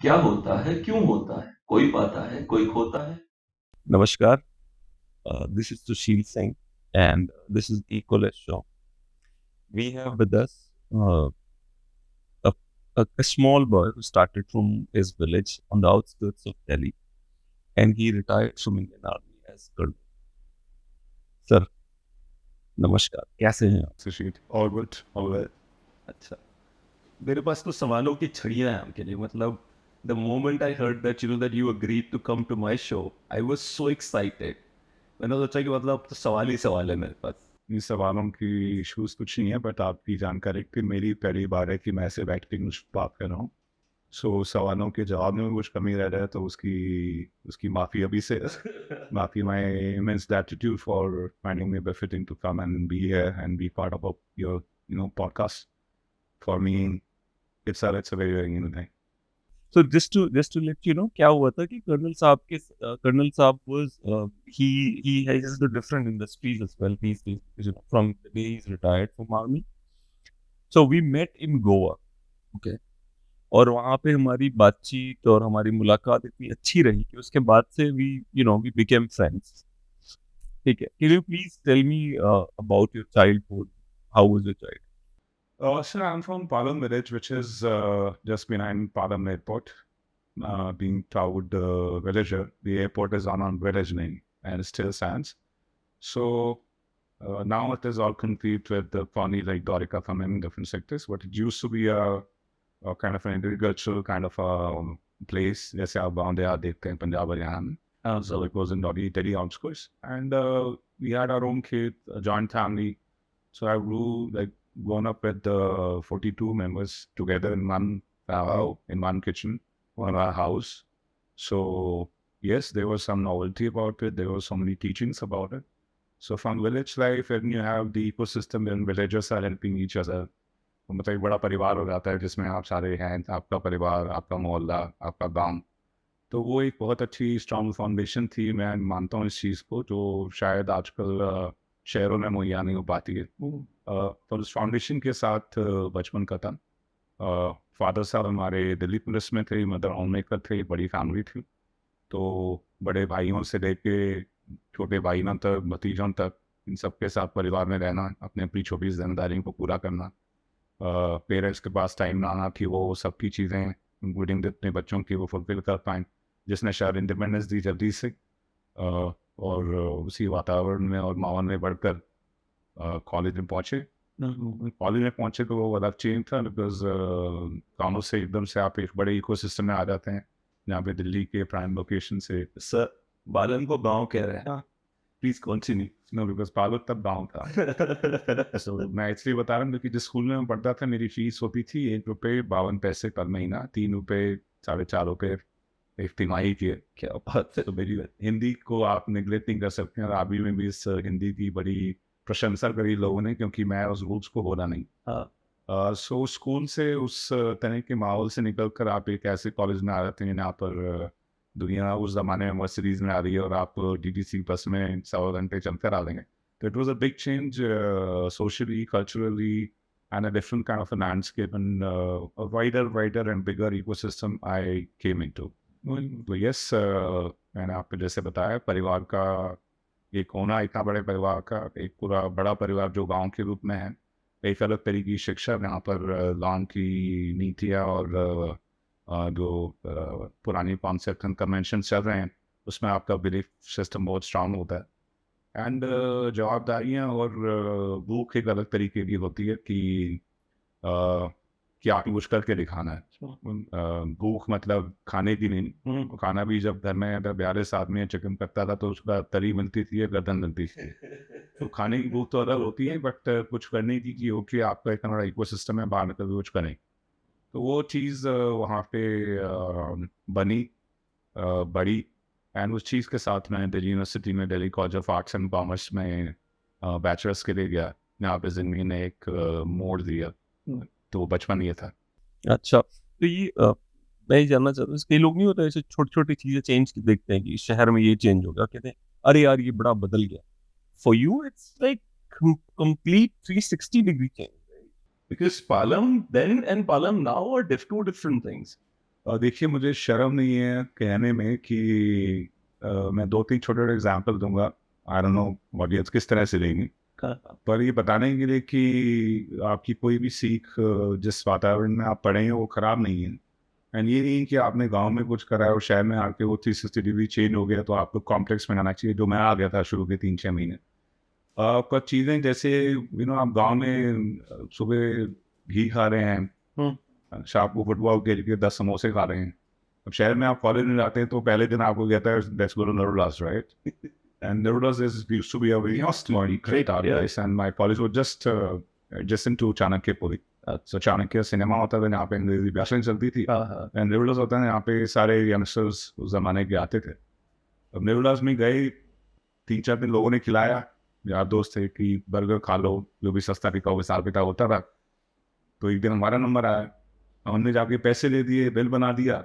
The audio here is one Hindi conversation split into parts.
क्या होता है, क्यों होता है, कोई पाता है, कोई खोता है। Namaskar. This is Sushil Singh, and this is Equalist Show. We have with us a, a small boy who started from his village on the outskirts of Delhi, and he retired from Indian Army as Colonel. Sir, नमस्कार कैसे हैं आप? सुशील ऑल गुड ऑल वेल। अच्छा, मेरे पास तो सवालों की छड़ियां हैं आपके लिए। मतलब the moment I heard that that you agreed to come to my show, I was so excited. मैंने सोचा कि मतलब तो सवाल ही सवाल है मेरे पास। इन सवालों की इशूज़ कुछ नहीं है, बट आपकी जानकारी कि मेरी पहली बार है कि मैं सिर्फ एक्टिंग बात कर रहा हूँ। सो सवालों के जवाब में कुछ कमी रह जाए तो उसकी उसकी माफ़ी अभी से। माफ़ी my immense gratitude for finding me befitting to come and be here and be part of your podcast. For me it's a very very thing. So just to let you know, क्या हुआ था कि कर्नल साहब was he has the different industries as well these days, from the day he's retired from army. So we met in Goa, okay? और वहाँ पे हमारी बातचीत और हमारी मुलाकात इतनी अच्छी रही कि उसके बाद से we became friends. ठीक है? Can you please tell me about your childhood? How was your childhood? So I'm from Palam village, which is just behind Palam airport. Being proud villager, the airport is on village name and it still stands. So now it is all complete with the Pawnee like Dorika from in different sectors. But it used to be a kind of an agricultural kind of place. जैसे आप बांधे देखते हैं पंजाब हरियाणा में. So it was in Delhi outskirts, and we had our own kid, a joint family. So I grew like grown up with 42 members together in one kitchen, one house. So yes, there was some novelty about it. There were so many teachings about it. So from village life, and you have the ecosystem, and villagers are helping each other. तो मतलब एक बड़ा परिवार हो जाता है जिसमें आप सारे हैं, आपका परिवार, आपका मोहल्ला, आपका गांव। तो वो एक बहुत अच्छी स्ट्रॉन्ग फाउंडेशन थी। मैं मानता हूँ इस चीज़ को, जो शायद आजकल शहरों में मुहैया नहीं हो पाती है। तो उस फाउंडेशन के साथ बचपन का था। फादर साहब हमारे दिल्ली पुलिस में थे, मदर होम मेकर थे, बड़ी फैमिली थी। तो बड़े भाइयों से लेके छोटे भाइयों तक, भतीजों तक, इन सबके साथ परिवार में रहना, अपने अपनी छोटी जिम्मेदारियों को पूरा करना। पेरेंट्स के पास टाइम ना आना कि वो सबकी चीज़ें इंक्लूडिंग अपने बच्चों की वो फुलफिल कर पाएँ, जिसने शायद इंडिपेंडेंस दी जल्दी से। और उसी वातावरण में और माहौल में बढ़कर कॉलेज में पहुँचे। कॉलेज में पहुँचे तो वो अलग चेंज था, बिकॉज कानों से एकदम से आप एक बड़े इकोसिस्टम में आ जाते हैं, जहाँ पे दिल्ली के प्राइम लोकेशन से। सर, बालन को गाँव कह रहे हैं। Please continue. नो, बिकॉज पालक तब गाँव था। So, मैं इसलिए बता रहा हूँ क्योंकि जिस स्कूल में मैं पढ़ता था मेरी फीस होती थी ₹1.52 पर महीना, ₹3 ₹4.5 एक तिमाही की। क्या बात है। तो मेरी हिंदी को आप नेगलेक्ट नहीं कर सकते हैं। और अभी में भी इस हिंदी की बड़ी प्रशंसा करी लोगों ने, क्योंकि मैं उस रूल्स को बोला नहीं। सो स्कूल से उस तरह के माहौल से निकल कर आप एक ऐसे कॉलेज में आ जाते हैं जहाँ पर दुनिया उस ज़माने में मर्सिडीज में आ रही है और आप डीटीसी बस में 100 घंटे चलकर आ लेंगे। तो it was a big change socially, culturally, and a different kind of a landscape, and a wider and bigger ecosystem I came into. तो यस, मैंने आपको जैसे बताया, परिवार का एक होना, इतना बड़े परिवार का एक पूरा बड़ा परिवार जो गांव के रूप में है, एक अलग तरीके की शिक्षा यहाँ पर गांव की नीतियाँ और जो पुरानी कॉन्सेप्ट एंड कन्वेंशन चल रहे हैं, उसमें आपका बिलीफ सिस्टम बहुत स्ट्रांग होता है। एंड जवाबदारियाँ और भूख एक अलग तरीके की होती है कि आपको कुछ करके दिखाना है। भूख मतलब खाने की नहीं। खाना भी जब घर में अगर 42 आदमी चिकन करता था तो उसका तरी बनती थी या गर्दन बनती थी। तो खाने की भूख तो अलग होती है, बट कुछ करने की ओके आपका इतना बड़ा इकोसिस्टम है, बाहर निकल कुछ करें। तो वो चीज़ वहाँ पे बनी, बड़ी। एंड उस चीज़ के साथ मैं दिल्ली यूनिवर्सिटी में Delhi college of arts and commerce में बैचलर्स के लिए गया। यहाँ पे ज़िंदगी ने एक मोड़ दिया। तो बचपन ये था। अच्छा, तो ये मैं ये जानना चाहता हूँ, कई लोग नहीं होते ऐसे छोटी-छोटी चीज़ें चेंज देखते हैं कि शहर में ये चेंज हो गया, कहते हैं, "अरे यार, ये बड़ा बदल गया।" For you it's like complete 360 degree change, right? Because Palam then and Palam now are two different things. देखिए, मुझे शर्म नहीं है कहने में कि मैं 2-3 छोटे-छोटे एग्ज़ाम्पल दूँगा। आई डोंट नो ऑडियंस किस तरह से लेंगी। पर ये बताने के लिए कि आपकी कोई भी सीख जिस वातावरण में आप पढ़े हैं वो ख़राब नहीं है। एंड ये नहीं कि आपने गाँव में कुछ करा है और शहर में आके वो 360 डिग्री चेंज हो गया तो आपको कॉम्प्लेक्स में आना चाहिए, जो मैं आ गया था शुरू के 3-6 महीने। कुछ चीज़ें जैसे आप गाँव में सुबह घी खा रहे हैं, शाम को फुटबॉल खेल के 10 समोसे खा रहे हैं। अब शहर में आप कॉलेज में जाते हैं तो पहले दिन आपको कहता है let's go to Nerudas, right? And Nerudas is used to be a very hostile, great art place, and my college was just adjacent to Chanakya. So Chanakya cinema होता था यहाँ पे, अंग्रेजी भाषा चलती थी, and Nerudas होता है यहाँ पे सारे यंगस्टर्स उस जमाने के आते थे। अब नेरुदास में गए, 3-4 दिन लोगों ने खिलाया, यार दोस्त थे कि बर्गर खा लो, जो भी सस्ता बिका हिसाब किताब होता था। तो एक दिन हमारा नंबर आया, हमने जाके पैसे दे दिए, बिल बना दिया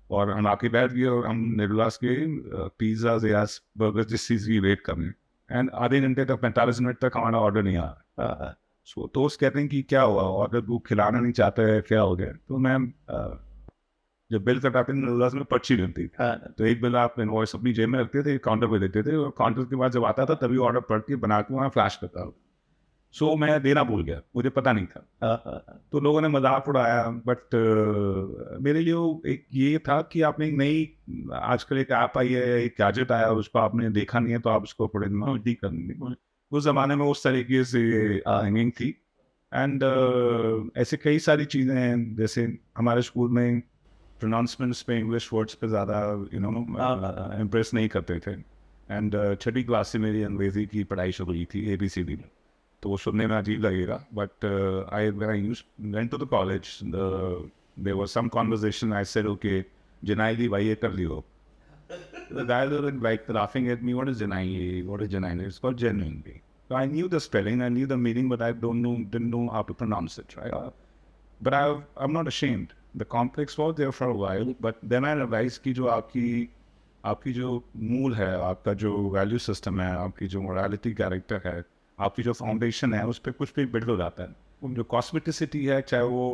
और हम आके बैठ गए और हम नेरुदास के पिज़्ज़ा या बर्गर जिस चीज़ की वेट कर रहे हैं, एंड आधे घंटे तक 45 मिनट तक हमारा ऑर्डर नहीं आया। सो दोस्त कहते हैं कि क्या हुआ, ऑर्डर वो खिलाना नहीं चाहता है, क्या हो गया? तो मैम जब बिल कटाते हैं नेरुदास में पर्ची मिलती थी, तो एक बिल आप इनवॉइस अपनी जेब में रखते थे, काउंटर पे देते थे और काउंटर के बाद जब आता था तभी ऑर्डर पढ़ के बना के वहाँ फ्लैश करता। सो मैं देना भूल गया, मुझे पता नहीं था। तो लोगों ने मजाक उड़ाया, बट मेरे लिए वो एक ये था कि आपने एक नई आजकल एक ऐप आई है, एक गैजेट आया, उसको आपने देखा नहीं है तो आप उसको पढ़े नहीं करनी। उस ज़माने में उस तरीके से हैंगिंग थी। एंड ऐसे कई सारी चीज़ें हैं, जैसे हमारे स्कूल में प्रोनाउंसमेंट्स पे, इंग्लिश वर्ड्स पे ज़्यादा इम्प्रेस नहीं करते थे। एंड छठी क्लास से मेरी अंग्रेज़ी की पढ़ाई शुरू हुई थी, ABCD में। तो वो सुनने में अजीब लगेगा, but I when I went to the college, there was some conversation, I said okay जनाई दी भाई ये कर लियो। The guys were like laughing at me, what is janai? What is janai? It's called genuinely. So I knew the spelling, I knew the meaning, but I didn't know how to pronounce it, right? But I'm not ashamed. The complex was there for a while, but then I realized कि जो आपकी जो मूल है, आपका जो वैल्यू सिस्टम है, आपकी जो मोरालिटी कैरेक्टर है, आपकी जो फाउंडेशन है, उस पर कुछ भी बिल्ड हो जाता है। जो कॉस्मेटिसिटी है, चाहे वो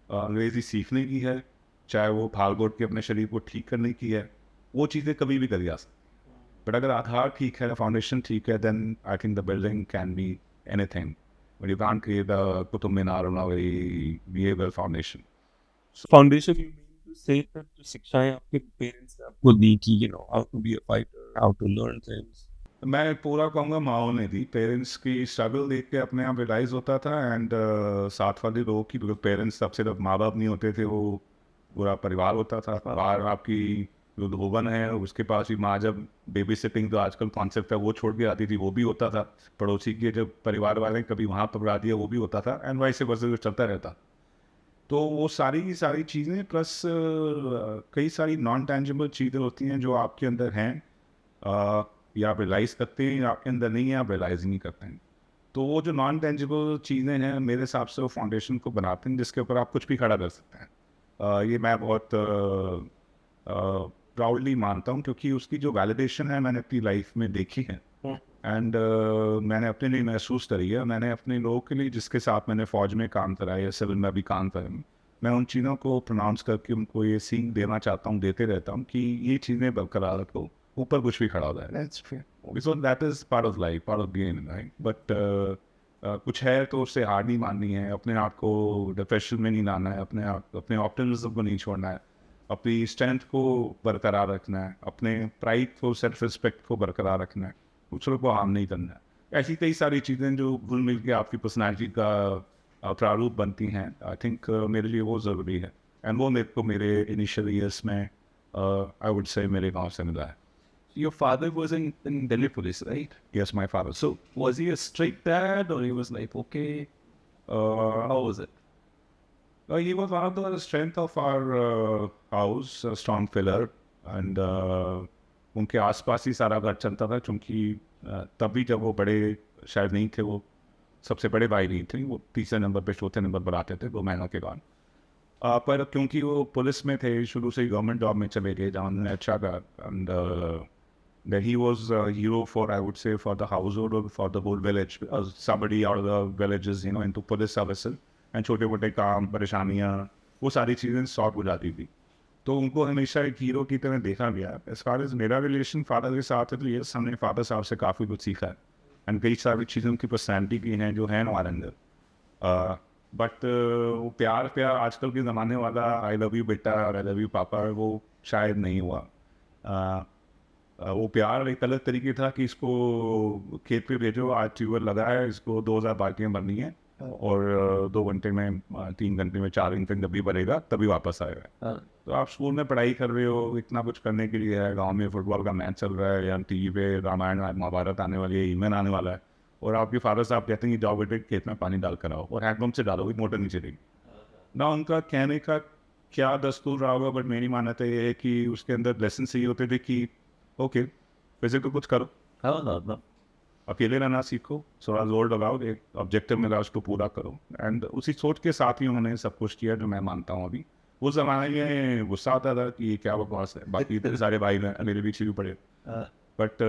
अंग्रेजी सीखने की है, चाहे वो भाग दौड़ के अपने शरीर को ठीक करने की है, वो चीज़ें कभी भी करी जा सकती। बट अगर आधार ठीक है, फाउंडेशन ठीक है, then I think the building can be anything, but you can't create a Qutub Minar on a very viable foundation. Foundation you mean to say that जो शिक्षाएं आपके पेरेंट्स ने आपको दी कि how to be a fighter, how to learn things? मैं पूरा कहूँगा माहौल ने दी। पेरेंट्स की स्ट्रगल देख के अपने आप रियलाइज़ होता था, एंड साथ वाले लोगों की, बिकॉज पेरेंट्स सब सिर्फ माँ बाप नहीं होते थे, वो पूरा परिवार होता था। बाहर आपकी जो धोबन है उसके पास भी माँ, जब बेबी सिटिंग जो आजकल कॉन्सेप्ट है वो छोड़ के आती थी, वो भी होता था। पड़ोसी के जब परिवार वाले कभी वहाँ पकड़ा दिया, वो भी होता था, एंड वैसे वैसे चलता रहता। तो वो सारी की सारी चीज़ें प्लस कई सारी नॉन टेंजिबल चीज़ें होती हैं जो आपके अंदर हैं, या आप रियलाइज़ करते हैं, या आपके अंदर नहीं है, आप रियलाइज़ नहीं करते हैं। तो वो जो नॉन टेंजिबल चीज़ें हैं, मेरे हिसाब से वो फाउंडेशन को बनाते हैं जिसके ऊपर आप कुछ भी खड़ा कर सकते हैं। ये मैं बहुत प्राउडली मानता हूँ, क्योंकि उसकी जो वैलिडेशन है मैंने अपनी लाइफ में देखी है, एंड मैंने अपने लिए महसूस करी है। मैंने अपने लोगों के लिए, जिसके साथ मैंने फ़ौज में काम करा है या सिविल में भी काम करा है, मैं उन चीज़ों को प्रोनाउंस करके उनको ये सीख देना चाहता हूँ, देते रहता हूँ कि ये चीज़ें बरकरार रखो, ऊपर कुछ भी खड़ा हो जाए। Because that is part of life, part of game, right? But कुछ है तो उससे हार नहीं माननी है, अपने आप को डिप्रेशन में नहीं लाना है, अपने ऑप्टिमिज्म को नहीं छोड़ना है, अपनी स्ट्रेंथ को बरकरार रखना है, अपने प्राइड को, सेल्फ रिस्पेक्ट को बरकरार रखना है, दूसरों को हार्म नहीं करना है। ऐसी कई सारी चीज़ें जो घुल मिल के आपकी पर्सनैलिटी का प्रारूप बनती हैं, आई थिंक मेरे लिए वो ज़रूरी है, एंड वो मेरे को मेरे इनिशियल ईयर्स में आई वुड से मेरे गाँव से मिला है। Your father was in Delhi police, right? Yes, my father. So was he a strict dad, or he was like, okay, how was it? He was one of the strength of our house, a strong pillar, and उनके आसपास ही सारा घर चलता था, क्योंकि तभी जब वो बड़े शायद नहीं थे, वो सबसे बड़े भाई नहीं थे, वो तीसरे नंबर पे, चौथे नंबर पर आते थे 2 महीनों के बाद। पर क्योंकि वो पुलिस में थे, शुरू से ही गवर्नमेंट जॉब में चले गए, जहाँ उन्होंने अच्छा करा, and that he was a hero for, I would say, for the household or for the whole village, because somebody out of the village is, into police services, and छोटे मोटे काम, परेशानियाँ, वो सारी चीज़ें सॉल्व हो जाती थी। तो उनको हमेशा एक हीरो की तरह देखा गया। एज फार एज मेरा रिलेशन फादर के साथ है, तो ये हमने फादर साहब से काफ़ी कुछ सीखा है, एंड कई सारी चीज़ों की पर्सनैलिटी भी हैं जो है हमारे अंदर। बट वो प्यार प्यार आजकल के ज़माने वाला आई लव यू बेटा और आई लव यू पापा, वो शायद नहीं हुआ। वो प्यार एक अलग तरीके था कि इसको खेत पे भेजो, आज ट्यूबवेल लगा है, इसको 2000 बाल्टियाँ भरनी है और 2 घंटे में 3 घंटे में 4 घंटे जब भी भरेगा तभी वापस आएगा। तो आप स्कूल में पढ़ाई कर रहे हो, इतना कुछ करने के लिए है, गांव में फुटबॉल का मैच चल रहा है या टीवी पे रामायण महाभारत आने वाली है, ईमेल आने वाला है, और आपके फादर साहब कहते हैं कि जाओ बेटे खेत में पानी डाल कर आओ, और हैंडपम्प से डालोगे मोटर नहीं चलेगी ना। उनका कहने का क्या दस्तूर रहा होगा, बट मेरी मान्यता ये है कि उसके अंदर लेसन सही होते थे कि ओके फिजिकल कुछ करो, अकेले रहना सीखो, थोड़ा जोर लगाओ, एक ऑब्जेक्टिव मिला उसको पूरा करो, एंड उसी सोच के साथ ही उन्होंने सब कुछ किया जो मैं मानता हूँ। अभी उस जमाने में गुस्सा आता था कि ये क्या बकवास है, बाकी इतने सारे भाई हैं मेरे पीछे भी पड़े, बट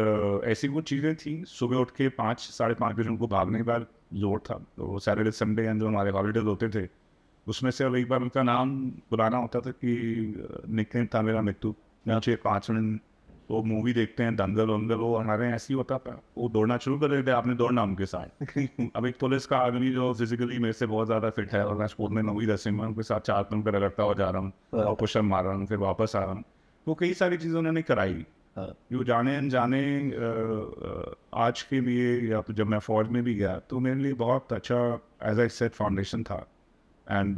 ऐसी कुछ चीज़ें थी। सुबह उठ के 5-5:30 बजे उनको भागने का जोर था, तो सैटरडे संडे जो हमारे हॉलीडेज होते थे उसमें से अब एक बार उनका नाम बुलाना होता था कि निकनेम था मेरा मिट्टू, नीचे 5 मिनट वो मूवी देखते हैं दंगल वंगल, वो हमारे यहाँ ऐसे ही होता था, वो दौड़ना शुरू कर देते, आपने दौड़ना उनके साथ। अब एक पुलिस का आदमी जो फिजिकली मेरे से बहुत ज़्यादा फिट है और मैं स्कूल में 9वीं-10वीं में उनके साथ 4 किलोमीटर रगड़ता हुआ जा रहा हूँ और पुशअप मार रहा हूँ, फिर वापस आ रहा हूँ, तो कई सारी चीज़ें उन्होंने कराई जो जाने अनजाने आज के लिए, या तो जब मैं फौज में भी गया तो मेरे लिए बहुत अच्छा एज आई सेड फाउंडेशन था। एंड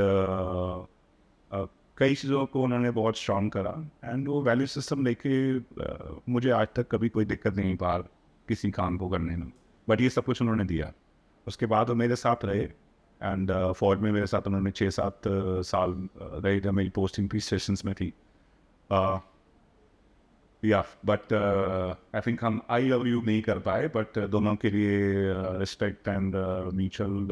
कई चीज़ों को उन्होंने बहुत स्ट्रॉन्ग करा, एंड वो वैल्यू सिस्टम लेके मुझे आज तक कभी कोई दिक्कत नहीं पा किसी काम को करने में, बट ये सब कुछ उन्होंने दिया। उसके बाद वो मेरे साथ रहे, एंड फौज में मेरे साथ उन्होंने 6-7 साल रहे जब मेरी पोस्टिंग पी स्टेशन में थी। या बट आई थिंक हम आई लव यू नहीं कर पाए, बट दोनों के लिए रिस्पेक्ट एंड म्यूचुअल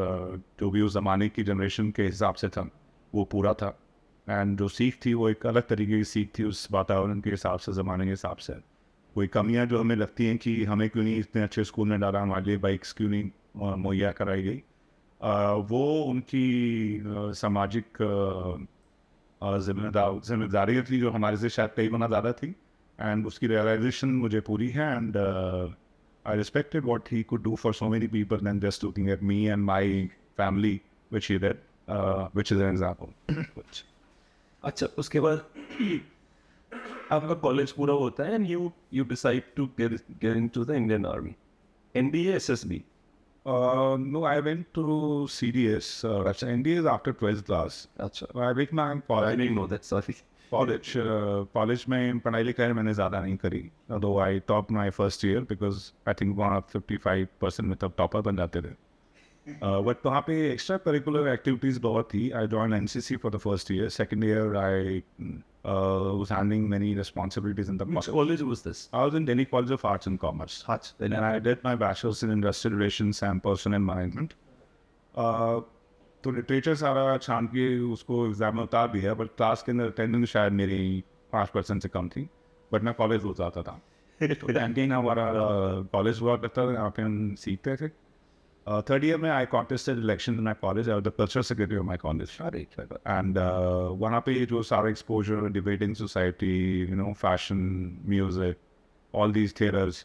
जो भी उस ज़माने की जनरेशन के हिसाब से था वो पूरा था, एंड जो सीख थी वो एक अलग तरीके की सीख थी उस वातावरण के हिसाब से, ज़माने के हिसाब से। कोई कमियां जो हमें लगती हैं कि हमें क्यों नहीं इतने अच्छे स्कूल में डाला, हमारे लिए बाइक्स क्यों नहीं मुहैया कराई गई, वो उनकी सामाजिक जिम्मेदारी थी जो हमारे से शायद कई गुना ज़्यादा थी, एंड उसकी रियलाइजेशन मुझे पूरी है, and I respected what he could do for so many people and just looking at me and my family which he did, which is an example. अच्छा, उसके बाद आपका कॉलेज पूरा होता है and you decide to get into the Indian army, NDA SSB. No, I went to CDS. NDA is after 12th class. अच्छा, I went my I college. didn't know that, sorry. College में पढ़ाई लिखाई मैंने ज़्यादा नहीं करी, although I topped my first year because I think वहाँ 55% में तब टॉपर बन जाते थे। But वहाँ पे एक्स्ट्रा करिकुलर एक्टिविटीज़ बहुत थी। I joined NCC for the first year. Second year I was handling many responsibilities in the Which college was this? I was in Delhi College of Arts and Commerce. Arts. And I did my bachelor's in industrial relations and personnel management. तो लिटरेचर सारा छान के उसको एग्जाम में उतार दिया, बट क्लास के अंदर अटेंडेंस शायद मेरी 5% से कम थी, बट मैं कॉलेज रोज आता था। तो कैंटीन हमारा कॉलेज हुआ करता था, यहाँ पे हम सीखते थे। थर्ड ईयर में I contested election in my college, I was the cultural secretary of my college, and वहाँ पे जो सारा exposure, debating society, you know, fashion, music, all these theatres,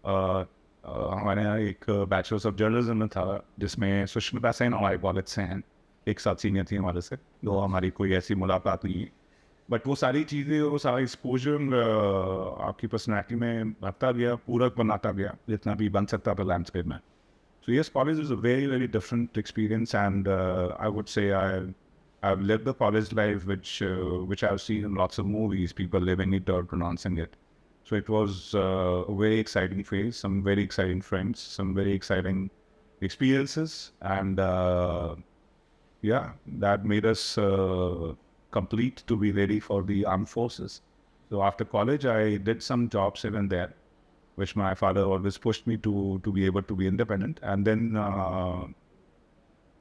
हमारे यहाँ एक बैचलर्स ऑफ जर्नलिज्म में था जिसमें सुष्मिता सेन हमारे कॉलेज से हैं, एक साथ सीनियर थी हमारे से, तो हमारी कोई ऐसी मुलाकात नहीं है, बट वो सारी चीज़ें, वो सारा एक्सपोजर आपकी पर्सनैलिटी में भरता गया, पूरक बनाता गया जितना भी बन सकता था लैंडस्केप में। So yes, college is a very, very different experience, and I would say I've lived the college life which I've seen in lots of movies, people living it or pronouncing it. So it was a very exciting phase, some very exciting friends, some very exciting experiences, and yeah, that made us complete to be ready for the armed forces. So after college, I did some jobs here and there, which my father always pushed me to be able to be independent. And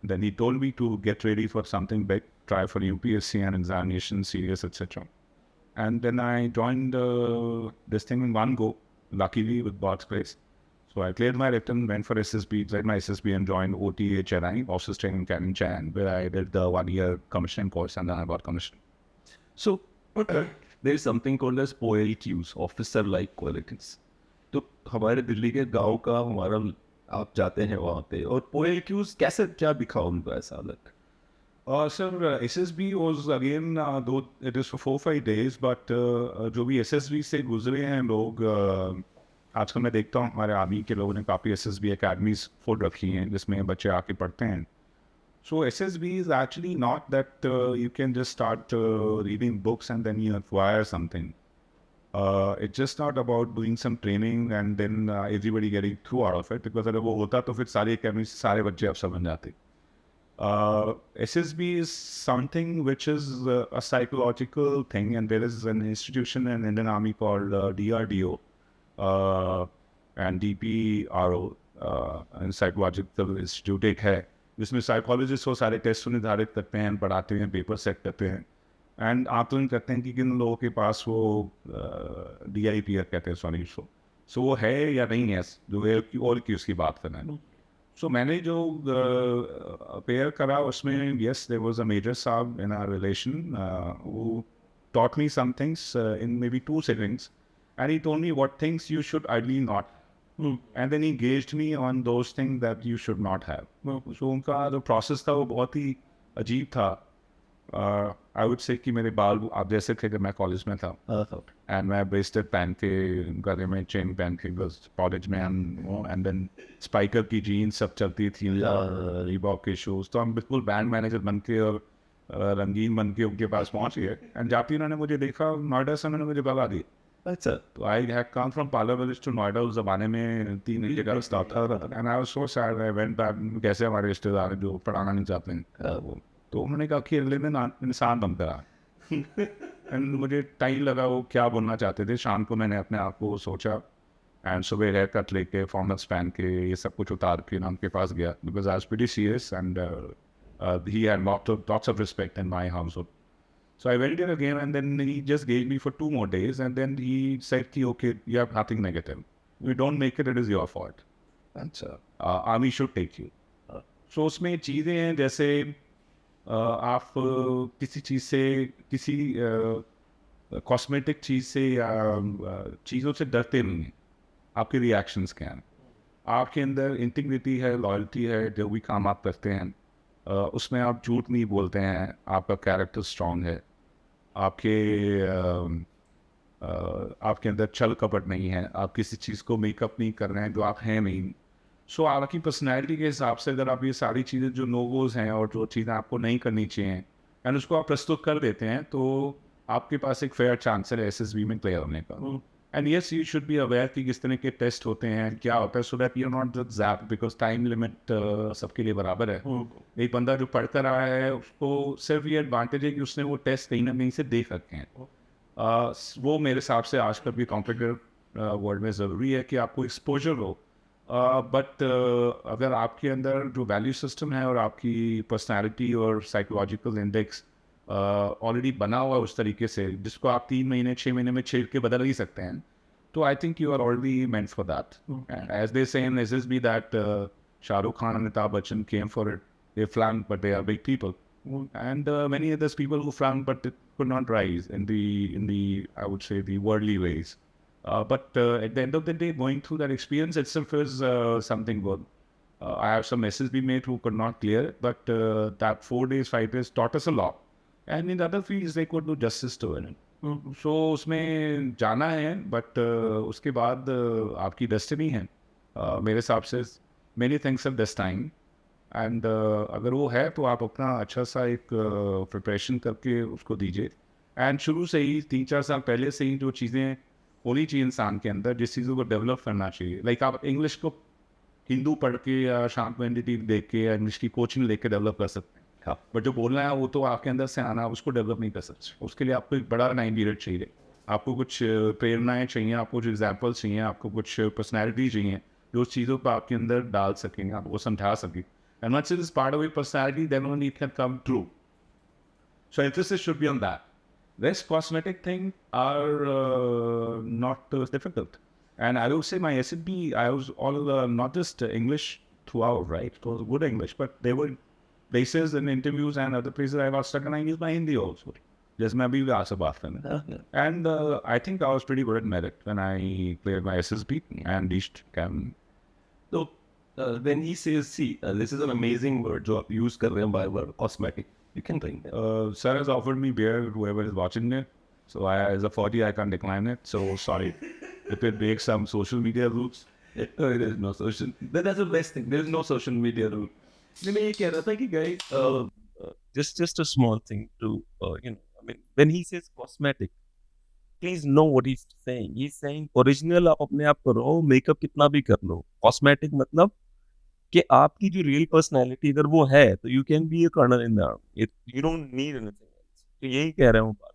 then he told me to get ready for something big, try for UPSC and examinations, serious, etc. And then I joined this thing in one go, luckily with God's grace. So I cleared my written, went for SSB, cleared my SSB and joined OTA Chennai, Officers Training Academy Chennai, where I did the 1-year commissioning course and then I got commissioned. So there is something called as OLQs, officer-like qualities. तो हमारे दिल्ली के गांव का हमारा आप जाते हैं वहाँ पे और OLQs कैसे क्या दिखा उनको ऐसा अलग? Sir, SSB was again, though it is for 4-5 days, but जो भी SSB से गुजरे हैं लोग, आजकल मैं देखता हूँ हमारे आर्मी के लोगों ने काफ़ी SSB अकेडमीज खोल रखी हैं जिसमें बच्चे आके पढ़ते हैं. So SSB is actually not that you can just start reading books and then you acquire something. It's just not about doing some training and then everybody getting through out of it, because अगर वो होता तो फिर सारी अकेडमी से सारे बच्चे अब समझ जाते. SSB is something which is a psychological thing, and there is an institution in Indian Army called DRDO and DPRO, and Psychological Institute एक है जिसमें साइकोलॉजिस्ट वो सारे टेस्ट निर्धारित करते हैं, पढ़ाते हैं, पेपर सेट करते हैं एंड आकलन करते हैं कि किन लोगों के पास वो DIP कहते हैं सॉरी सो वो है या नहीं है, जो है और की उसकी बात करना है. सो मैंने जो अपेयर करा उसमें yes there was a major साहब in our relation who taught me some things in maybe 2 settings, and he told me what things you should ideally not. And then he engaged me on those things that you should not have. So उनका जो process था वो बहुत ही अजीब था. I would say कि मेरे बाल आप जैसे थे जब मैं कॉलेज में था, and मैं ब्रेसलेट पहन के गले में चेन पहन के बस कॉलेज में, and then स्पाइकर की जीन्स सब चलती थी, रीबॉक के शूज, तो हम बिल्कुल बैंड मैनेजर बन के और रंगीन बन के उनके पास पहुंच गए. एंड जाती उन्होंने मुझे देखा नोएडा से, उन्होंने मुझे भगा दी. अच्छा, तो आई हैड कम फ्रॉम पार्लर विलेज टू नोएडा. उस जमाने में 3 जगह रास्ता था, and I was so sad. I went back, कैसे हमारे रिश्तेदार हैं जो पढ़ाना नहीं चाहते हैं, तो उन्होंने कहा कि अगले दिन इंसान बन करा. एंड मुझे टाइम लगा वो क्या बोलना चाहते थे. शाम को मैंने अपने आप को सोचा एंड सुबह हेयर कट लेके फॉर्मल्स पहन के ये सब कुछ उतार के ना उनके पास गया, because I was pretty serious and he had lots of respect in my house. So I went there again, and then he just gave me for 2 more days, and then he said, "Okay, you have nothing negative. If you don't make it, it is your fault. अच्छा, Army should take you." So उसमें चीज़ें हैं जैसे आप किसी चीज़ से, किसी कॉस्मेटिक चीज़ से या चीज़ों से डरते नहीं हैं. आपके रिएक्शंस क्या हैं, आपके अंदर इंटीग्रिटी है, लॉयल्टी है, जो भी काम आप करते हैं उसमें आप झूठ नहीं बोलते हैं, आपका कैरेक्टर स्ट्रॉन्ग है, आपके अंदर छल कपट नहीं है, आप किसी चीज़ को मेकअप नहीं कर रहे हैं जो आप हैं नहीं. सो आपकी पर्सनैलिटी के हिसाब से अगर आप ये सारी चीज़ें जो नोगोज हैं और जो चीज़ें आपको नहीं करनी चाहिए एंड उसको आप प्रस्तुत कर देते हैं, तो आपके पास एक फेयर चांस है SSB में क्लियर होने का. And yes, you should be aware कि किस तरह के टेस्ट होते हैं, क्या होता है, so that you are not just ज़ैप, बिकॉज टाइम लिमिट सबके लिए बराबर है. एक बंदा जो पढ़ कर आया है उसको सिर्फ ये एडवांटेज है कि उसने वो टेस्ट कहीं ना कहीं से देख रखे हैं. वो मेरे हिसाब से आजकल भी कॉम्पिटिटिव वर्ल्ड में ज़रूरी है कि आपको एक्सपोजर हो. बट अगर आपके अंदर जो वैल्यू सिस्टम है और आपकी पर्सनैलिटी और साइकोलॉजिकल इंडेक्स ऑलरेडी बना हुआ उस तरीके से जिसको आप 3 महीने 6 महीने में छेड़ के बदल ही सकते हैं, तो I think you are already meant for that. As they say in SSB that Shahrukh Khan and Amitabh Bachchan came for it. They flunked, but they are big people. And many others people who flunked but could not rise in the I would say the worldly ways. But at the end of the day, going through that experience itself is something good. I have some SSB mate who could not clear it, but that 4 days, 5 days taught us a lot. And in other fields, they could do justice to it. So उसमें जाना है, but उसके बाद आपकी डेस्टिनी है. मेरे हिसाब से many things are destined. And अगर वो है तो आप अपना अच्छा सा एक प्रिपरेशन करके उसको दीजिए. एंड शुरू से ही 3-4 साल पहले से ही जो चीज़ें होनी चाहिए इंसान के अंदर, जिस चीज़ों को डेवलप करना चाहिए, लाइक आप इंग्लिश को हिंदू पढ़ के या शाम को एनडीटी देख के या इंग्लिश की कोचिंग लेके डेवलप कर सकते हैं. हाँ, बट जो बोलना है वो तो आपके अंदर से आना, उसको डेवलप नहीं कर सकते. उसके लिए आपको एक बड़ा टाइम पीरियड चाहिए, आपको कुछ प्रेरणाएँ चाहिए, आपको कुछ एग्जाम्पल्स चाहिए, आपको कुछ पर्सनैलिटी चाहिए जो उस चीज़ों को आपके अंदर डाल सकेंगे, आपको समझा सकें. And once it is part of your personality, then only it can come true. So emphasis should be on that. Rest cosmetic thing are not difficult. And I will say my SNP, I was all not just English throughout, right? It was good English, but there were places and interviews and other places I was stuck and I used my Hindi also. जैसे मैं अभी भी आपसे बात करना. And I think I was pretty good at merit when I cleared my SSB and reached CAM. So when he says, see, this is an amazing word जो आप use कर रहे हैं by word cosmetic. You can bring that. Sir has offered me beer, whoever is watching it. So as a 40, I can't decline it. So sorry. If it breaks some social media rules. There is no social. That's the best thing. There is no social media rule. मैं ये कह रहा था कि guys, just a small thing to I mean, when he says cosmetic, please know what he's saying. He's saying original आप अपने आप करो, मेकअप कितना भी कर लो. Cosmetic मतलब कि आपकी जो real personality अगर वो है तो you can be a colonel in the army. You don't need anything else. तो यही कह रहा हूँ बार-बार.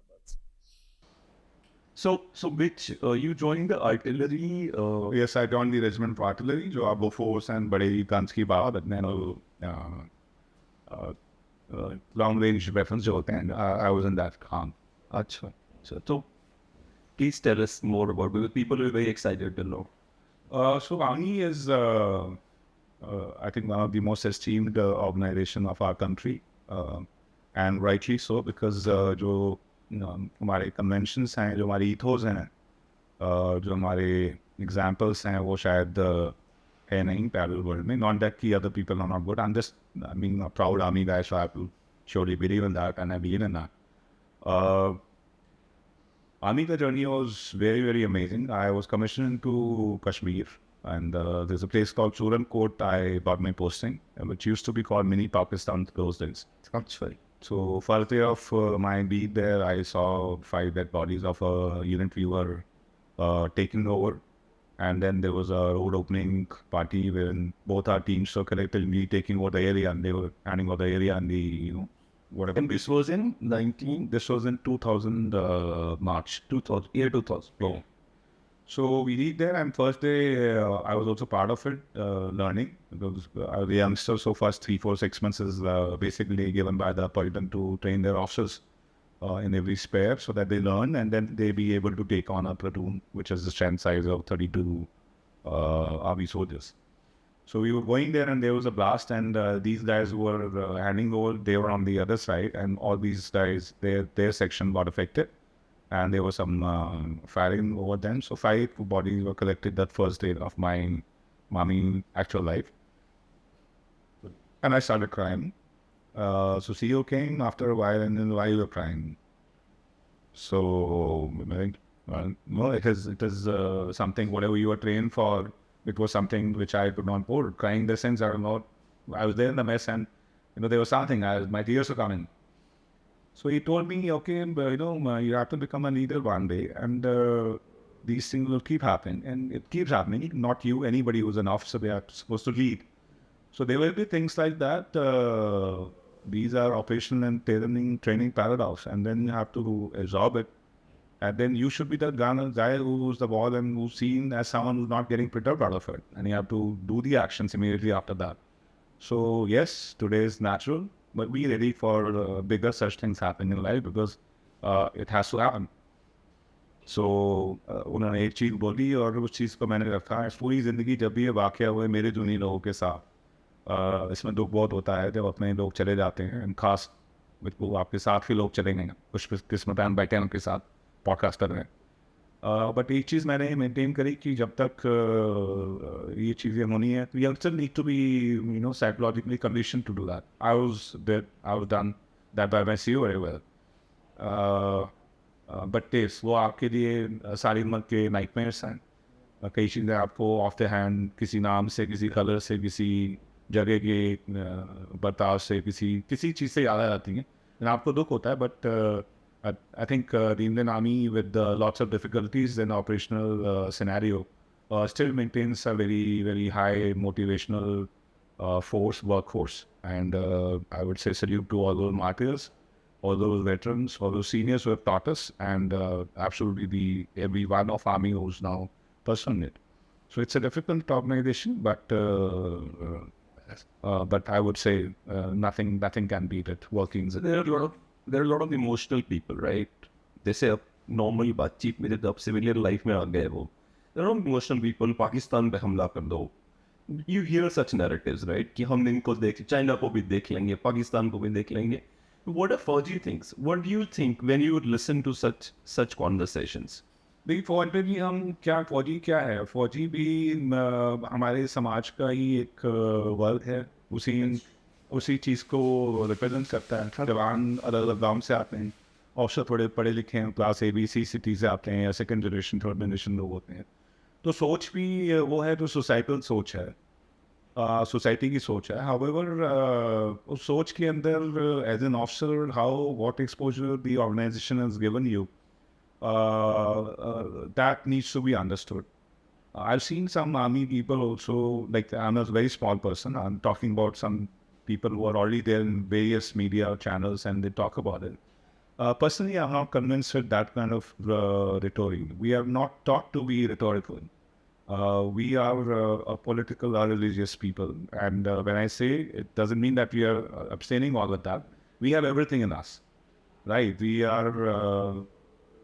so which you joined the artillery. Yes, I joined the regiment of artillery, जो आप Bofors and बड़े guns की बात, but then long range weapons जो होते हैं, I was in that camp. अच्छा. So please tell us more about it, because people are very excited to know. So Army is, I think, one of the most esteemed organization of our country, and rightly so, because जो हमारे conventions हैं, जो हमारे ethos हैं, जो हमारे examples हैं, वो शायद है नहीं parallel world में. Not that the other people are not good. I'm just, I mean, a proud Army guy, so I have to surely believe in that, and I believe in that. Army ka journey was very, very amazing. I was commissioned to Kashmir, and there's a place called Suranpot. I got my posting, which used to be called Mini Pakistan those days. That's right. So first day of my beat there, I saw 5 dead bodies of a unit we were taking over, and then there was a road opening party wherein both our teams were collectively taking over the area, and they were handing over the area and the whatever. And this was in 19. This was in 2000 March. 2000, year 2000. Yeah. So we reached there, and first day I was also part of it, learning, because the youngsters, so first 3, 4, 6 months is basically given by the Politan to train their officers in every spare, so that they learn, and then they be able to take on a platoon, which is the strength size of 32 army soldiers. So we were going there, and there was a blast, and these guys who were handing over, they were on the other side, and all these guys, their section got affected. And there was some firing over them. So 5 bodies were collected that first day of my actual life. And I started crying. So CEO came after a while, and then why you were crying? So, no, it is something, whatever you were trained for, it was something which I could not hold. Crying in the sense, I don't know, I was there in the mess, and there was something, my tears were coming. So he told me, okay, you have to become a leader one day, and these things will keep happening, and it keeps happening. Not you, anybody who's an officer, they are supposed to lead. So there will be things like that. These are operational and training paradox, and then you have to absorb it. And then you should be the guy who's the ball and who's seen as someone who's not getting perturbed out of it, and you have to do the actions immediately after that. So yes, today is natural. But be ready for bigger such things happening in life, because it has to happen. So उन्होंने एक चीज़ बोली और उस चीज़ को मैंने रखा है. पूरी ज़िंदगी जब भी ये वाक़या हुए मेरे जूनी लोगों के साथ, इसमें दुख बहुत होता है जब अपने लोग चले जाते हैं, खास बिल्कुल आपके साथ भी लोग चलेंगे, कुछ किस्मत बैठे हैं उनके साथ पॉडकास्ट कर रहे हैं. बट एक चीज़ मैंने मेंटेन करी कि जब तक ये चीज़ें होनी है, तो youngster need to be psychologically condition to do that. I was done that by my CEO very well. But test वो आपके लिए सारी उम्र के नाइटमेयर्स हैं. कई चीज़ें आपको ऑफ द हैंड किसी नाम से, किसी कलर से, किसी जगह के बर्ताव से, किसी चीज़ से याद आ जाती हैं. आपको दुख होता है, but I think the Indian Army, with lots of difficulties in operational scenario, still maintains a very, very high motivational workforce. And I would say salute to all those martyrs, all those veterans, all those seniors who have taught us, and absolutely every one of Army who's now pursuing it. So it's a difficult organization, but I would say nothing can beat it. Working. There are a lot of emotional people, right? जैसे अब नॉर्मल बातचीत में जब आप सिविलियन लाइफ में आ गए हो, there are a lot of emotional people. Pakistan पे हमला कर दो, you hear such narratives, right? कि हम इनको चाइना को भी देख लेंगे, पाकिस्तान को भी देख लेंगे. What a Fauji thinks? What do you think when you listen to such conversations? देखिए फौज में भी हम क्या फौजी क्या है फौजी भी हमारे समाज का ही एक वर्ग है उसी उसी चीज़ को रिप्रेजेंट करता है जवान अलग अलग गाँव से आते हैं अवसर थोड़े पढ़े लिखे हैं क्लास ABC सिटी से आते हैं या सेकंड जनरेशन थर्ड जनरेशन लोग होते हैं तो सोच भी वो है जो सोसाइटल सोच है सोसाइटी की सोच है हाउएवर उस सोच के अंदर as an officer how what exposure the organization has given you that needs to be understood. I've seen some army people also, like I'm a very small person. I'm talking about some people who are already there in various media channels and they talk about it. Personally, I'm not convinced with that kind of rhetoric. We are not taught to be rhetorical. We are a political or religious people. And when I say, it doesn't mean that we are abstaining all of that. We have everything in us, right?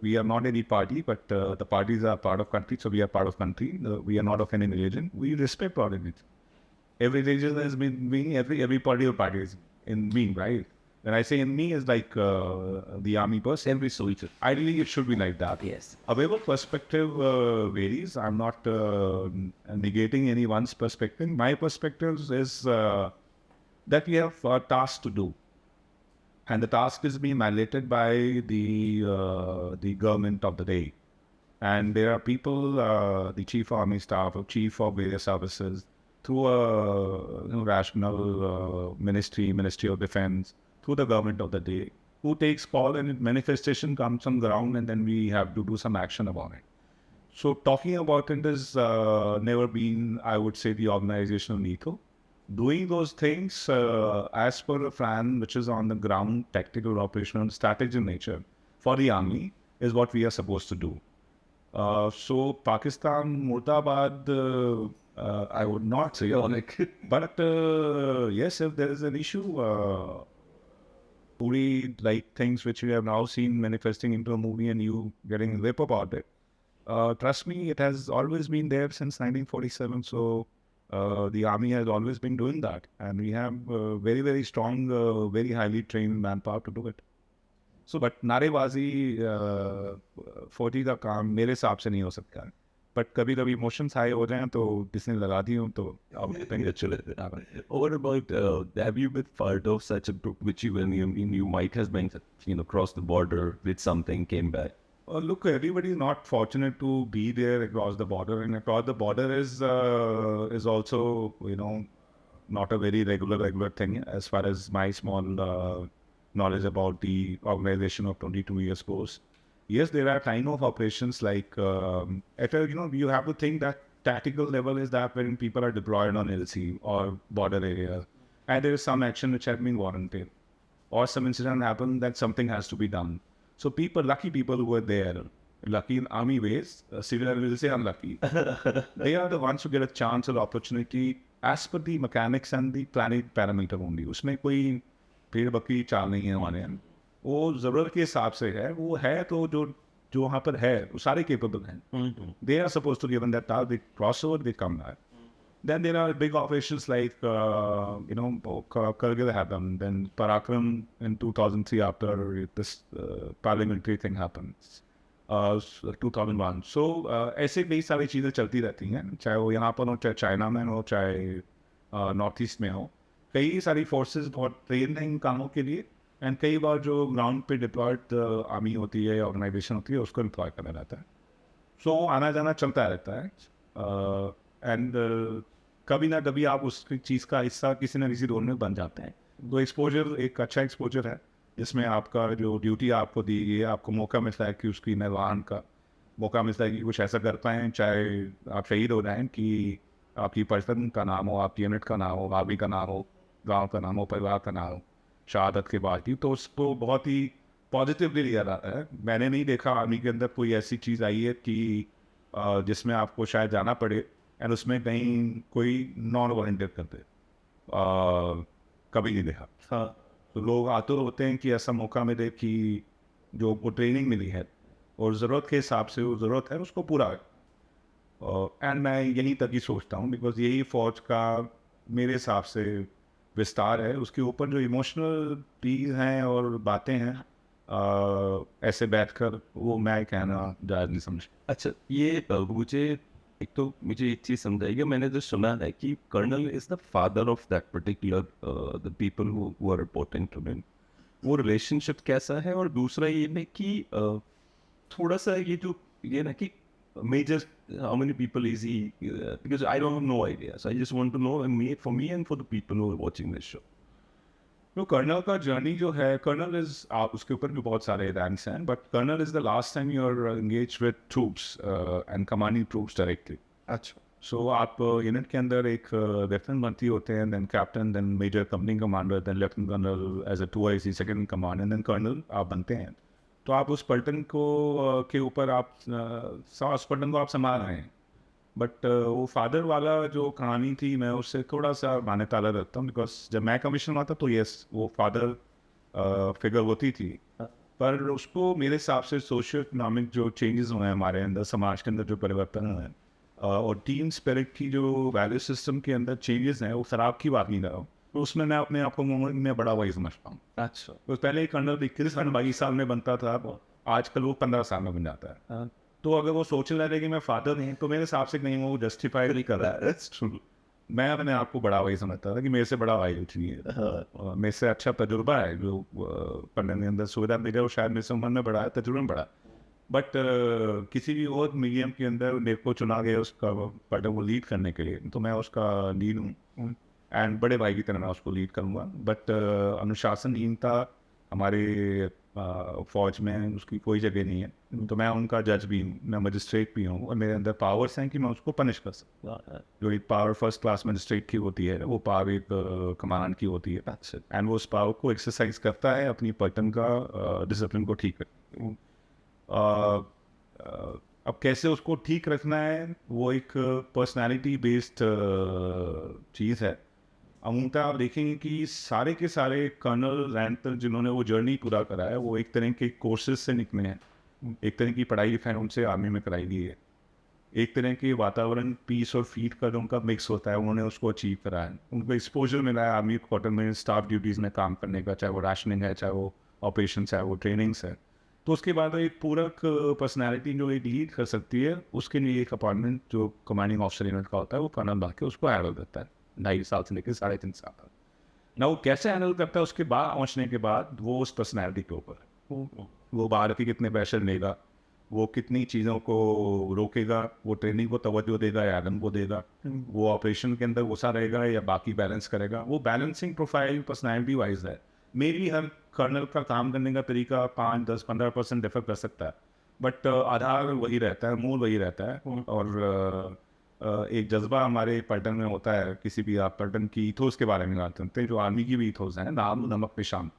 We are not any party, but the parties are part of country, so we are part of country. We are not of any religion. We respect our religion. Every religion has been me, every party is in me, right? When I say in me is like the army person. Every soldier. Ideally, it should be like that. Yes. However, perspective varies. I'm not negating anyone's perspective. My perspective is that we have a task to do. And the task is being mandated by the government of the day. And there are people, the chief of army staff or chief of various services, through a rational ministry of defense, through the government of the day, who takes call and manifestation comes on ground and then we have to do some action about it. So talking about it has never been, I would say, the organizational ethos. Doing those things as per a plan which is on the ground, tactical, operational, strategic nature for the army is what we are supposed to do. So Pakistan, Murdabad, I would not say, but yes, if there is an issue, like things which we have now seen manifesting into a movie and you getting rip about it. Trust me, it has always been there since 1947. So the army has always been doing that, and we have very, very strong, very highly trained manpower to do it. So, but नारेबाजी फौजी का काम मेरे हिसाब से नहीं हो सकता है. But कभी-कभी emotions high हो जाएं तो किसने लगा दी हूं तो अब कहीं चले जाते. What about have you been part of such a group which you might have been across the border with something came back? Look, everybody is not fortunate to be there across the border, and across the border is also not a very regular thing as far as my small knowledge about the organization of 22 years goes. Yes, there are kind of operations like you have to think that tactical level is that when people are deployed on LC or border areas, and there is some action which has been warranted, or some incident happened that something has to be done. So lucky people who are there, lucky in army ways, civilian will say unlucky. They are the ones who get a chance or opportunity as per the mechanics and the planning parameter only. उसमें कोई पेड़ बकरी चाल नहीं है हमारे यहाँ. वो ज़रूरत के हिसाब से है. वो है तो जो वहाँ पर है वो सारे capable हैं. They are supposed to given that task. They cross over, they come back. Then there are big operations like, Kargil happened, then Parakram in 2003 after this parliamentary thing happened, 2001. So, ऐसे कई सारी चीज़ें चलती रहती हैं, चाहे वो यहाँ पर हो, चाहे चाइना में हो, चाहे नॉर्थ ईस्ट में हो. कई सारी फोर्सेस बहुत ट्रेन हैं इन कामों के लिए, एंड कई बार जो ग्राउंड पे डिप्लॉयड आर्मी होती है, ऑर्गेनाइजेशन होती है, उसको डिप्लॉय करना रहता है. सो आना जाना चलता रहता है. एंड कभी ना कभी आप उस चीज़ का हिस्सा किसी न किसी रोल में बन जाते हैं. तो एक्सपोजर एक अच्छा एक्सपोजर है जिसमें आपका जो ड्यूटी आपको दी गई है, आपको मौका मिलता है कि उसकी निर्वहन का मौका मिलता है कि कुछ ऐसा कर पाएँ, चाहे आप शहीद हो जाएँ कि आपकी पर्सन का नाम हो, आपकी यूनिट का नाम हो, आर्मी का नाम हो, गाँव का नाम हो, परिवार का नाम हो शहादत के बाद की. तो उसको बहुत ही पॉजिटिवली लिया जाता है. मैंने नहीं देखा आर्मी के अंदर कोई ऐसी चीज़ आई है कि जिसमें आपको शायद जाना पड़े एंड उसमें कहीं कोई नॉन वॉलंटियर करते. कभी नहीं देखा. हाँ. तो लोग आतुर होते हैं कि ऐसा मौका मिले कि जो वो ट्रेनिंग मिली है और ज़रूरत के हिसाब से वो ज़रूरत है उसको पूरा. एंड मैं यही तक ही सोचता हूँ, बिकॉज यही फ़ौज का मेरे हिसाब से विस्तार है, उसके ऊपर जो इमोशनल चीज़ हैं और बातें हैं, ऐसे बैठकर वो मैं कहना जायज़ नहीं समझ। अच्छा, ये मुझे एक तो मुझे एक चीज़ समझाइए। मैंने जो सुना है कि colonel is the father of that particular the people who are reporting to him. वो रिलेशनशिप कैसा है? और दूसरा ये है कि थोड़ा सा ये जो ये ना कि major how many people is he, because I don't know idea, so I just want to know me for me and for the people who are watching this show. तो कर्नल का जर्नी जो है, कर्नल इज, आप उसके ऊपर भी बहुत सारे रैंक्स हैं, but colonel is the last time you are engage with troops and commanding troops directly. अच्छा, सो आप यूनिट के अंदर एक लेफ्टिनेंट भर्ती होते हैं, then captain, then major, company commander, then lieutenant colonel as a 2IC second command, and then colonel आप बनते हैं। तो आप उस पलटन को के ऊपर आप उस पलटन को आप संभाल रहे हैं। बट वो फादर वाला जो कहानी थी, मैं उससे थोड़ा सा माने ताला रखता हूँ, बिकॉज जब मैं कमीशन हुआ था तो यस, वो फादर फिगर होती थी, पर उसको मेरे हिसाब से सोशियो इकोनॉमिक जो चेंजेस हुए हैं हमारे अंदर, समाज के अंदर जो परिवर्तन हुए हैं, और टीम स्पिरिट की जो वैल्यू सिस्टम के अंदर चेंजेस हैं, वो खराब की बात नहीं कर रहा हूँ, तो उसमें मैं अपने आप को में बड़ा भाई समझता हूँ। अच्छा, तो पहले कर्नल 21-22 साल में बनता था, आजकल वो 15 साल में बन जाता है। हाँ, तो अगर वो सोचने लगे कि मैं फादर नहीं, तो मेरे हिसाब से कहीं वो जस्टिफाई नहीं कर रहा है। That's true. मैं अपने आप को बड़ा भाई समझता था कि मेरे से बड़ा भाई कुछ नहीं है, और मेरे से अच्छा तजुर्बा है जो पढ़ने के अंदर सुविधा मिले, और शायद मेरे से उम्र में बड़ा है, तजुर्बा में बड़ा है। बट किसी भी और मीडियम के अंदर मेरे को चुना गया उसका पढ़ने को लीड करने के लिए, तो मैं उसका लीड हूँ, एंड बड़े भाई की तरह मैं उसको लीड करूँगा। बट अनुशासनहीनता हमारे फौज में उसकी कोई जगह नहीं है, तो मैं उनका जज भी हूँ, मैं मजिस्ट्रेट भी हूँ, और मेरे अंदर पावर्स हैं कि मैं उसको पनिश कर सकता हूँ। जो एक पावर फर्स्ट क्लास मजिस्ट्रेट की होती है, वो पावर एक कमांड की होती है, एंड वो उस पावर को एक्सरसाइज करता है अपनी पलटन का डिसिप्लिन को ठीक कर। अब कैसे उसको ठीक रखना है, वो एक पर्सनालिटी बेस्ड चीज़ है। अमूमतः आप देखेंगे कि सारे के सारे कर्नल रैंक तक जिन्होंने वो जर्नी पूरा करा है, वो एक तरह के कोर्सेज से निकले हैं, एक तरह की पढ़ाई लिखाई उनसे आर्मी में कराई गई है, एक तरह के वातावरण पीस और फीड का जो उनका मिक्स होता है, उन्होंने उसको अचीव करा है। उनको एक्सपोजर मिला है आर्मी क्वार्टर में स्टाफ ड्यूटीज़ में काम करने का, चाहे वो राशनिंग है, चाहे वो ऑपरेशन, चाहे वो ट्रेनिंग्स है। तो उसके बाद एक पूरक पर्सनैलिटी जो एक लीड कर सकती है, उसके लिए एक अपॉइंटमेंट जो कमांडिंग ऑफिसर यूनिट का होता है, वो कर्नल बन के उसको हैंडल करता है 2.5 साल से लेकर 3.5 साल तक। ना वो कैसे हैंडल करता है, उसके बाद पहुँचने के बाद वो उस पर्सनैलिटी के ऊपर है। वो बाहर की कितने प्रेशर लेगा, वो कितनी चीज़ों को रोकेगा, वो ट्रेनिंग को तवज्जो देगा या आदम को देगा, वो ऑपरेशन के अंदर घुसा रहेगा या बाकी बैलेंस करेगा। वो बैलेंसिंग प्रोफाइल पर्सनैलिटी वाइज है। मेरी हर कर्नल का काम करने का तरीका 5, 10, 15% डिफर कर सकता है, बट आधार वही रहता है, मूल वही रहता है। और एक जज्बा हमारे पलटन में होता है, किसी भी आप पलटन की ईथोस के बारे में बात करते हैं, जो आर्मी की भी ईथोस है, नाम नमक निशान।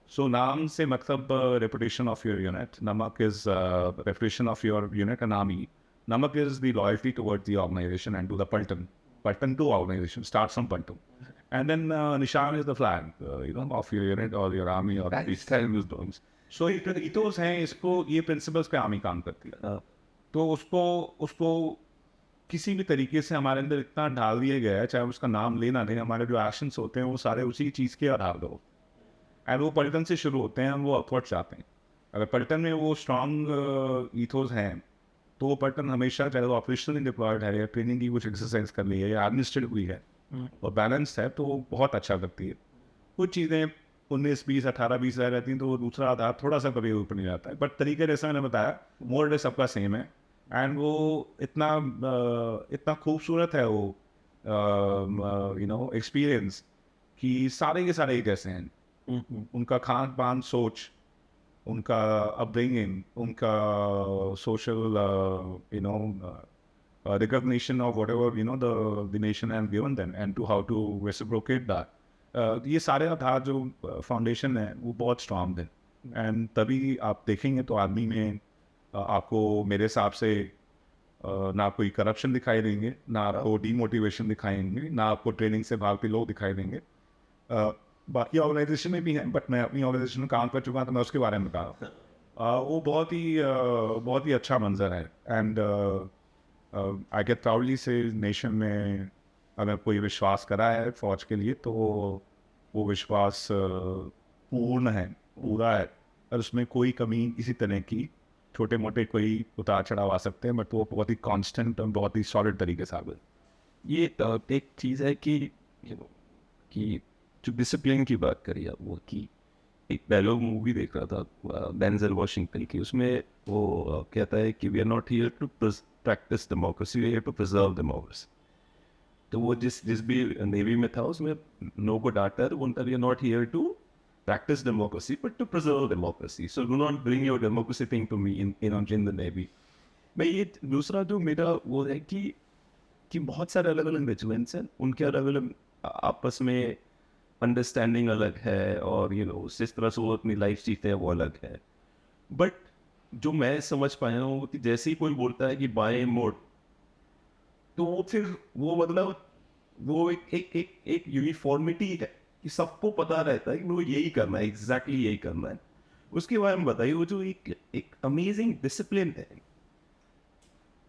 सो नाम से मतलब reputation of your unit, namak is reputation of your unit and army, namak is the loyalty towards the organisation and to the paltan to organisation start from paltan, and then Nishan is the flag, of your unit or your army or these things. So ethos हैं, इसको ये principles पे आर्मी काम करती है। तो उसको किसी भी तरीके से हमारे अंदर इतना ढाल दिया गया है, चाहे उसका नाम लेना नहीं, हमारे जो एक्शंस होते हैं वो सारे उसी चीज़ के आधार पर होते हैं, एंड वो पलटन से शुरू होते हैं, वो अपवर्ड जाते हैं। अगर पलटन में वो स्ट्रॉन्ग ईथोस हैं, तो वो पलटन हमेशा, चाहे वो ऑपरेशनली डिप्लॉयड है या ट्रेनिंग की कुछ एक्सरसाइज कर ली है या एडमिनिस्ट्रेटिव हुई है और बैलेंस है, तो वो बहुत अच्छा करती है। कुछ चीज़ें 19, 20, 18, 20 रह रहती हैं, तो वो दूसरा आधार थोड़ा सा कभी ऊपर नहीं जाता है, बट तरीके जैसा मैंने बताया मोर डे सबका सेम है, एंड वो इतना खूबसूरत है वो एक्सपीरियंस कि सारे के सारे एक जैसे हैं। उनका खान पान, सोच, उनका अपब्रिंगिंग, उनका social recognition of whatever the nation has given them and to how to reciprocate that. ये सारे आधार जो फाउंडेशन है वो बहुत स्ट्रांग है, एंड तभी आप देखेंगे तो आर्मी में आपको मेरे हिसाब से ना कोई करप्शन दिखाई देंगे, ना आपको डीमोटिवेशन दिखाएंगे, ना आपको ट्रेनिंग से भागते लोग दिखाई देंगे। बाकी ऑर्गेनाइजेशन में भी हैं, बट मैं अपनी ऑर्गेनाइजेशन में काम कर चुका तो मैं उसके बारे में बता रहा हूँ। वो बहुत ही अच्छा मंजर है, एंड आई गेट प्राउडली से नेशन में अगर कोई विश्वास करा है फौज के लिए, तो वो विश्वास पूर्ण है, पूरा है, और उसमें कोई कमी किसी तरह की छोटे मोटे कोई उतार चढ़ाव आ सकते हैं, बट वो बहुत ही कांस्टेंट और बहुत ही सॉलिड तरीके से आगे। ये एक चीज़ है कि कि जो डिसिप्लिन की बात करी आप, वो कि एक डायलॉग मूवी देख रहा था डेंजल वॉशिंगटन की, उसमें वो कहता है कि we are not here to practice democracy, we are here to preserve democracy. तो वो जिस जिस भी नेवी में था उसमें नो को डांटा तो बोलता we are not here to practice democracy but to preserve democracy, so do not bring your democracy thing to me in the navy। मैं ये दूसरा जो मेरा वो है कि बहुत सारे अलग अलग रेजिमेंट्स हैं, उनके अलग अलग आपस में अंडरस्टैंडिंग अलग है, और जिस तरह से वो अपनी लाइफ जीते हैं वो अलग है। बट जो मैं समझ पाया हूँ कि जैसे ही कोई बोलता है कि बाएं मोड़, तो वो फिर वो मतलब वो एक यूनिफॉर्मिटी है कि सबको पता रहता है कि वो यही करना है, एग्जैक्टली यही करना है। उसके बारे में बताइए, वो जो एक अमेजिंग डिसिप्लिन है।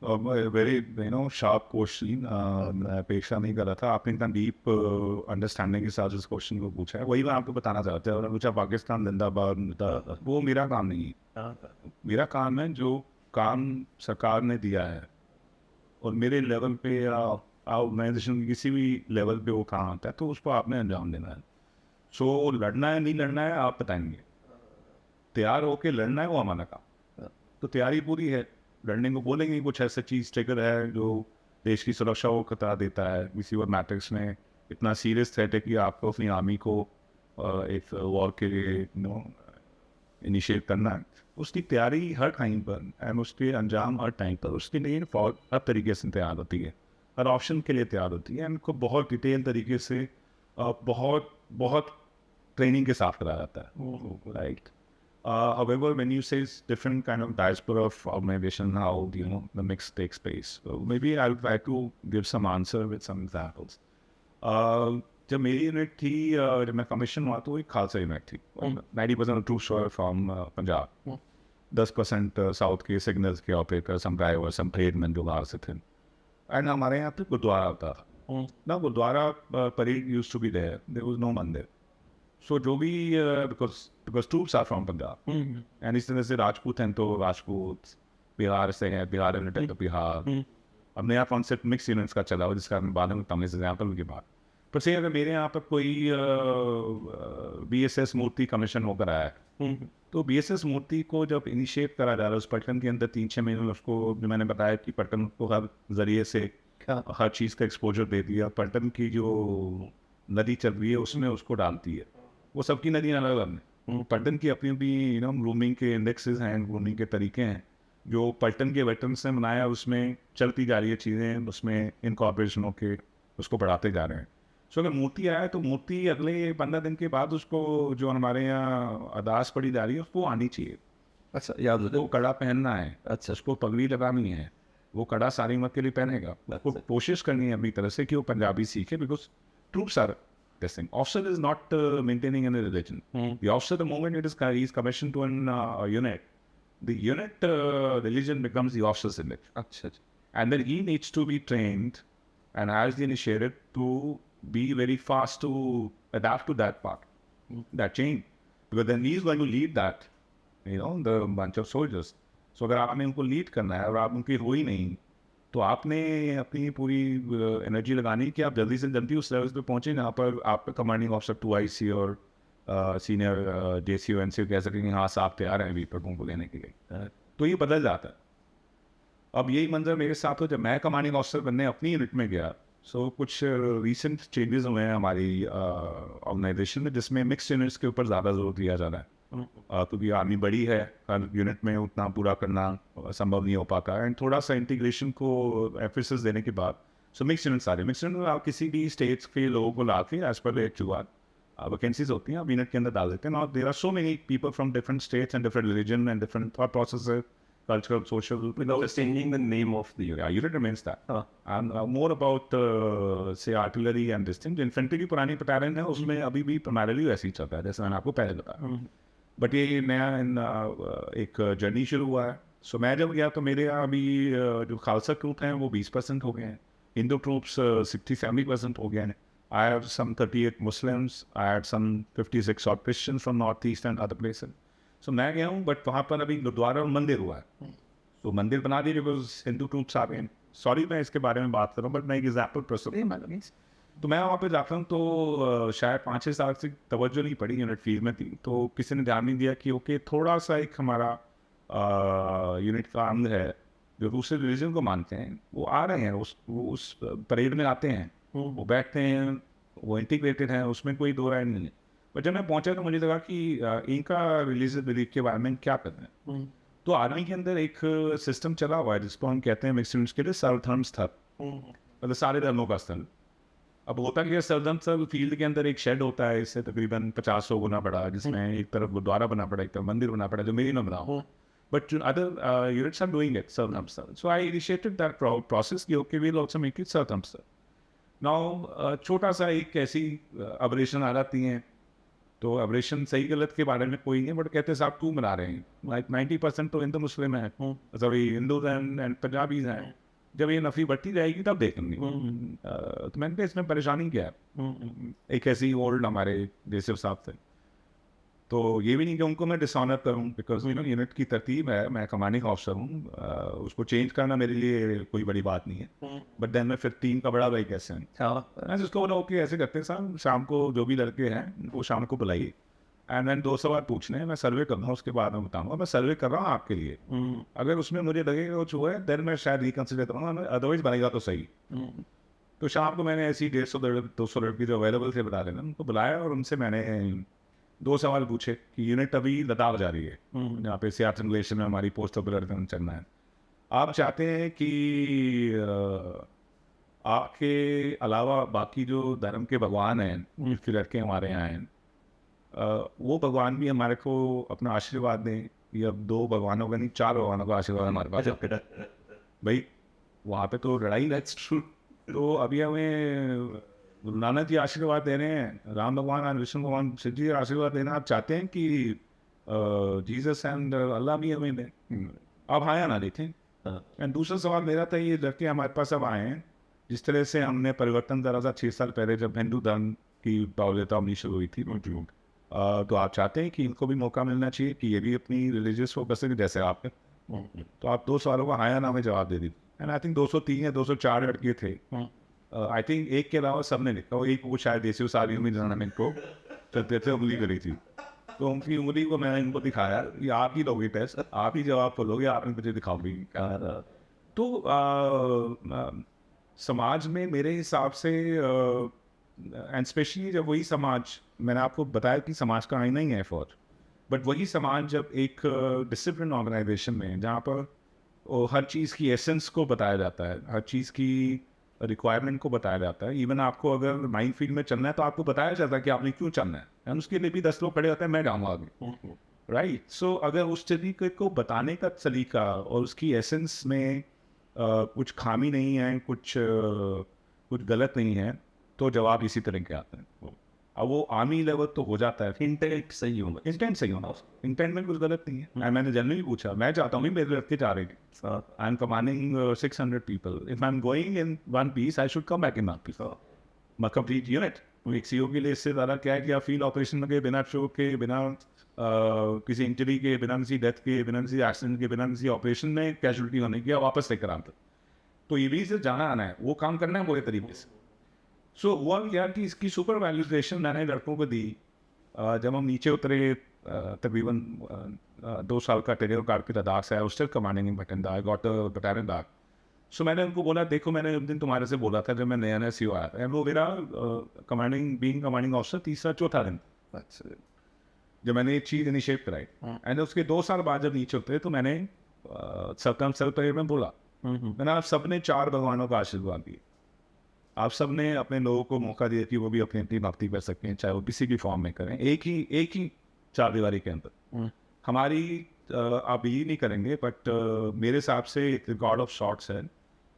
वेरी शार्प क्वेश्चन, मैं अपेक्षा नहीं कर रहा था आपने इतना डीप अंडरस्टैंडिंग के साथ इस क्वेश्चन को पूछा है। वही मैं आपको बताना चाहता हूँ, पूछा पाकिस्तान जिंदाबाद, वो मेरा काम नहीं है। मेरा काम है जो काम सरकार ने दिया है और मेरे लेवल पे या ऑर्गेनाइजेशन की किसी भी लेवल पे वो काम आता है, तो उसको आपने अंजाम देना है। सो लड़ना है नहीं लड़ना है आप बताएंगे, तैयार होके लड़ना है वो हमारा काम, तो तैयारी पूरी है। लड़ने को बोलेंगे कुछ ऐसा चीज़ ट्रिगर है जो देश की सुरक्षा को खतरा देता है, किसी और मैट्रिक्स में इतना सीरियस थ्रेट है कि आपको अपनी आर्मी को एक वॉर के लिए इनिशिएट करना है, उसकी तैयारी हर टाइम पर एंड उसके अंजाम हर टाइम पर, उसके लिए फौज हर तरीके से तैयार होती है, हर ऑप्शन के लिए तैयार होती है, उनको बहुत डिटेल तरीके से बहुत बहुत ट्रेनिंग के साथ कराया जाता है, right. However, when you say it's different kind of diaspora of organization, how the mix takes place, so maybe I'll try to give some answer with some examples. जब मेरी यूनिट थी, जब मैं कमीशन हुआ तो एक खालसा यूनिट थी। 90% troops were from Punjab, 10% south के सिग्नल्स के ऑपरेटर, सम ड्राइवर, सम ट्रेडमैन जो बाहर से थे। एंड हमारे यहाँ पे गुरुद्वारा होता था ना, gurdwara parade used to be there, there was no mandir. So जो भी because troops are from Punjab, and इस तरह से राजपूत हैं तो राजपूत, बिहार से हैं बिहार यूनिट तो बिहार। अब नया कॉन्सेप्ट मिक्स यूनिट्स का चला हुआ, जिसका मैं बाद में तमिल एग्जाम्पल की बात। पर से अगर मेरे यहाँ पर कोई BSS मूर्ति कमीशन होकर आया है, तो BSS मूर्ति को जब इनिशिएट करा जा रहा है उस पटकन के अंदर 3-6 महीने में, उसको जो मैंने बताया कि पटकन को हर जरिए से हर चीज़ का एक्सपोजर दे दिया, पटकन की जो नदी चल रही है उसमें उसको डालती है। वो सबकी नदियाँ अलग अलग हैं, पटकन की अपनी भी ग्रूमिंग के इंडेक्सेस हैं, ग्रूमिंग के तरीके हैं जो पलटन के वेटरन से बनाया, उसमें चलती जा रही है चीज़ें, उसमें इनकॉर्पोरेशन होके उसको बढ़ाते जा रहे हैं। सो अगर मूर्ति आया तो मूर्ति अगले 15 दिन के बाद उसको जो हमारे यहाँ अदास पड़ी जा रही है उसको आनी चाहिए। अच्छा, याद वो कड़ा पहनना है, अच्छा उसको पगड़ी लगानी है, वो कड़ा सारी उम्र के लिए पहनेगा। वो कोशिश करनी है अपनी तरह से कि वो पंजाबी सीखे, because troops are this thing. Officer is not maintaining any religion. The officer, the moment he is commissioned to a unit, the unit religion becomes the officer's image. And then he needs to be trained and has the initiated to be very fast to adapt to that part, that change. Because then he is going to lead that, the bunch of soldiers. So अगर आपने उनको लीड करना है और आप उनकी हो ही नहीं, तो आपने अपनी पूरी एनर्जी लगानी कि आप जल्दी से जल्दी उस लेवल पे पहुँचे जहाँ पर आपका कमांडिंग ऑफिसर 2IC और सीनियर JCO NCO कह सकेंगे हाँ साहब तैयार हैं विपटों को लेने के लिए। तो ये बदल जाता है। अब यही मंजर मेरे साथ हो जब मैं कमांडिंग ऑफिसर बनने अपनी यूनिट में गया। सो कुछ रिसेंट चेंजेस हुए हैं हमारी ऑर्गेनाइजेशन में, जिसमें मिक्स यूनिट्स के ऊपर ज़्यादा जोर दिया जा रहा है, क्योंकि आर्मी बड़ी है, हर यूनिट में उतना पूरा करना संभव नहीं हो पाता है। एंड थोड़ा सा इंटीग्रेशन को एफिसिस देने के बाद सो मिक्स यूनिट सारे मिक्स यूनिट में आप किसी भी स्टेट्स के लोगों को ला के एज पर वैकेंसीज होती हैं, आप यूनिट के अंदर डाल देते हैं। और there are so many people from different states and different religion and different thought processes, cultural, social, without changing the name of the unit. Unit remains that. And more about say artillery and this thing. Infantry की पुरानी पैटर्न है, उसमें अभी भी primarily वैसे ही चलता है जैसे मैंने आपको पहले बताया। बट ये नया एक जर्नी शुरू हुआ है। सो मैं जब गया तो मेरे यहाँ अभी जो खालसा ट्रूप हैं वो 20% हो गए हैं, हिंदू ट्रूप्स 60-70% हो गए हैं, I have some 38 Muslims, I had some 56 odd Christians from Northeast and other places. So मैं गया हूँ, बट वहाँ पर अभी गुरुद्वारा और मंदिर हुआ है, तो मंदिर बना दिए बिकॉज हिंदू ट्रूप्स आ गए। सॉरी मैं इसके बारे में बात कर रहा हूँ, बट मैं एक एग्जाम्पल प्रस्तुत। तो मैं वहाँ पे जाता हूँ, तो शायद 5-6 साल से तवज्जो नहीं पड़ी, यूनिट फील्ड में थी, तो किसी ने ध्यान नहीं दिया कि ओके थोड़ा सा एक हमारा यूनिट का अंग है जो दूसरे रिलीजन को मानते हैं, वो आ रहे हैं, उस परेड में आते हैं, वो बैठते हैं, वो इंटीग्रेटेड हैं, उसमें कोई दो राय नहीं है। बट जब मैं पहुँचा तो मुझे लगा कि इनका रिलीजियस बिलीफ के बारे में क्या करते हैं। तो आर्मी के अंदर एक सिस्टम चला हुआ है जिसको हम कहते हैं मिक्स के लिए सर्वधर्म स्थल, मतलब सारे धर्मों का स्थल। अब होता क्या, सर्वधर्म स्थल फील्ड के अंदर एक शेड होता है, इससे तकरीबन 50 गुना बड़ा, जिसमें एक तरफ गुरुद्वारा बना पड़ा, एक तरफ मंदिर बना पड़ा, जो मेरी न बना हो, but other units are doing it सर्वधर्म स्थल। So I initiated that process कि okay we will also make it सर्वधर्म स्थल। नाउ छोटा सा एक ऐसी अबरेशन आ जाती हैं, तो अबरेशन सही गलत के बारे में कोई नहीं, बट कहते साहब क्यों बना रहे हैं, लाइक 90% तो हिंदू मुस्लिम है, सॉरी हिंदू एंड पंजाबीज हैं, जब ये नफी बढ़ती जाएगी तब देखेंगे। तो मैंने कहा इसमें परेशानी क्या है, एक ऐसी ओल्ड हमारे जैसे हिसाब से, तो ये भी नहीं कि उनको मैं डिसऑनर करूँ, बिकॉज यूनिट की तरतीब है, मैं कमांडिंग ऑफिसर हूँ, उसको चेंज करना मेरे लिए कोई बड़ी बात नहीं है, बट देन मैं फिर टीम का बड़ा भाई कैसे हैं, मैं जिसको बोला ओके ऐसे करते हैं साहब, शाम को जो भी लड़के हैं वो शाम को बुलाइए, एंड मैंने 2 सवाल पूछने हैं, मैं सर्वे कर रहा हूँ, उसके बाद मैं बताऊँगा, मैं सर्वे कर रहा हूँ आपके लिए, अगर उसमें मुझे लगेगा कुछ हुआ है देन मैं शायद रिकन्सिडर करूँगा, अदरवाइज बनेगा तो सही। तो शाम को मैंने ऐसी 150-200 लड़की जो अवेलेबल थे बता देना, उनको बुलाया और उनसे मैंने 2 सवाल पूछे कि यूनिट अभी लद्दाख जा रही है, जहाँ पे सियाचिन ग्लेशियर में हमारी पोस्ट ऑपरेशन चलना है, आप चाहते हैं कि आपके अलावा बाकी जो धर्म के भगवान हैं, उनके लड़के हमारे यहाँ हैं, वो भगवान भी हमारे को अपना आशीर्वाद दें, या 2 भगवानों का नहीं 4 भगवानों का आशीर्वाद हमारे पास भाई, वहाँ पे तो लड़ाई है। तो अभी हमें गुरु नानक जी आशीर्वाद दे रहे हैं, राम भगवान और विष्णु भगवान शिव जी आशीर्वाद देना, आप चाहते हैं कि जीसस एंड अल्लाह भी हमें दें, आप आया ना देखें। एंड दूसरा सवाल मेरा था, ये लड़के हमारे पास अब आए हैं, जिस तरह से हमने परिवर्तन करा था 6 साल पहले जब हिंदू धर्म की प्रावल्यता होनी शुरू हुई थी, तो आप चाहते हैं कि इनको भी मौका मिलना चाहिए कि ये भी अपनी रिलीजियस फोकस से जैसे आपके, तो आप 2 सवालों का हाँ या ना में जवाब दे दी। एंड आई थिंक 203 या 204 लड़के थे, आई थिंक एक के अलावा सबने लिखा, वो एक वो शायद देसी सारी उम्मीद जाना को करते थे, उंगली करी थी, तो उनकी उंगली को मैंने इनको दिखाया, ये आप ही लोगे टेस्ट, आप ही जवाब खोलोगे, आपने मुझे दिखाओगे। तो समाज में मेरे हिसाब से एंड स्पेशली जब वही समाज, मैंने आपको बताया कि समाज का आईना ही है फौज, बट वही समाज जब एक डिसिप्लिन ऑर्गेनाइजेशन में, जहाँ पर हर चीज़ की एसेंस को बताया जाता है, हर चीज़ की रिक्वायरमेंट को बताया जाता है, इवन आपको अगर माइंड फील्ड में चलना है तो आपको बताया जाता है कि आपने क्यों चलना है, एंड उसके लिए भी 10 लोग खड़े होते हैं, मैं जाऊँगा आगे, राइट। सो अगर उस तरीके को बताने का तरीका और उसकी एसेंस में कुछ खामी नहीं है, कुछ गलत नहीं है, तो जवाब इसी तरह के आते हैं। अब वो आर्मी लेवल तो हो जाता है, इंटेंट सही होगा, इंटेंट में कुछ गलत नहीं है। मैंने जनरली पूछा, मैं चाहता हूँ मेरे लड़के जा रहे हैं, I am commanding 600 people, if I am going in one piece I should come back in one piece, complete unit. एक सीओ के लिए इससे ज़्यादा क्या है कि आप फील्ड ऑपरेशन में गए, बिना शो के, बिना किसी इंजरी के, बिना किसी डेथ के, बिना किसी एक्सीडेंट के, बिना किसी ऑपरेशन में कैजुअलिटी होने की, वापस लेकर आते, तो ये भी सिर्फ जाना आना है, वो काम करना है पूरे तरीके से। सो हुआ क्या कि इसकी सुपर वैल्यूएशन मैंने लड़कों को दी, जब हम नीचे उतरे, तकरीबन 2 साल का टेरियर कार्ड पे लद्दाख से आया, still commanding but then I got battalion back. So मैंने उनको बोला, देखो मैंने उस दिन तुम्हारे से बोला था जब मैं नया सीओ आया था, वो मेरा कमांडिंग ऑफिसर 3रा-4था दिन जब मैंने एक चीज़ इनिशिएट कराई, एंड उसके 2 साल बाद जब नीचे उतरे तो मैंने सर परेड में बोला, मैंने आप सबने 4 भगवानों का आशीर्वाद दिए, आप सब ने अपने लोगों को मौका दिया कि वो भी अपनी अपनी भक्ति कर सकते हैं, चाहे वो किसी भी फॉर्म में करें, एक ही 4 दीवारी के अंदर। हमारी आप ये नहीं करेंगे, बट मेरे हिसाब से एक रिकॉर्ड ऑफ शॉर्ट्स है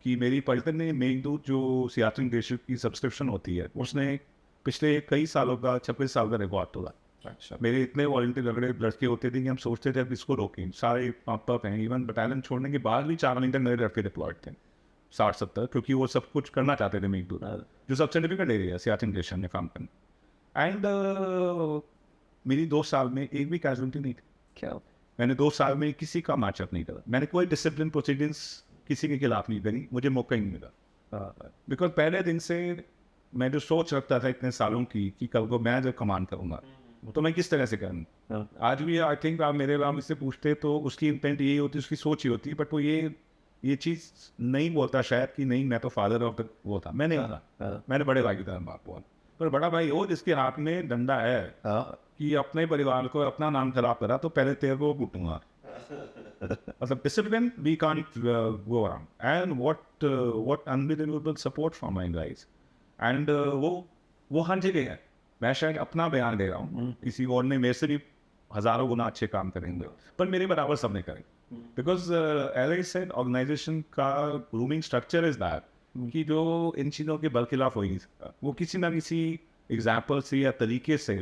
कि मेरी पलटन ने मेघदूत जो सियाचिन ग्लेशियर की सब्सक्रिप्शन होती है, उसने पिछले कई सालों का 26 साल का रिकॉर्ड तोड़ा। अच्छा, मेरे इतने वॉलंटियर लड़के होते थे कि हम सोचते थे अब इसको रोकें, सारे पंप हैं, इवन बटालियन छोड़ने के बाद भी 4 घंटे मेरे लड़के डिप्लॉयड थे। 60-70, क्योंकि वो सब कुछ करना चाहते थे मेक दूर, जो सबसे डिफिकल्ट एरिया है सियाचिन ग्लेशियर में काम करना। एंड मेरी 2 साल में एक भी कैजुअलिटी नहीं थी। क्या मैंने 2 साल में किसी का मार्चअप नहीं करा, मैंने कोई डिसिप्लिन प्रोसीडिंग्स किसी के खिलाफ नहीं करी, मुझे मौका ही नहीं मिला। बिकॉज पहले दिन से मैं जो सोच रखता था इतने सालों की कि कल को मैं जब कमांड करूँगा तो मैं किस तरह से करूँ। आज भी आई थिंक आप मेरे बाप से पूछते तो उसकी इंटेंट यही होती, उसकी सोच ही होती, बट वो ये चीज़ नहीं बोलता शायद कि नहीं मैं तो फादर ऑफ द वो था, मैं नहीं था, मैंने बड़े भाई की तरह बात बोला। पर बड़ा भाई हो जिसके हाथ में डंडा है कि अपने परिवार को अपना नाम खराब करा तो पहले तेरे को कूटूंगा। मतलब discipline we can't go around, and what unbelievable support from my guys. And वो हर जगह है। मैं शायद अपना बयान दे रहा हूँ, किसी और ने मेरे से भी हजारों गुना अच्छे काम करेंगे, पर मेरे बराबर सब नहीं करेंगे। Because as I said, organization का ग्रूमिंग स्ट्रक्चर इज दैट कि जो इन चीज़ों के बरखिलाफ हो ही नहीं सकता। वो किसी ना किसी एग्जाम्पल से या तरीके से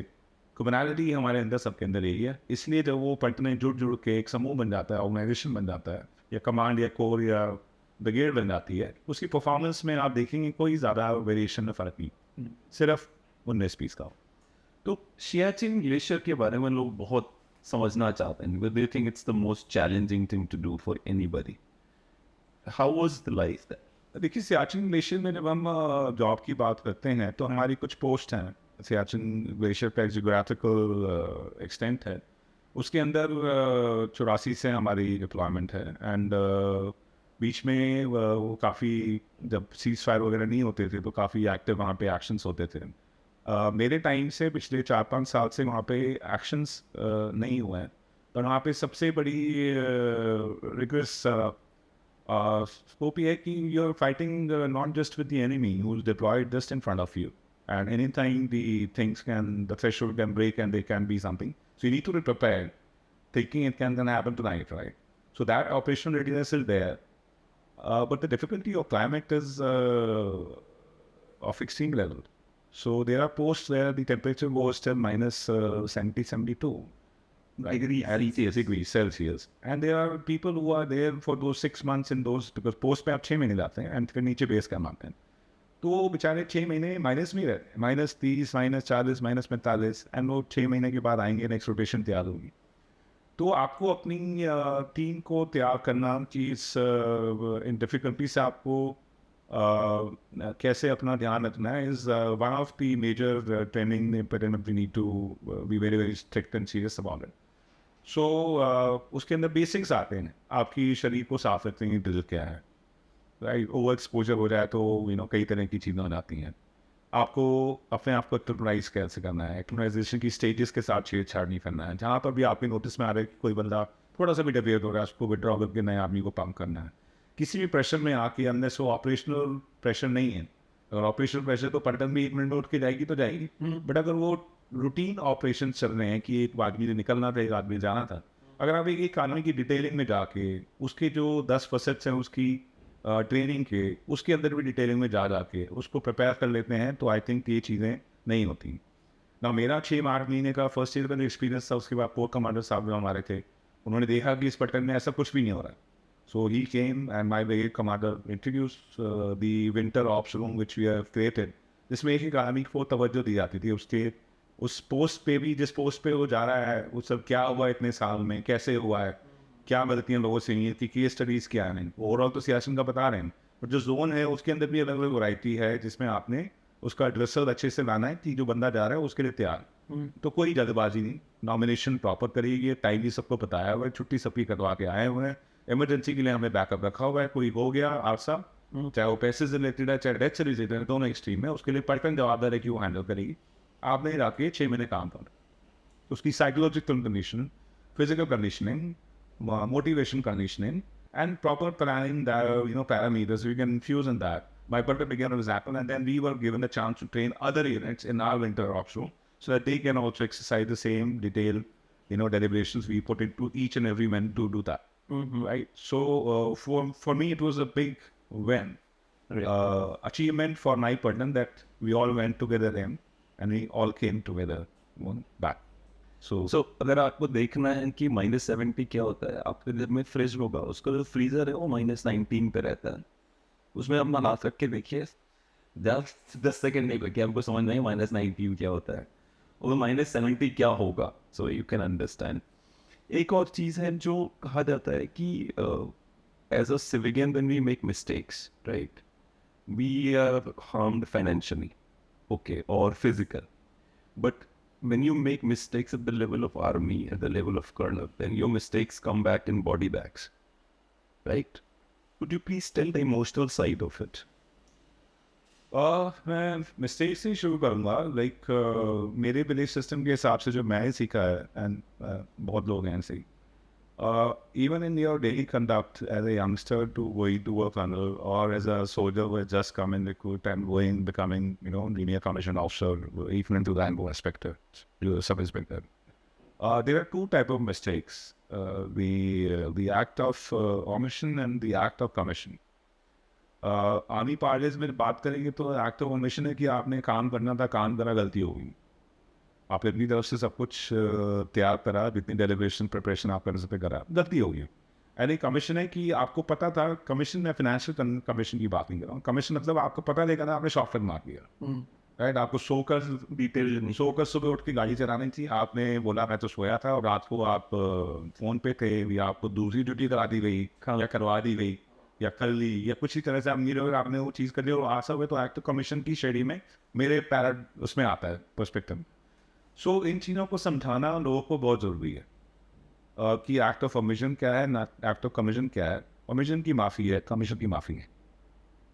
कम्युनैलिटी हमारे अंदर सबके अंदर यही है। इसलिए जब वो पलटने जुड़ के एक समूह बन जाता है, ऑर्गेनाइजेशन बन जाता है, या कमांड या कोर या ब्रिगेड बन जाती है, उसकी परफॉर्मेंस में आप देखेंगे कोई ज़्यादा वेरिएशन में फ़र्क नहीं, सिर्फ 19-20 का। तो सियाचिन ग्लेशियर के बारे में लोग बहुत समझना चाहते हैं, they think it's the most challenging thing to do for anybody. How was the life there? देखिए, सियाचिन ग्लेशियर में जब हम जॉब की बात करते हैं तो हमारी कुछ पोस्ट हैं। सियाचिन ग्लेशियर का जियोग्राफिकल एक्सटेंट है, उसके अंदर 84 से हमारी डिप्लॉयमेंट है। एंड बीच में वो काफ़ी, जब सीज फायर वगैरह नहीं होते थे तो काफ़ी एक्टिव वहाँ पे एक्शंस होते थे। मेरे टाइम से पिछले 4-5 साल से वहाँ पे एक्शंस नहीं हुए हैं, तो वहाँ पे सबसे बड़ी रिग्रेस स्कोप ये है कि you are fighting not just with the enemy who is deployed just in front of you, and any time the threshold can break and they can be something, so you need to be prepared thinking it can happen tonight, right? So that operational readiness is there, but the difficulty of climate is of extreme level. So there are posts where the temperature goes till minus 70, 72 degrees Celsius, and there are people who are there for those 6 months in those, because post पे आप 6 महीने जाते हैं and फिर नीचे बेस कैंप आते हैं, तो बेचारे 6 महीने माइनस में रहते हैं, -30, -40, -45, एंड वो 6 महीने के बाद आएंगे, नेक्स्ट रोटेशन तैयार होगी। तो आपको अपनी टीम को तैयार करना कि इस इन डिफ़िकल्टी से आपको कैसे अपना ध्यान रखना है is one of the major training imperative we need to be very very strict and serious about it. So उसके अंदर बेसिक्स आते हैं, आपकी शरीर को साफ रखने की ड्रिल क्या है, राइट? ओवर एक्सपोजर हो जाए तो कई तरह की चीज़ें हो जाती हैं। आपको अपने आप को एक्टिवाइज कैसे करना है, एक्टिवाइजेशन की स्टेजेस के साथ छेड़छाड़ नहीं करना है। जहाँ पर भी आपके नोटिस में आ रहा है कि कोई बंदा थोड़ा सा भी डिवेट हो रहा है, उसको विड्रॉ करके नए आदमी को पंप करना है। किसी भी प्रेशर में आके अंदर से ऑपरेशनल प्रेशर नहीं है, अगर ऑपरेशनल प्रेशर तो पलटन भी 1 मिनट में उठ के जाएगी तो जाएगी, बट अगर वो रूटीन ऑपरेशन चल रहे हैं कि एक आदमी ने निकलना था, एक आदमी जाना था, अगर आप एक आदमी की डिटेलिंग में जाके उसके जो 10 फसेट्स हैं उसकी ट्रेनिंग के, उसके अंदर भी डिटेलिंग में जाके उसको प्रिपेयर कर लेते हैं, तो आई थिंक ये चीज़ें नहीं होती ना। मेरा 6-8 महीने का फर्स्ट ईयर का जो एक्सपीरियंस था, उसके बाद कोर कमांडर साहब जो हमारे थे, उन्होंने देखा कि इस पटन में ऐसा कुछ भी नहीं हो रहा है। So he came and my brigade commander introduce the winter ops room which we have created, जिसमें एक आदमी को तवज्जो दी जाती थी उसके उस पोस्ट पे भी, जिस पोस्ट पे वो जा रहा है, वो सब क्या हुआ इतने साल में, कैसे हुआ है, क्या गलतियाँ लोगों से हुई थी, केस स्टडीज़ क्या हैं। ओवरऑल तो सियाचिन का बता रहे हैं, और जो जोन है उसके अंदर भी अलग अलग वैरायटी है, जिसमें आपने उसका ड्रेसर अच्छे से लाना है कि जो बंदा जा रहा है उसके लिए तैयार। तो कोई जल्दबाजी नहीं, नॉमिनेशन प्रॉपर करिए, टाइम भी सबको बताया हुआ है, छुट्टी सबकी करवा के आए हुए हैं, इमरजेंसी के लिए हमें बैकअप रखा हुआ है। कोई हो गया हादसा, चाहे वो पैसे से रिलेटेड है, चाहे डेथ से रिलेटेड है, दोनों एक्सट्रीम है, उसके लिए पलटन जवाबदार है कि वो हैंडल करेगी। आपने रखे 6 महीने काम कर, उसकी psychological condition, physical conditioning, motivation conditioning, and proper planning, parameters we can infuse in that. My partner began an example, and then we were given the chance to train other units in our winter ops room so that they can also exercise the same detailed, deliberations we put into each and every man to do that. Right? So for me, it was a big win, achievement for my partner, that we all went together in, and we all came together back. So अगर आपको देखना है कि -70 क्या होता है, आपके घर में फ्रिज होगा, उसका जो फ्रीजर है वो -19 पे रहता है, उसमें आप हाथ रख के देखिए, 10 सेकेंड नहीं लगे आपको समझ नहीं -90 क्या होता है और -70 क्या होगा, सो यू कैन अंडरस्टैंड। एक और चीज़ है जो कहा जाता है कि as a civilian when we make mistakes, right, we are harmed financially, okay, or physical. But when you make mistakes at the level of army, at the level of colonel, then your mistakes come back in body bags, right? Could you please tell the emotional side of it? मैं मिस्टेक से ही शुरू करूँगा। लाइक मेरे बिलीफ सिस्टम के हिसाब से जो मैंने सीखा है, एंड बहुत लोग हैं ऐसे ही, even in your daily conduct as a youngster to going to a colonel or as a soldier who has just come in recruit and going becoming, you know, junior commissioned officer, even into the rank of inspector, sub inspector. There are two type of mistakes: the act of omission and the act of commission. Army parlance में बात करेंगे तो एक्ट ऑफ ओमिशन है कि आपने काम करना था, काम करा, गलती हो गई, आपने अपनी तरफ से सब कुछ तैयार करा, जितनी डेलिब्रेशन प्रिपरेशन आप कर सकते करा, गलती हो गई। एंड एक कमीशन है कि आपको पता था, कमीशन में फाइनेंशियल कमीशन की बात नहीं कर रहा हूँ, कमीशन मतलब आपको पता नहीं करना, आपने सॉफ्टवेयर मार दिया, राइट, आपको सोकर सुबह उठ के गाड़ी चलानी थी, आपने बोला मैं तो सोया था, और रात को आप फोन पे थे, या आपको दूसरी ड्यूटी करा दी गई या करवा दी गई या कर ली, या कुछ ही तरह से आप नहीं रहे, आपने वो चीज़ कर ली और आशा हुए, तो एक्ट ऑफ कमीशन की श्रेणी में मेरे पैरा उसमें आता है पर्सपेक्टिव। सो इन चीज़ों को समझाना लोगों को बहुत ज़रूरी है कि एक्ट ऑफ ओमिशन क्या है, ना एक्ट ऑफ कमीशन क्या है। ओमिशन की माफ़ी है, कमीशन की माफ़ी है,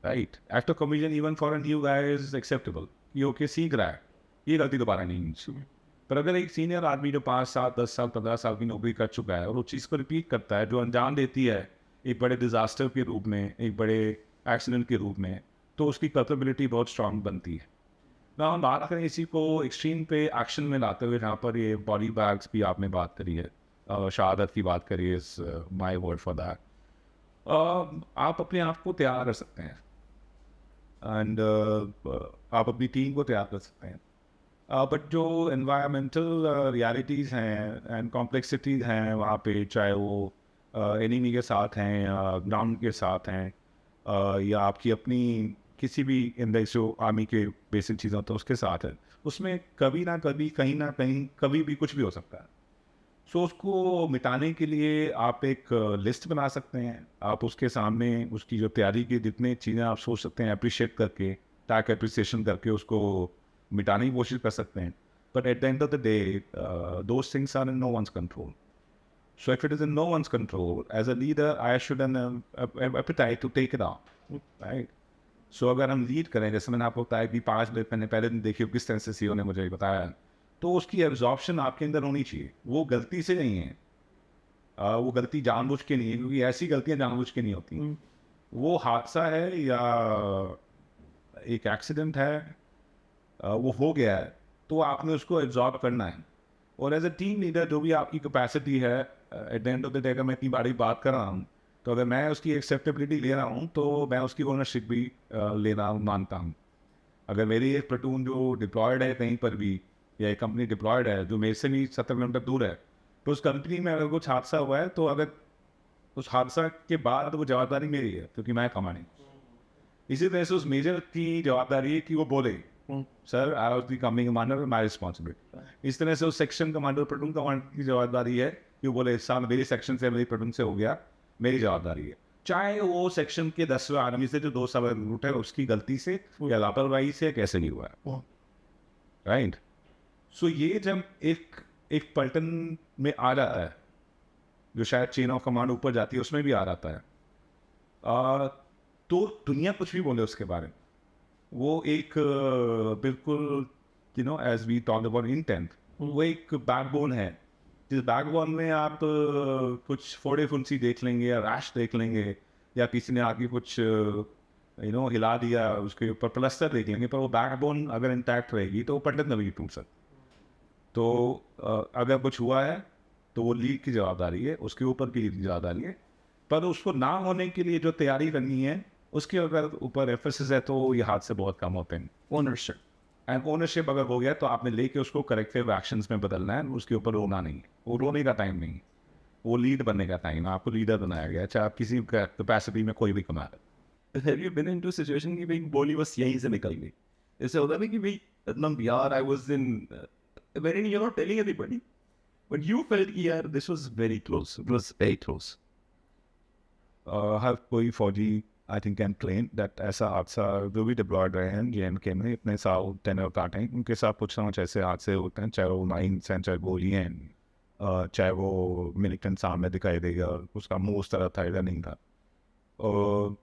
right. Act of commission even for a new guy is acceptable, ये ओके, सीख रहा है, ये गलती दोबारा नहीं होनी चाहिए। पर अगर एक सीनियर आदमी जो 5 साल 10 साल 15 साल की नौकरी कर चुका है और वो चीज़ को रिपीट करता है, जो अंजाम देती है एक बड़े डिजास्टर के रूप में, एक बड़े एक्सीडेंट के रूप में, तो उसकी कैपेबिलिटी बहुत स्ट्रांग बनती है। ना हम बात करें इसी को एक्सट्रीम पे एक्शन में लाते हुए, जहाँ पर ये बॉडी बैग्स की आपने बात करी है, शहादत की बात करी है, इस माई वर्ड फॉर दैट, आप अपने आप को तैयार कर सकते हैं, एंड आप अपनी टीम को तैयार कर सकते हैं, बट जो एनवायरमेंटल रियलिटीज़ हैं एंड कॉम्प्लेक्सिटीज़ हैं वहाँ पे, चाहे वो एनिमी के साथ हैं या ग्राउंड के साथ हैं, या आपकी अपनी किसी भी इंडेक्स जो आर्मी के बेसिक चीज़ें होता है उसके साथ है, उसमें कभी ना कभी, कहीं ना कहीं, कभी भी कुछ भी हो सकता है। सो उसको मिटाने के लिए आप एक लिस्ट बना सकते हैं, आप उसके सामने उसकी जो तैयारी की जितनी चीज़ें आप सोच सकते हैं, अप्रिशिएट करके, टैक अप्रिसिएशन करके उसको मिटाने की कोशिश कर सकते हैं। But at the end of the day those things are in no one's control. So if it is in no one's control, as a leader, I should have an appetite to take it on, right? So अगर हम लीड करें, जैसे मैंने आपको बताया कि 5 मिनट मैंने पहले दिन देखिए किस तरह से सीईओ ने मुझे बताया, तो उसकी एब्जॉर्प्शन आपके अंदर होनी चाहिए। वो गलती से नहीं है, वो गलती जानबूझ के नहीं है, क्योंकि ऐसी गलतियाँ जानबूझ के नहीं होती। वो हादसा है या एक एक्सीडेंट है, वो हो गया है, तो आपने उसको एब्जॉर्ब करना है। और एज ए टीम लीडर जो भी आपकी कैपेसिटी है, eight the end of the day, अगर मैं इतनी बारी बात कर रहा हूँ, तो अगर मैं उसकी एक्सेप्टेबिलिटी ले रहा हूँ, तो मैं उसकी ओनरशिप भी लेना मानता हूँ। अगर मेरी एक प्लेटून जो डिप्लॉयड है कहीं पर भी, या एक कंपनी डिप्लॉयड है जो मेरे से भी 70 किलोमीटर दूर है, तो उस कंपनी में अगर कुछ हादसा हुआ है, तो अगर उस हादसा के बाद वो जवाबदारी मेरी है, क्योंकि मैं कमानी। इसी तरह से उस मेजर की जवाबदारी है कि वो बोले, sir I was the company commander, my responsibility. इस तरह से उस सेक्शन कमांडर, प्लेटून कमांडर की जवाबदारी है कि वो बोले, साल मेरे सेक्शन से, मेरी प्लेटून से हो गया, मेरी जवाबदारी है। चाहे वो सेक्शन के 10वें आर्मी से जो 2 साल रूट है, उसकी गलती से या लापरवाही से कैसे नहीं हुआ है, राइट। सो ये जब एक पलटन में आ जाता है, जो शायद चेन ऑफ कमांड ऊपर जाती है, उसमें भी आ जाता है, तो दुनिया कुछ भी बोले उसके बारे में, वो एक बिल्कुल, you know, as we talk about intent, वो एक बैकबोन है, जिस बैकबोन में आप कुछ फोड़े फुंसी देख लेंगे, या रैश देख लेंगे, या किसी ने आगे कुछ यू नो हिला दिया, उसके ऊपर प्लस्टर देख लेंगे, पर वो बैकबोन अगर इंटैक्ट रहेगी तो वो पलटन कभी टूट सकता। तो अगर कुछ हुआ है तो वो लीड की जवाबदारी है, उसके ऊपर की लीड की जवाबदारी है, पर उसको ना होने के लिए जो तैयारी करनी है, उसके अगर ऊपर एफएसएस है, तो ये हाथ से बहुत कम होते हैं। ओनरशिप, एंड ओनरशिप अगर हो गया, तो आपने लेके उसको करेक्टिव एक्शंस में बदलना है, उसके ऊपर रोना नहीं है। वो रोने का टाइम नहीं, वो लीड बनने का टाइम है। आपको लीडर बनाया गया, चाहे आप किसी कैपेसिटी में कोई भी कमा रहे। Have you been into a situation कि भाई गोली बस यहीं से निकल गई? ऐसे होता है ना कि भाई मतलब यार I was in wherein you're not telling anybody, but you felt कि यार this was very close. It was very close. हर कोई फौजी I think can claim that ऐसा हादसा जो भी डिप्लॉयड रहे हैं JNK में इतने साल टेनर काटे हैं, उनके साथ कुछ ना कुछ ऐसे हादसे होते हैं, चाहे वो माइंस हैं, चाहे गोली हैं, चाहे वो मिलिटेंट सामने दिखाई देगा, उसका मुंह उस तरह था, इधर नहीं था. और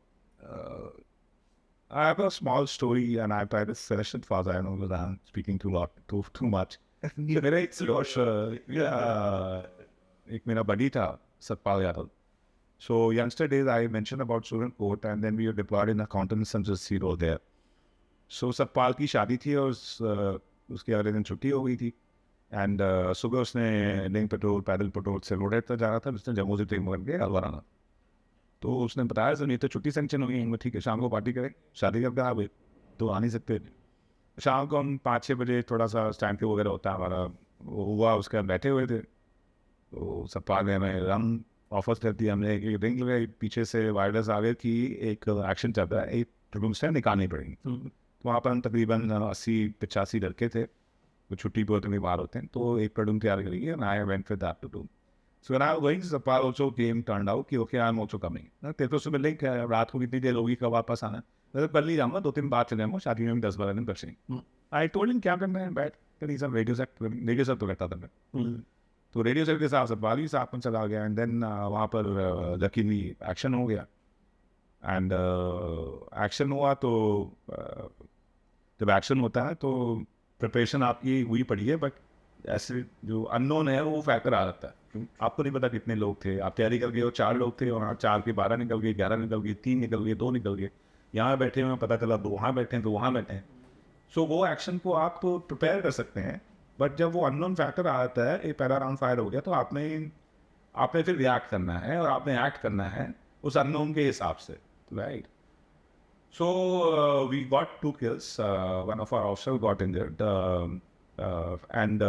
I have a small story and I try to finish it fast. I know that I'm speaking too much. मेरा एक एक मेरा बडी था Satpal Yadav. So youngster days I mentioned about student court and then we were deployed in a contingency role there. So Satpal की शादी थी और उसके अगले दिन छुट्टी हो गई थी. एंड सुबह उसने लिंक पेट्रोल पैदल पेट्रोल से रोड तक जा रहा था, उसने जम्मू से ट्रेन पकड़ के अलवर आना. तो उसने बताया सर नहीं तो छुट्टी सेंक्शन हो गई. ठीक है शाम को पार्टी करें, शादी करके आ गए तो आ नहीं सकते. शाम को हम 5-6 बजे थोड़ा सा स्टैंड पे वगैरह होता है हमारा, वो हुआ उसके बैठे हुए थे. तो सतपाल ने हमें रंग ऑफर कर दिया. हमने एक रिंग लगाई, पीछे से वायरलेस आ गए कि एक एक्शन चल रहा है, एक रूम से निकालनी पड़ेगी. तो वहाँ पर हम तकरीबन 80-85 लड़के थे, वो छुट्टी पर में बाहर होते हैं. तो एक प्लेटून तैयार करेंगे and I went with that platoon. So when I was going, Sapal also came, turned out कि okay, I'm also coming. तेरे तो सुबह लिंक है, रात को कितनी देर होगी, कब वापस आना है. मैं कल नहीं जाऊँगा, 2-3 बात चले जाऊँगा, शादी में 10-12 दिन बचेंगे. I told him क्या करना है, बैठ कहीं सब रेडियो सेट तो करता था मैं. तो रेडियो सेट के साथ सतपाल भी साथ में चला गया. एंड देन वहाँ पर लकीली एक्शन हो गया. एंड एक्शन हुआ तो जब एक्शन होता है तो प्रिपरेशन आपकी हुई पड़ी है, बट ऐसे जो अननोन है वो फैक्टर आ जाता है. आपको नहीं पता कितने लोग थे, आप तैयारी कर गए हो 4 लोग थे, और 4 के 12 निकल गए, 11 निकल गए, 3 निकल गए, 2 निकल गए, यहाँ बैठे हुए पता चला 2 वहाँ बैठे हैं, तो वहाँ बैठे हैं. सो वो एक्शन को आप प्रिपेयर कर सकते हैं, बट जब वो अननोन फैक्टर आ जाता है, एक पहला राउंड फायर हो गया, तो आपने फिर रिएक्ट करना है और आपने एक्ट करना है उस अननोन के हिसाब से, right. So we got 2 kills. One of our officers got injured, and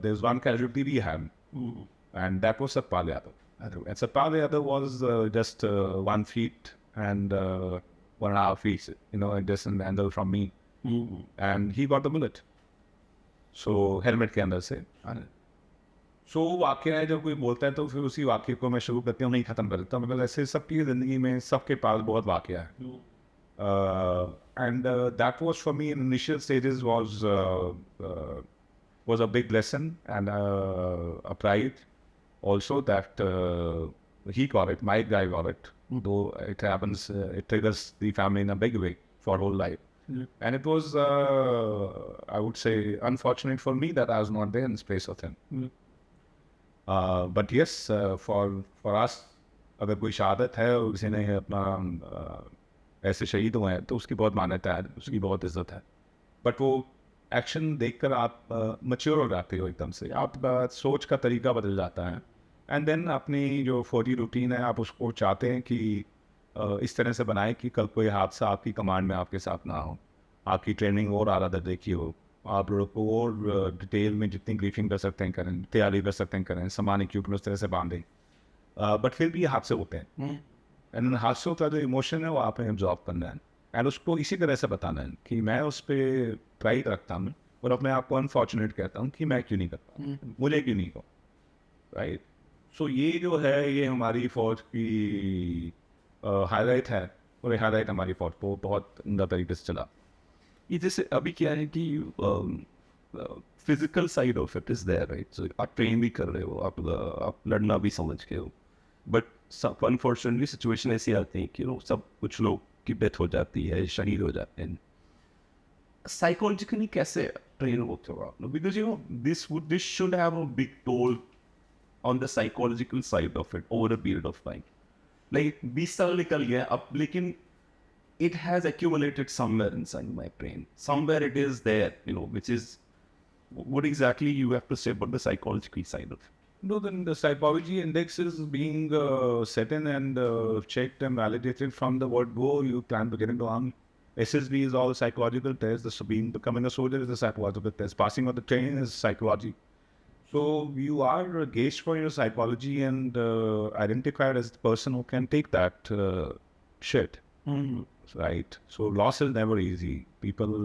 there's one casualty we had, and that was Satpal Yadav. And Satpal Yadav was just 1 feet and 1.5 feet, distant angle from me, and he got the bullet. So helmet के अंदर से. So वाक्य है, जब कोई बोलता है तो फिर उसी वाक्य को मैं शुरू करती हूँ, नहीं खत्म कर देता. मतलब ऐसे सबकी ज़िंदगी में सबके पास बहुत वाक्य है. And that was for me in initial stages was a big lesson and a pride also that he got it, my guy got it. Though it happens, it triggers the family in a big way for whole life. And it was, I would say, unfortunate for me that I was not there in the space of him. But yes, for us, अगर कोई शहादत है और किसी ने अपना ऐसे शहीद हुए हैं तो उसकी बहुत मान्यता है, उसकी बहुत इज्जत है. बट वो एक्शन देखकर आप मैच्योर हो जाते हो एकदम से, आप सोच का तरीका बदल जाता है. एंड देन अपनी जो फौजी रूटीन है आप उसको चाहते हैं कि इस तरह से बनाएं कि कल कोई हादसा आपकी कमांड में आपके साथ ना हो, आपकी ट्रेनिंग और आला दर्जे की हो, आप लोगों को और डिटेल में जितनी ब्रीफिंग कर सकते हैं करें, तैयारी कर सकते हैं करें, सामान इक्विपमेंट उस तरह से बांधें. बट फिर भी हादसे होते हैं. एंड हादसों का जो इमोशन है वो आपने एब्जॉर्ब करना है एंड उसको इसी तरह से बताना है कि मैं उस पर प्राइड रखता हूँ और अपने आप को अनफॉर्चुनेट कहता हूँ कि मैं क्यों नहीं करता, मुझे क्यों नहीं हो, राइट. सो ये जो है ये हमारी फौज की हाईलाइट है, और ये हाईलाइट हमारी फौज को बहुत उम्दा तरीके से चला. ये जैसे अभी क्या है कि physical side of it is there, right. So आप ट्रेन भी कर रहे हो, आप लड़ना भी समझ के हो, बट सब अनफॉर्चुनेटली सिचुएशन ऐसी आती है कि सब कुछ लोग की डेथ हो जाती है, शहीद हो जाते हैं. साइकोलॉजिकली कैसे ट्रेन होते हो आप लोग? Because this should have a big toll on the psychological side of it over a period of time. Like 20 साल निकल गया अब, लेकिन it has accumulated somewhere inside my brain. Somewhere it is there, which is what exactly you have to say about the psychological side of it. No, then the psychology index is being set in and checked and validated from the word go. You plan to get into army. SSB is all psychological tests. Becoming a soldier is a psychological test. Passing on the training is psychology. So you are gauged for your psychology and identified as the person who can take that shit. right? So loss is never easy. People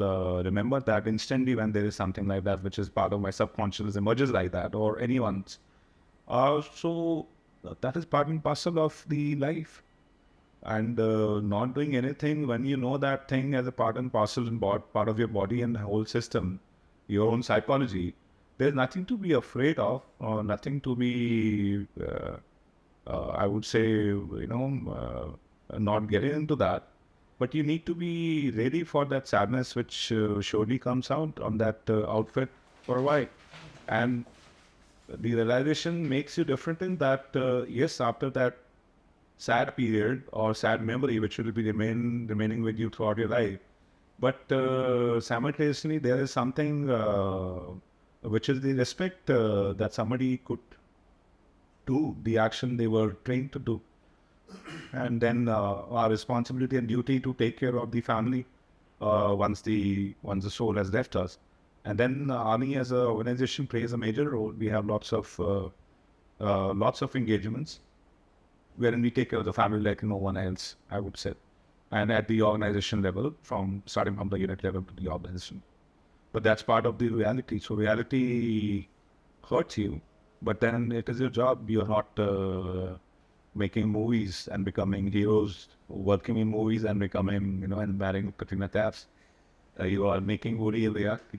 remember that instantly when there is something like that, which is part of my subconscious emerges like that, or anyone's. So that is part and parcel of the life. And not doing anything when you know that thing as a part and parcel and part of your body and the whole system, your own psychology, there's nothing to be afraid of, or nothing to be, I would say, not getting into that. But you need to be ready for that sadness, which surely comes out on that outfit for a while. And the realization makes you different in that, yes, after that sad period or sad memory, which will be remaining with you throughout your life. But simultaneously, there is something which is the respect that somebody could do, the action they were trained to do. And then our responsibility and duty to take care of the family once the soul has left us. And then Army as an organization plays a major role. We have lots of engagements wherein we take care of the family like no one else, I would say. And at the organization level, starting from the unit level to the organization. But that's part of the reality. So reality hurts you, but then it is your job. You're not making movies and becoming heroes, working in movies and becoming, and marrying Katrina Kaif. You are making movie reality.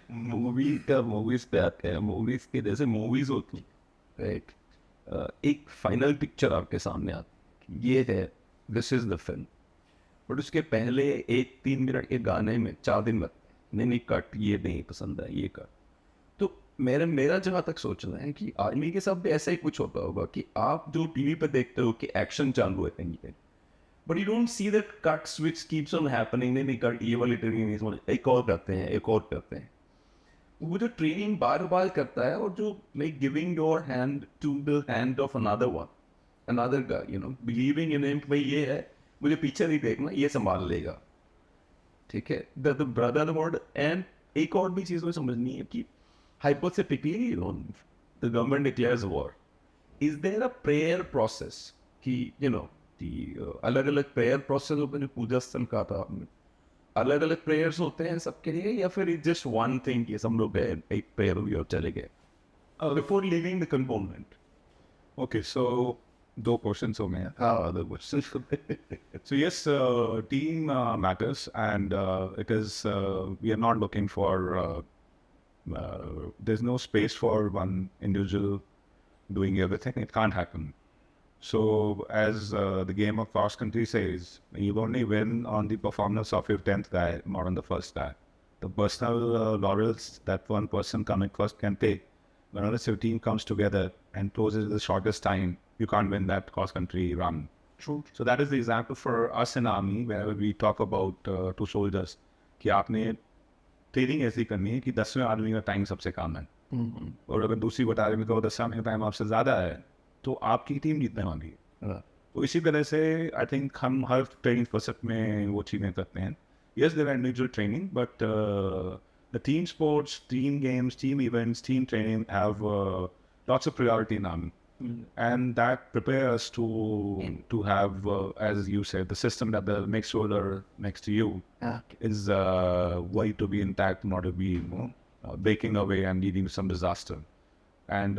movies पे आते हैं, movies के जैसे movies होती हैं, right? एक फाइनल पिक्चर आपके सामने आती है, ये है, this is the film, but उसके पहले 1-3 मिनट के गाने में 4 दिन लगते हैं, नहीं कट, ये नहीं पसंद है, ये कट. तो मेरा जहाँ तक सोचना है कि आर्मी के साथ भी ऐसा ही कुछ होता होगा कि आप जो टीवी पे देखते हो कि एक्शन चालू है कहीं पे, but you don't see that cuts which keeps on happening, नहीं कट, ये वाली ट्रेनिंग एक और करते हैं, एक और करते हैं. वो जो ट्रेनिंग बार बार करता है, और जो like giving your hand to the hand of another one, another guy, believing in him, भाई ये है, मुझे पीछे नहीं देखना, ये संभाल लेगा, ठीक है, द ब्रदर वर्ड. एंड एक और भी चीज़ मुझे समझनी है कि hypothetically, the government declares war. Is there a prayer process? कि अलग अलग प्रेयर प्रोसेस होते हैं, पूजा स्थल का था, अलग अलग प्रेयर्स होते हैं सबके लिए, या फिर इट जस्ट वन थिंग कि हम लोग एक प्रेयर हुई और चले गए before living the component? Okay, so 2 questions हो गए. हाँ, the question. So yes, team matters, and it is, we are not looking for, there's no space for one individual doing everything. It can't happen. So as the game of cross country says, you only win on the performance of your 10th guy, not on the first guy. The personal laurels that one person coming first can take, unless your team comes together and closes the shortest time, you can't win that cross country run. True. So that is the example for us in Army, whenever we talk about to soldiers, कि आपने ट्रेनिंग ऐसी करनी है कि 10वें आदमी का टाइम सबसे कम है, और अगर दूसरी बटालियन में तो 10वें आदमी का टाइम आपसे ज़्यादा है, तो आपकी टीम जीतने वाली है. तो इसी तरह से आई थिंक हम हर ट्रेनिंग प्रोसेस में वो चीज़ें करते हैं. Yes, there are individual training, but the team sports, team games, team events, team training have lots of priority in Army. And that prepares us to have, as you said, the system that the next soldier next to you is going to be intact, not to be breaking away and leading to some disaster. And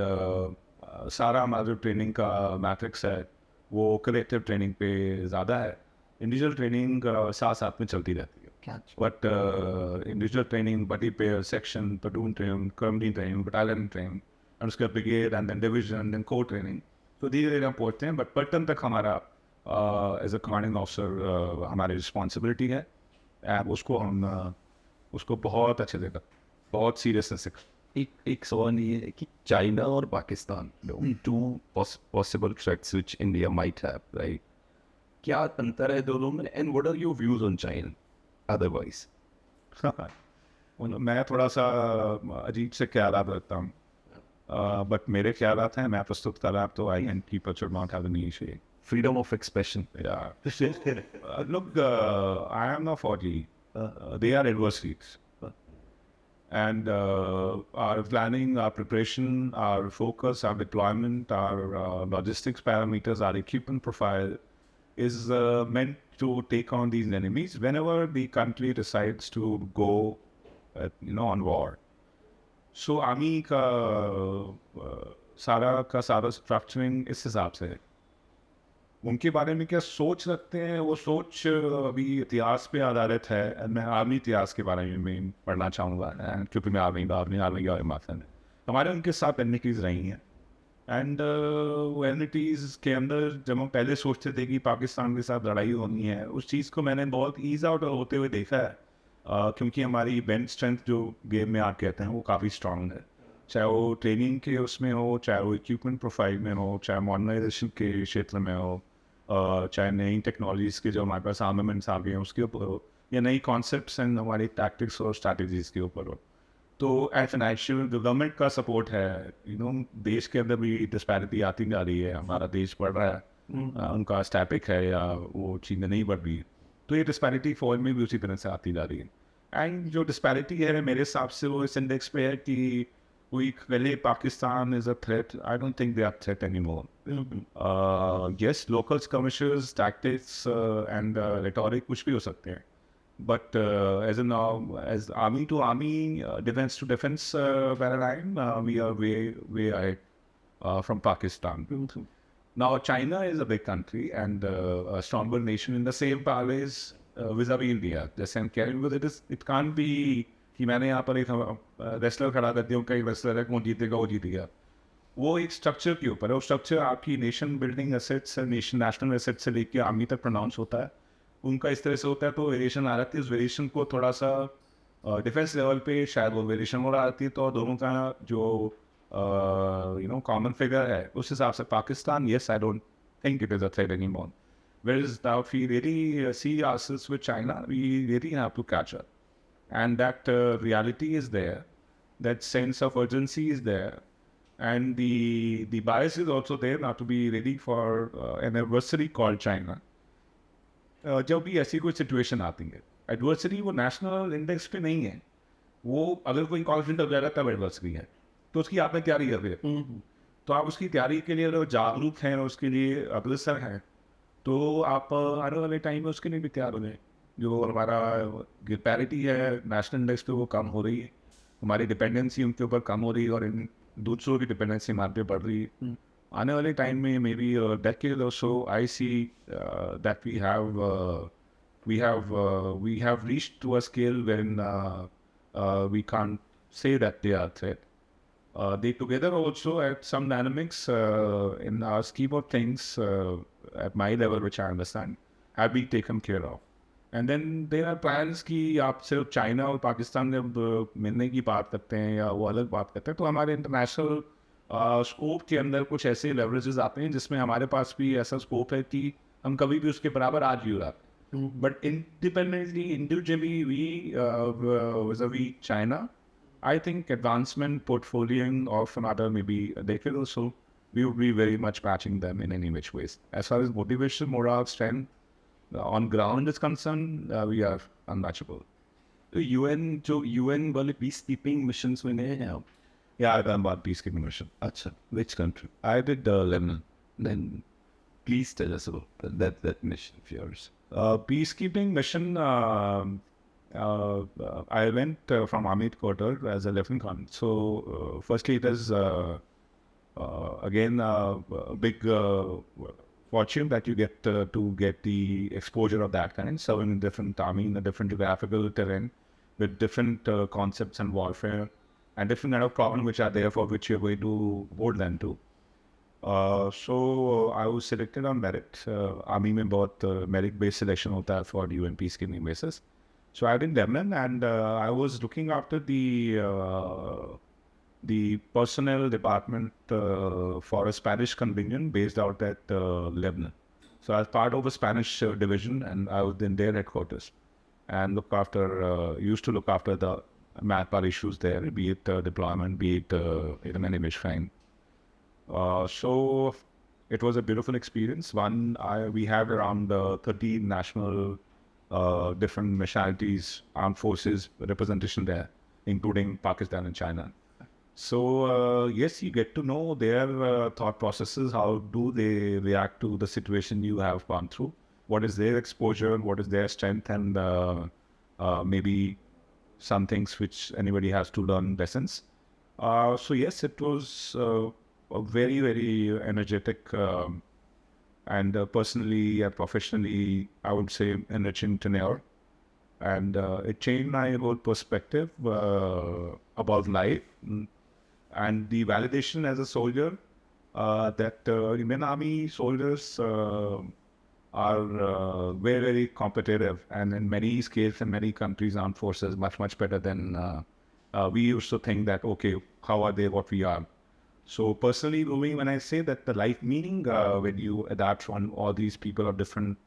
सारा हमारा जो ट्रेनिंग का मैट्रिक्स है वो कलेक्टिव ट्रेनिंग पे ज़्यादा है. इंडिविजुअल ट्रेनिंग साथ साथ में चलती रहती है, but individual training, buddy pair, section, platoon training, company training, battalion training, and उसके brigade and then division, then corps training. तो धीरे धीरे हम पहुँचते हैं, बट पलटन तक हमारा एज अ कमांडिंग ऑफिसर हमारी रिस्पॉन्सिबिलिटी है. एंड उसको बहुत अच्छे से बहुत सीरियसनेस से. एक सवाल ये है कि चाइना और Pakistan, two possible threats which India might have, right? क्या अंतर है दोनों में, and what are your views on China otherwise? मैं थोड़ा सा अजीब से ख्यालात रखता हूँ, बट मेरे ख्यालात हैं, मैं प्रस्तुत कर रहा तो I and people should not have any issue. Freedom of expression. Look, I am not 40. They are adversaries. And our planning, our preparation, our focus, our deployment, our logistics parameters, our equipment profile, is meant to take on these enemies whenever the country decides to go, on war. So army का सारा स्ट्रक्चरिंग इस हिसाब से है. उनके बारे में क्या सोच रखते हैं, वो सोच अभी इतिहास पे आधारित है. मैं आर्मी इतिहास के बारे में पढ़ना चाहूँगा, क्योंकि मैं आर्मी का माथन है. हमारे उनके साथ एनिटीज़ रही हैं. एंड वो एनिटीज़ के अंदर जब हम पहले सोचते थे कि पाकिस्तान के साथ लड़ाई होनी है, उस चीज़ को मैंने बहुत ईज आउट होते हुए देखा है. क्योंकि हमारी बेंच स्ट्रेंथ जो गेम में आप कहते हैं वो काफ़ी स्ट्रांग है. चाहे वो ट्रेनिंग के उसमें हो, चाहे वो इक्विपमेंट प्रोफाइल में हो, चाहे मॉडर्नाइजेशन के क्षेत्र में हो, चाहे नई टेक्नोलॉजीज़ के जो हमारे पास आर्मामेंट्स आ गए हैं उसके ऊपर हो, या नई कॉन्सेप्ट्स एंड हमारी टैक्टिक्स और स्ट्रैटेजीज़ के ऊपर हो. तो फाइनेंशियल गवर्नमेंट का सपोर्ट है. देश के अंदर भी डिस्पैरिटी आती जा रही है. हमारा देश बढ़ रहा है, उनका स्टैटिक है या वो चीज़ें नहीं बढ़ रही. तो ये डिस्पैरिटी फौज में भी उसी तरह से आती जा रही है. एंड जो डिस्पैरिटी है मेरे हिसाब से वो इस इंडेक्स पे है कि we really Pakistan is a threat. I don't think they are a threat anymore. Yes, local skirmishes, tactics, and rhetoric कुछ भी हो सकते हैं. But as army to army, defense to defense paradigm, we are way ahead from Pakistan. Now China is a big country and a stronger nation in the same parallels vis-a-vis India. जैसे हम कह रहे हैं, it can't be कि मैंने यहाँ पर एक रेसलर खड़ा कर दिया, कई रेसलर है, कौन जीतेगा वो जीत गया. वो एक स्ट्रक्चर के ऊपर है. वो स्ट्रक्चर आपकी nation building assets, national assets से लेके आर्मी तक प्रोनाउंस होता है. उनका इस तरह से होता है. तो वेरिएशन आ जाती है. उस वेरिएशन को थोड़ा सा डिफेंस लेवल पे शायद वो वेरिएशन हो आती है. तो दोनों का जो कॉमन फिगर है उस हिसाब से Pakistan, yes, I don't think it is a threat anymore. Whereas now if we really see ourselves with China, we really have to catch up. And that reality is there, that sense of urgency is there, and the bias is also there not to be ready for an adversary called China. जब भी ऐसी कोई सिचुएशन आती है, एडवर्सरी वो नेशनल इंडेक्स पे नहीं है. वो अगर कोई कॉन्फ्लिक्ट हो जाएगा तब एडवर्सरी है. तो उसकी आपने तैयारी कर रहे हैं. तो आप उसकी तैयारी के लिए अगर जागरूक हैं और उसके लिए अग्रसर हैं, तो आप आने वाले टाइम में उसके लिए भी तैयार हो जाए. जो हमारा पैरिटी है नेशनल इंडेक्स पे वो कम हो रही है. हमारी डिपेंडेंसी उनके ऊपर कम हो रही है और इन दूसरों की डिपेंडेंसी हमारे पे बढ़ रही है. आने वाले टाइम में मे बी डेकेड और so I see that we have reached to a scale when we can't say that they are threat. They together also at some dynamics in our scheme of things at my level, which I understand, have been taken care of. And then there are plans कि आप सिर्फ चाइना और पाकिस्तान जब मिलने की बात करते हैं या वो अलग बात करते हैं, तो हमारे इंटरनेशनल स्कोप के अंदर कुछ ऐसे लेवरेजेस आते हैं जिसमें हमारे पास भी ऐसा स्कोप है कि हम कभी भी उसके बराबर आज भी हो जाते हैं. But independently individually vis-a-vis China, I think advancement portfolioing of another maybe a decade or so, we would be very much matching them in any which ways. As far as motivation, morale, strength on ground is concerned, we are unmatchable. तो UN वाले peacekeeping missions में नहीं है. Yeah, I've done about peacekeeping mission. अच्छा, which country? I did Lebanon. Then please tell us about that mission of yours. Peacekeeping mission, I went from Army Quarter as a lieutenant colonel. So firstly it is again a big fortune that you get to get the exposure of that kind, serving in different army in a different geographical terrain with different concepts and warfare and different kind of problems which are there for which you're going to board them to. So I was selected on merit. Army में बहुत merit based selection होता है for UN peacekeeping basis. So I did Lebanon and I was looking after the personnel department for a Spanish contingent based out at Lebanon. So I was part of a Spanish division and I was in their headquarters and used to look after the manpower issues there, be it deployment, be it in any which kind. So it was a beautiful experience. We had around 30 national different nationalities, armed forces representation there, including Pakistan and China. So yes, you get to know their thought processes. How do they react to the situation you have gone through? what is their exposure, what is their strength, and maybe some things which anybody has to learn lessons. So yes, it was a very, very energetic and personally and professionally, I would say, enriching tenure. And it changed my whole perspective about life and the validation as a soldier that Indian Army soldiers are very, very competitive, and in many scales in many countries, armed forces much, much better than we used to think that, okay, how are they what we are? So personally, Rumi, when I say that the life meaning, when you adapt from all these people of different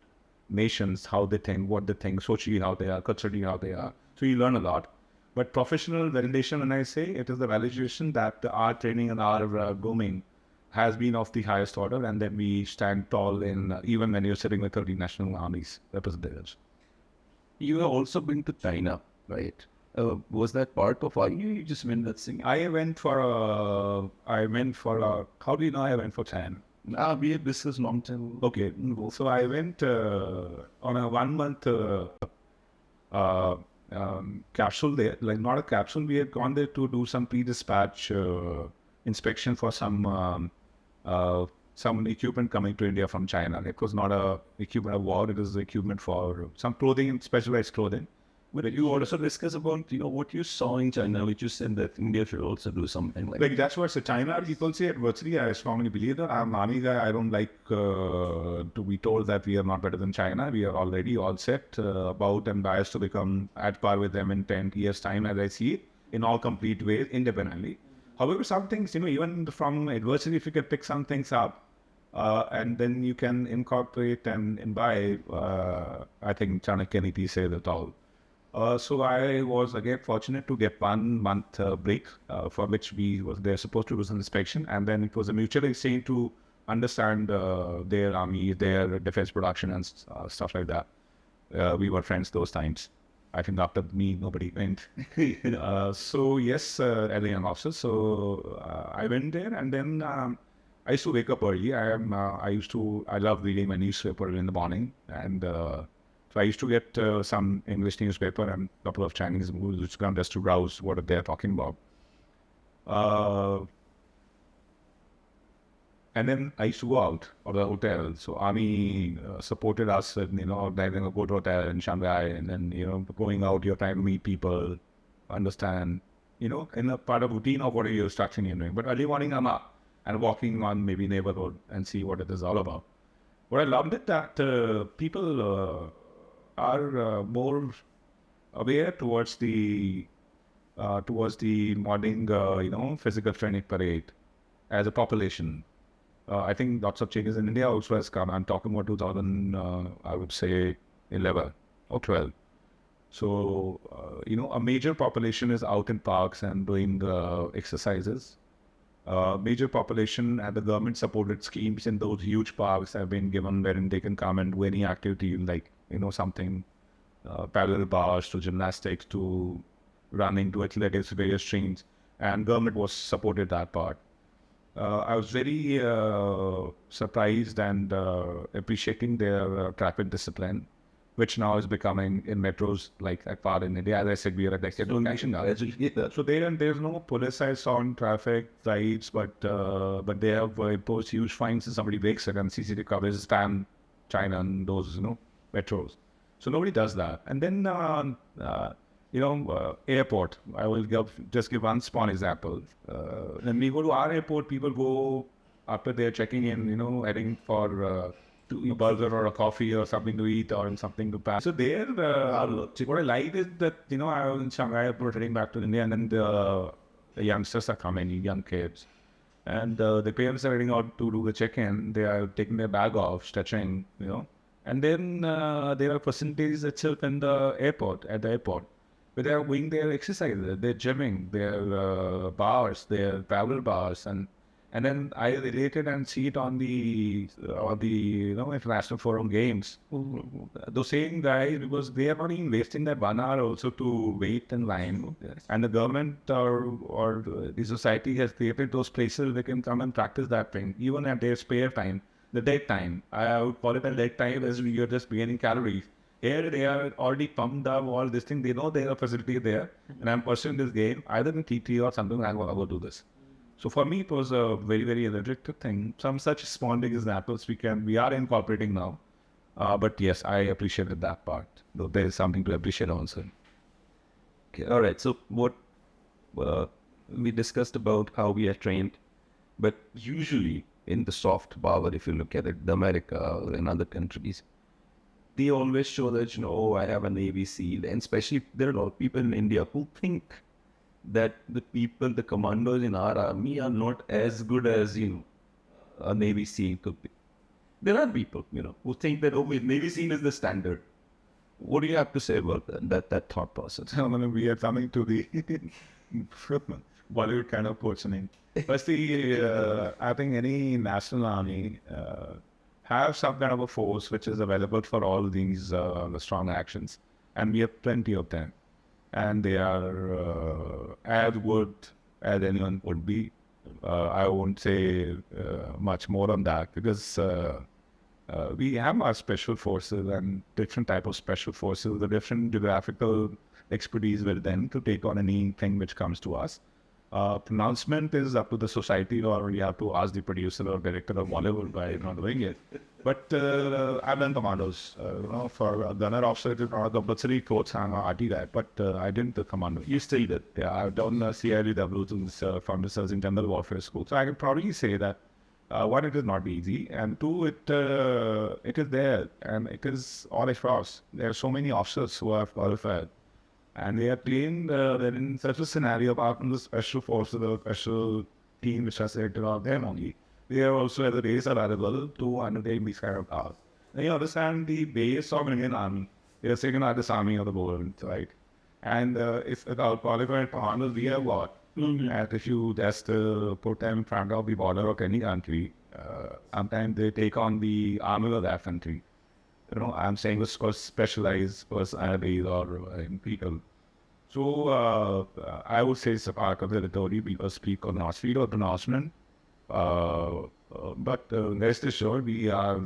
nations, how they think, what they think, socially how they are, culturally how they are. So you learn a lot. But professional validation, when I say, it is the validation that our training and our grooming has been of the highest order, and then we stand tall in even when you're sitting with 30 national armies representatives. You have also been to China, right? Was that part of why you just went that thing? I went for how do you know I went for China? We had discussed long time. Okay, so I went on a 1 month capsule there, like not a capsule. We had gone there to do some pre-dispatch inspection for some equipment coming to India from China. It was not a equipment of war; it was equipment for some clothing, specialized clothing. But you also discuss about, what you saw in China, which you said that India should also do something like That's what, so China, people say adversity. I strongly believe that. I'm an army guy. I don't like to be told that we are not better than China. We are already all set about and biased to become at par with them in 10 years' time, as I see it, in all complete ways, independently. However, some things, even from adversity, if you can pick some things up, and then you can incorporate and imbibe, I think Chanakya Niti says it all. So I was again fortunate to get 1 month break for which we were there supposed to do some inspection, and then it was a mutual exchange to understand their army, their defense production and stuff like that. We were friends those times. I think after me, nobody went. So yes, as a young officer, so I went there, and then I used to wake up early. I love reading my newspaper in the morning, and so I used to get some English newspaper and a couple of Chinese movies, which come just to browse what they're talking about. And then I used to go out of the hotel. So Army supported us in, organizing a good hotel in Shanghai, and then, going out, you're trying to meet people, understand, in a part of routine of what you're structuring you're doing. But early morning, I'm up and walking on maybe neighborhood and see what it is all about. What I loved it that people are more aware towards the morning, physical training parade as a population. I think lots of changes in India also has come. I'm talking about 2000, I would say 11 or 12. So, a major population is out in parks and doing exercises. Major population and the government supported schemes in those huge parks have been given wherein they can come and do any activity like, something, parallel bars to gymnastics to running to athletics, various streams, and government was supported that part. I was very surprised and appreciating their traffic discipline, which now is becoming in metros like that part in India. As I said, we are at the action now. So there's no police on traffic rights, but they have imposed huge fines if somebody breaks it, and CCTV coverage is pan China and those metros. So nobody does that. And then airport. I will just give one small example. When we go to our airport, people go after they're checking in, heading for a burger or a coffee or something to eat or something to pass. So there, what I like is that, I was in Shanghai airport heading back to India, and then the youngsters are coming, young kids. And the parents are heading out to do the check-in. They are taking their bag off, stretching, And then there are percentages itself in the airport, at the airport, where they are doing their exercises, they're gymming, their bars, their parallel bars, and then I related and see it on the International Forum Games. Those same guys, because they are not even wasting that 1 hour also to wait in line, and the government or the society has created those places they can come and practice that thing, even at their spare time. the dead time. I would call it a dead time as you're just gaining calories. Here they are already pumped up, all this thing. They know there's a facility there, and I'm pursuing this game either in TT or something. I'm going to do this. So for me, it was a very, very energetic thing. Some such small examples we are incorporating now. But yes, I appreciated that part. Though there is something to appreciate also. Okay, all right. So what we discussed about how we are trained, but usually in the soft power, if you look at it, America or in other countries, they always show that, oh, I have a Navy SEAL. And especially there are a lot of people in India who think that the commandos in our army are not as good as, a Navy SEAL could be. There are people, who think that, Navy SEAL is the standard. What do you have to say about that thought process? We are coming to the Bollywood kind of portioning. Firstly, I think any national army have some kind of a force which is available for all these strong actions, and we have plenty of them, and they are as good as anyone would be. I won't say much more on that because we have our special forces and different type of special forces, the different geographical expertise with them to take on anything which comes to us. Pronouncement is up to the society, or you have to ask the producer or director of Bollywood by not doing it. But I've done commandos. For a gunner officer, it is not a compulsory course. I'm an RT guy, but I didn't the commando. You still did. Yeah, I've done CIDW from the Service in General Warfare School. So I can probably say that one, it is not easy, and two, it is there, and it is all across. There are so many officers who are qualified. And they are trained in such a scenario, apart from the special forces, the special team which are selected on them only. They are also as a race available to undertake these kind of tasks. And you understand the base of Indian Army. They are second largest army of the world, right? And if our qualified commanders, we have got. And if you just put them in front of the border of any country, sometimes they take on the armor of that country. I'm saying this for specialized personalities or people. So I would say it's a part of the territory. People speak on our speed of pronouncement. But rest assured, we are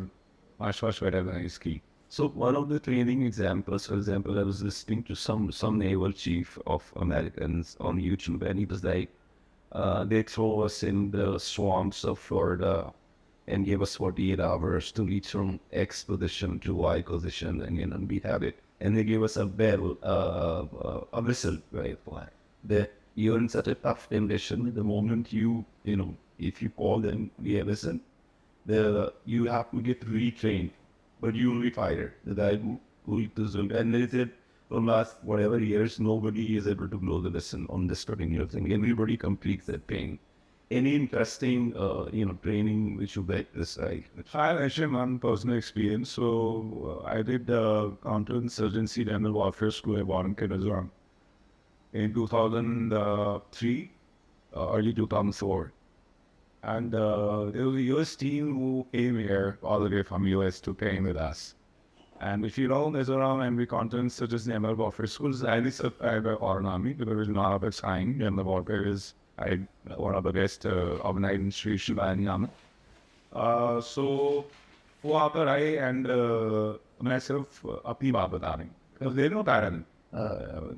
much better than his key. So one of the training examples, for example, I was listening to some naval chief of Americans on YouTube, and he was like, they throw us in the swamps of Florida and give us 48 hours to reach from X position to Y position, and we have it. And they give us a bell, a whistle, right? That you're in such a tough condition. The moment if you call them, we listen, you have to get retrained, but you will be fired. The guy who does it, and they said, for last whatever years, nobody is able to blow the lesson on this particular thing. Everybody completes that thing. Any interesting, training which you get this? I actually one personal experience. So I did counterinsurgency general warfare school at Warrington in 2003, early 2004. And there was a US team who came here all the way from US to train with us. And if you know, there's around every counterinsurgency general warfare schools, at least I have foreign army, because there's not of its kind. General warfare is one of the best organized institutions by any army. So वहाँ पर आए and मैं सिर्फ अपनी बात बता रही हूँ, because they know that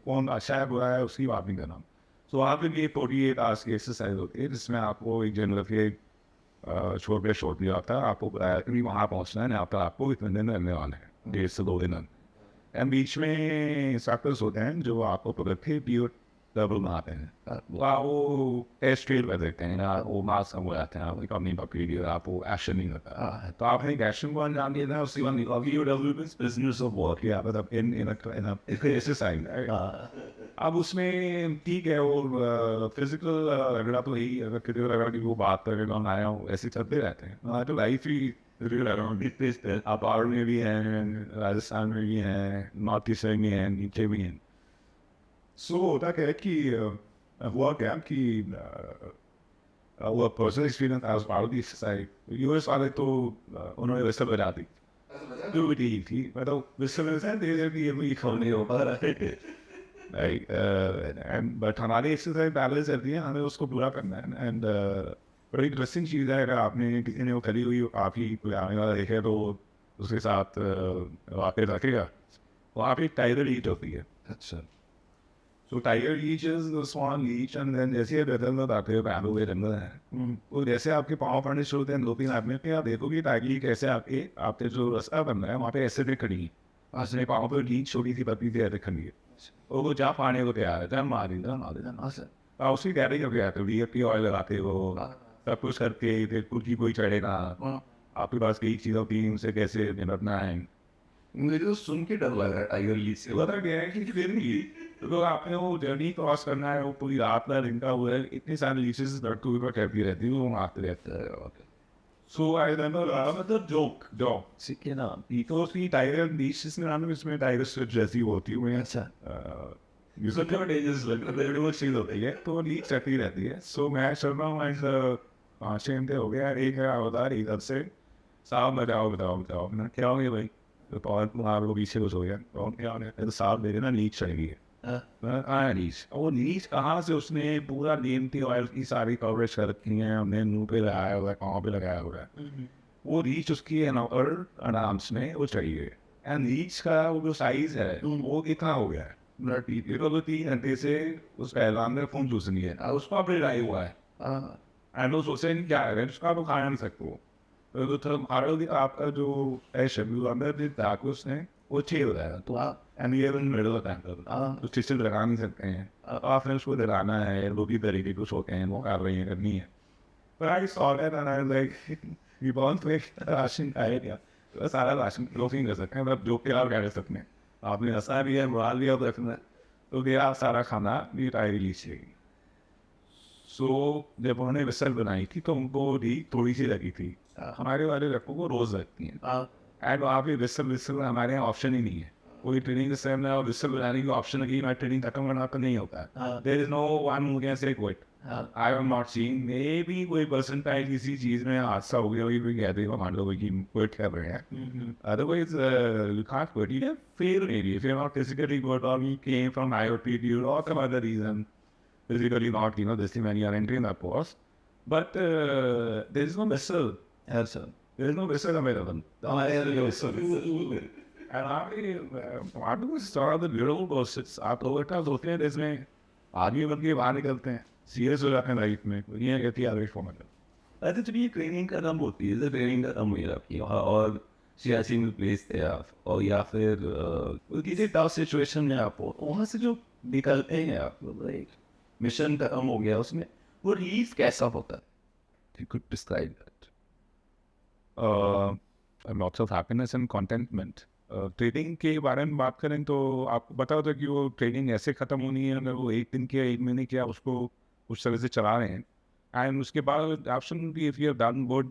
कौन अच्छा है बुरा है उसकी बात नहीं करना. So वहाँ पे भी 48 hours की एक्सरसाइज होती है जिसमें आपको एक जनरल के छोड़ दिया जाता है. आपको बताया कि वहाँ पहुँचना है, यहाँ पर आपको इतने दिन रहने वाले हैं, 1.5 से 2 दिन. एंड बीच में इंस्ट्रक्टर्स होते हैं जो आपको पकड़ के पीरियड डबल बनाते हैं. वो एस्ट्रेट कर देते हैं ना, वो मास्क हो जाते हैं, आपकी कंपनी का पीरियड आपको एक्शन नहीं होता. तो आपने एक एक्शन को अंजाम दिया था, उसके बाद बिजनेस ऑफ वॉर किया, मतलब इन एक्सरसाइज. अब उसमें ठीक है, वो फिजिकल रगड़ा तो ही, अगर किसी रगड़ा की वो बात करेगा मैं आया हूँ, ऐसे चलते रहते हैं. तो लाइफ ही आप आर्मी में भी हैं, राजस्थान में भी हैं, नॉर्थ ईस्ट में भी हैं, नीचे भी हैं. सो होता क्या है कि हुआ क्या कि वो पर्सनल एक्सपीरियंस आज पार्ट दी एक्सरसाइज. यूएस वाले तो उन्होंने विसल बजा दी, जो भी ठीक थी, मतलब विसल ये खोलने हो पा रहा है. बट हमारी एक्सरसाइज बैलेंस रहती है, हमें उसको पूरा करना है. एंड बड़ी इंटरेस्टिंग चीज़ है, अगर आपने किसी ने वो करी हुई आपकी कोई आने वाला देखे तो उसके साथ वाकई रखेगा। वहाँ पे एक टाइगर लीच होती है। अच्छा। So tiger leech is the swan leech, and then जैसे ये बदल में आते हैं पैरों में जंगल है, वो जैसे आपके पाँव पड़ने शुरू होते हैं 2-3 आदमी पे, आप देखोगे टाइगर लीच कैसे आपके जो रास्ता बन रहा है वहाँ पे ऐसे भी खड़ी है, अपने पाँव पर लीच छोटी सी पतली सी ऐसे खड़ी है, और वो जहाँ पाने को तैयार है, जहाँ मारी आप उसकी तैयारी करके आते हो, DAP ऑयल लगाते हो, सब कुछ करके फिर कुछ ही कोई चढ़ेगा, आपके पास कई चीज़ें होती हैं, उनसे कैसे निपटना है। मुझे तो सुन के डर लग रहा है टाइगर लीच से। पता क्या है कि फिर भी तो आपने वो जर्नी क्रॉस करना है, वो पूरी रात का दिन का हुआ है, इतनी सारी लीचेस लड़के ऊपर कहती रहती है, वो मारते रहते हैं। सो आई रिमेंबर मतलब जोक ठीक है ना। तो उसकी टाइगर लीचेस में नाम इसमें टाइगर स्ट्रिप जैसी होती है, अच्छा। यूजुअली डेंजरस लगता चीज होती है, तो लीच चलती रहती है। सो मैं चल रहा हूँ एंड 5-6 घंटे हो गया, एक बता रही इधर से साहब बताओ मैं क्या हो गया भाई, तो आप लोग पीछे कुछ हो गया, और क्या हो गया, तो साहब मेरे ना लीच चढ़ गई है। नीच, वो नीच कहाँ से, उसने पूरा नीमती ऑयल की सारी कवरेज कर रखी है, हमने मुंह पे लगाया हुआ है, पाँव पे लगाया हुआ है, वो रीच उसकी है ना, और आराम्स में वो चढ़ी है। एंड रीच का वो जो साइज है वो कितना हो गया है, 3 घंटे से उस पहलवान में खून चूसनी है, उसको अपने लाई हुआ है, एंड वो सोचे नहीं क्या है, उसका तो खा नहीं सकते वो, तो आपका जो है शेड्यूल अंदर ताकि उसने वो छेद हो जाएगा, तो आप एंड ये मिडल होता है, तो स्टिचेस लगा नहीं सकते हैं, आपने उसको लगाना है, दो भी तरीके कुछ होते हैं, वो कर रही है करनी है। पर I saw that and I like ये बहुत राशन आएगा, तो सारा राशन लोग नहीं कर सकते हैं, मतलब जो कि आप क्या कर सकते हैं, आपने हंसा भी है, माल भी आप रखना है, तो क्या सारा खाना भी टाइगर लीजिएगी। सो जब उन्होंने विसल बनाई थी तो उनको भी थोड़ी सी लगी थी, हमारे वाले लड़कों को रोज लगती हैं, एंड वहाँ पे विसल हमारे यहाँ ऑप्शन ही नहीं है, कोई ट्रेनिंग सिस्टम में विसल बनाने की ऑप्शन है, मैं ट्रेनिंग खत्म करना तो नहीं होता है, there is no one who can say quit. I am not seeing maybe कोई परसेंटाइज किसी चीज में हादसा हो गया, कोई कहते हैं मान लो कोई क्विट कर रहे हैं, otherwise you can't quit, you can fail maybe if you are not physically good और you came from IOT or some other reason, physically not, this thing when you are entering that post, but there is no vessel. Yes, sir. There is no vessel available. And I do start the little posts. आप overtimes होते हैं जिसमें आदमी बन के बाहर निकलते हैं, सीरियस हो जाते हैं लाइफ में, ये कहती है आवेश फॉर्म में। अरे तो ये ट्रेनिंग का दम होती है, ट्रेनिंग का दम हुई आपकी, और सियासी में प्लेस थे आप, और या फिर किसी टफ सिचुएशन में आप हो, वहाँ से जो निकलते हैं आप, लाइक मिशन खत्म हो गया, उसमें वो रिलीफ कैसा होता है? You could describe that. Lots of happiness and contentment. Training के बारे में बात करें तो आपको पता होता है कि वो ट्रेनिंग ऐसे ख़त्म होनी है, अगर वो 1 दिन किया 1 महीने किया उसको उस तरह से चला रहे हैं, एंड उसके बाद absolutely if you have done good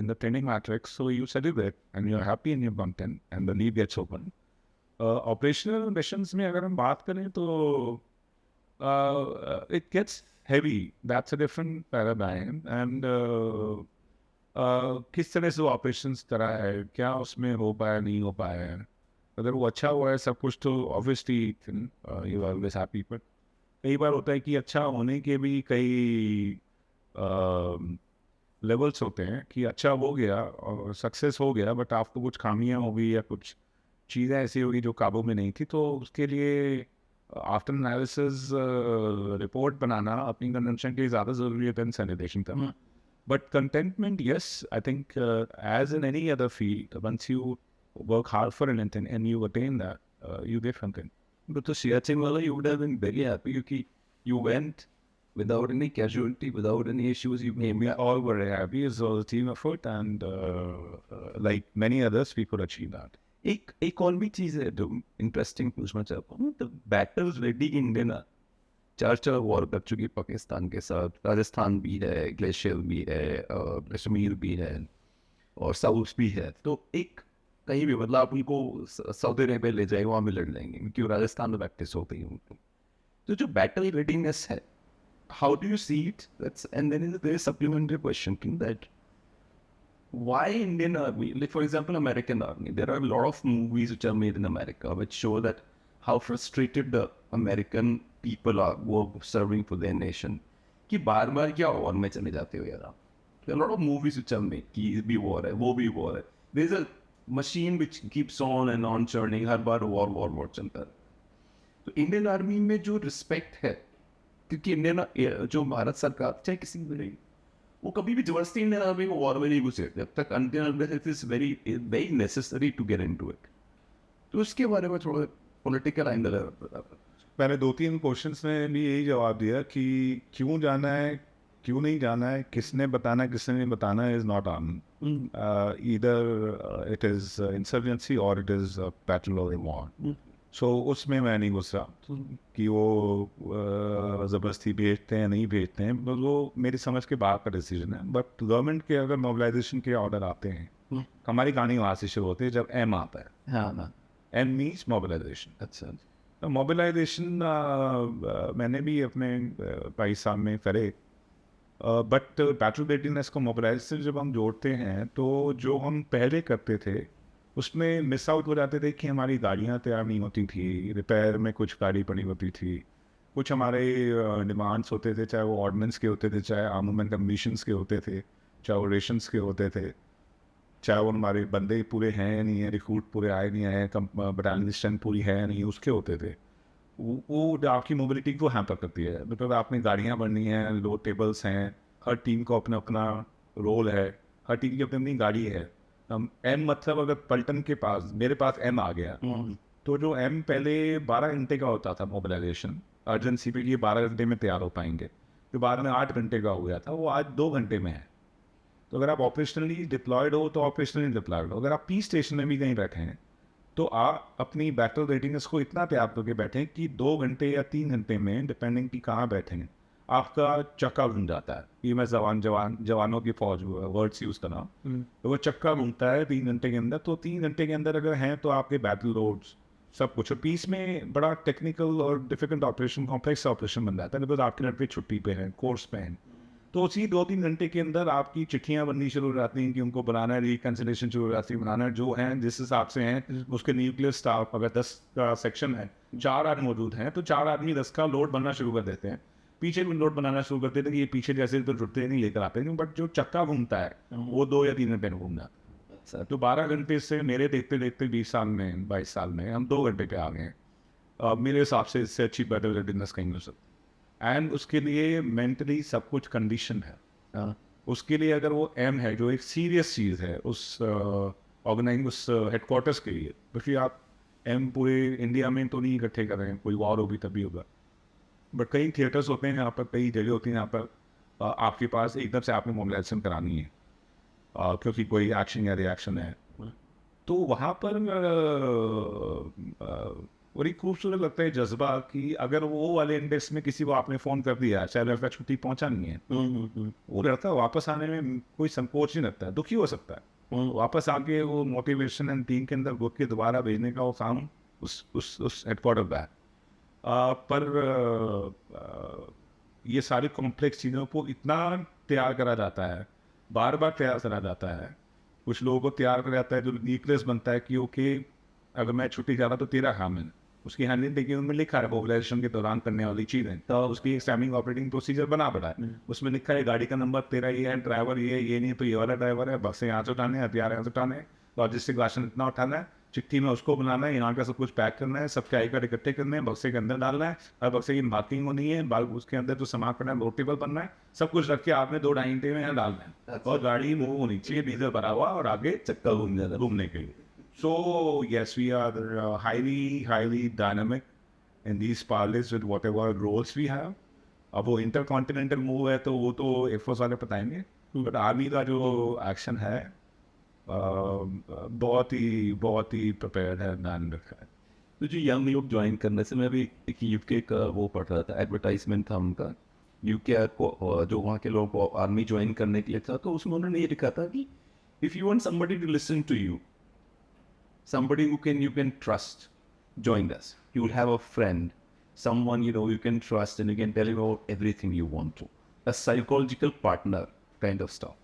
in the training matrix, so you celebrate and you are happy in your content and the lead gets open. Operational missions में अगर हम बात करें तो it gets heavy. That's a different paradigm. And किस तरह से ऑपरेशंस करा है, क्या उसमें हो पाया नहीं हो पाया है, अगर वो अच्छा हुआ है सब कुछ तो obviously you are always happy, but कई बार होता है कि अच्छा होने के भी कई लेवल्स होते हैं कि अच्छा हो गया और सक्सेस हो गया, बट आपको कुछ खामियां हो गई या कुछ चीज़ें ऐसी होगी जो काबू में नहीं थी, तो उसके लिए आफ्टर एनालिसिस रिपोर्ट बनाना अपनी कंजम्पशन के लिए ज़्यादा ज़रूरी है देन सैनिटेशन करना। But contentment, yes, I think as in any other field, once you work hard for anything and you attain that, you get content. But the Siachen wala, you would have been very happy because you went without any casualty, without any issues. You came We back. all were happy as a team effort, and like many others, we could achieve that. एक और भी चीज़ है जो इंटरेस्टिंग पूछना चाहता हूँ, the battles ready Indian 4 war कर चुकी पाकिस्तान के साथ, राजस्थान भी है, ग्लेशियर भी है, कश्मीर भी है, और साउथ भी है, तो एक कहीं भी मतलब आप उनको सऊदी अरेबिया ले जाए वहाँ भी लड़ लेंगे क्योंकि राजस्थान में प्रैक्टिस हो गई उनको, तो जो बैटल रेडीनेस है, how do you see it? And then is there supplementary question that why Indian army, like for example American army, there are a lot of movies which are made in America which show that how frustrated the American people are who are serving for their nation. कि बार बार क्या वॉर में चले जाते हो यार आप. There are a lot of movies which are made कि ये भी वॉर है, वो भी वॉर है. There is a machine which keeps on and on churning. Her bar war चलता है. तो इंडियन आर्मी में जो रिस्पेक्ट है, क्योंकि इंडियन जो भारत सरकार चाहे किसी भी रही, वो कभी भी जबरदस्ती इंडियन आर्मी को वॉर में नहीं घुसे जब तक until it is very necessary to get into it. तो उसके बारे में थोड़ा पॉलिटिकल एंगल है. मैंने 2-3 क्वेश्चंस में भी यही जवाब दिया कि क्यों जाना है, क्यों नहीं जाना है, किसने बताना है, किसने नहीं बताना है, is not on. Either it is insurgency और it is battle of war. So उसमें मैं नहीं घुस रहा कि वो ज़बरदस्ती भेजते हैं नहीं भेजते हैं, बस वो मेरी समझ के बाहर का डिसीजन है. बट गवर्नमेंट के अगर मोबिलाइजेशन के ऑर्डर आते हैं, हमारी कहानी वहाँ से शुरू होती है जब एम आता है. हाँ, एम मीन्स मोबिलाइजेशन. अच्छा. तो मोबिलाइजेशन मैंने भी अपने भाई साहब में करे. बट बैटल रेडीनेस को मोबिलाइज से जब हम जोड़ते हैं तो जो हम पहले करते थे उसमें मिस आउट हो जाते थे कि हमारी गाड़ियाँ तैयार नहीं होती थी, रिपेयर में कुछ गाड़ी पड़ी होती थी, कुछ हमारे डिमांड्स होते थे, चाहे वो ऑर्डिनेंस के होते थे, चाहे आर्मामेंट कमीशंस के होते थे, चाहे वो रेशंस के होते थे, चाहे वो हमारे बंदे पूरे हैं नहीं है, रिक्रूट पूरे आए नहीं आए, बटालियन स्ट्रेंथ पूरी है नहीं, उसके होते थे. वो आपकी मोबिलिटी को हैम्पर करती है. मतलब आपने गाड़ियाँ बननी हैं, लो टेबल्स हैं, हर टीम को अपना अपना रोल है, हर टीम की अपनी अपनी गाड़ी है. एम मतलब अगर पलटन के पास मेरे पास एम आ गया तो जो एम पहले 12 घंटे का होता था मोबिलाइजेशन, अर्जेंसी पे ये 12 घंटे में तैयार हो पाएंगे, जो बाद में 8 घंटे का हो गया था, वो आज 2 घंटे में है. तो अगर आप ऑपरेशनली डिप्लॉयड हो तो ऑपरेशनली डिप्लॉयड हो. अगर आप पी स्टेशन में भी कहीं बैठे हैं तो आप अपनी बैटल रेडिनेस को इतना तैयार करके बैठें कि 2 घंटे या 3 घंटे में, डिपेंडिंग कि कहाँ बैठे हैं, आपका चक्का घूम जाता है. ये मैं जवानों की फौज वर्ड्स यूज़ कर रहा हूँ. तो वो चक्का घूमता है 3 घंटे के अंदर. तो 3 घंटे के अंदर अगर हैं तो आपके बैटल रोड्स सब कुछ. और पीस में बड़ा टेक्निकल और डिफिकल्ट ऑपरेशन, कॉम्प्लेक्स ऑपरेशन बन जाता है बिकॉज आपके लड़के छुट्टी पे हैं, कोर्स पे हैं. तो उसी 2-3 घंटे के अंदर आपकी चिट्ठियाँ बननी शुरू हो जाती हैं कि उनको बनाना है, रिकन्सिलेशन शुरू हो जाती है बनाना है, जो हैं जिस हिसाब से हैं उसके न्यूक्लियर स्टाफ. अगर 10 का सेक्शन है, 4 आदमी मौजूद हैं, तो 4 आदमी 10 का लोड बनना शुरू कर देते हैं. पीछे भी लोड बनाना शुरू करते थे कि ये पीछे जैसे तो जुटते नहीं लेकर आते हैं, बट जो चक्का घूमता है वो 2 या 3 घंटे में घूम जाता है. तो 12 घंटे से मेरे देखते देखते 20 साल में, 22 साल में हम 2 घंटे पे आ गए हैं. मेरे हिसाब से इससे अच्छी बैटल रेडीनेस कहीं हो सकती. एंड उसके लिए मेंटली सब कुछ कंडीशन है. उसके लिए अगर वो एम है जो एक सीरियस चीज़ है उस ऑर्गेनाइजिंग उस हेडक्वार्टर्स के लिए, क्योंकि आप एम पूरे इंडिया में तो नहीं इकट्ठे कर रहे हैं, कोई वॉर होगी तभी होगा. बट कई थिएटर्स होते हैं यहाँ पर, कई जगह होती हैं यहाँ पर आपके पास एकदम से आपने मोबिलाइजेशन करानी है क्योंकि कोई एक्शन या रिएक्शन है. तो वहाँ पर बड़ी खूबसूरत लगता है जज्बा कि अगर वो वाले इंडेक्स में किसी को आपने फ़ोन कर दिया, चाहे लड़का छुट्टी पहुँचा नहीं है, वो लड़का वापस आने में कोई संकोच नहीं लगता है, दुखी हो सकता है. वापस आके वो मोटिवेशन एंड टीम के अंदर घुस के दोबारा भेजने का वो काम उस हेडक्वार्टर का है. पर ये सारी कॉम्प्लेक्स चीज़ों को इतना तैयार करा जाता है, बार बार तैयार करा जाता है. कुछ लोगों को तैयार करा जाता है जो न्यूक्लियस बनता है कि ओके अगर मैं छुट्टी जा रहा तो तेरा काम है, उसकी हैंडलिंग देखिए उनमें लिखा है मोबिलाइजेशन के दौरान करने वाली चीज़ें. तो उसकी स्टैंडिंग ऑपरेटिंग प्रोसीजर बना पड़ा है, उसमें लिखा है गाड़ी का नंबर तेरा ये है, ड्राइवर ये नहीं तो ये वाला ड्राइवर है, बक्से यहाँ से उठाने, हथियार यहाँ से उठाने, लॉजिस्टिक राशन इतना उठाना है, चिट्ठी में उसको बनाना है, यहाँ का सब कुछ पैक करना है, सबके आई कार्ड इकट्ठे करने हैं, बक्से के अंदर डालना है, हर बक्से की मार्किंग होनी है, उसके अंदर जो सामान करना है रोटेबल बनना है, सब कुछ रख के आपने 2-2.5 घंटे में यहाँ डालना है. और गाड़ी मूव होनी चाहिए, डीजल भरा हुआ और आगे चक्का घूमने के लिए. So yes, we are highly dynamic in these parleys with whatever roles we have. अब वो इंटरकॉन्टिनेंटल मूव है तो वो तो एयरफोर्स वाले बताएंगे, बट आर्मी का जो एक्शन है बहुत ही प्रिपेयर्ड है, ध्यान रखा है. तो जो यंग लोग ज्वाइन करने से मैं भी एक यूके का वो पढ़ रहा था, एडवर्टाइजमेंट था उनका यूके को, जो वहाँ के लोग को आर्मी ज्वाइन करने के लिए था, तो उसमें उन्होंने ये लिखा था कि if you want somebody to listen to you, somebody who you can trust, join us. You will have a friend, someone you can trust, and you can tell him about everything you want to. A psychological partner kind of stuff.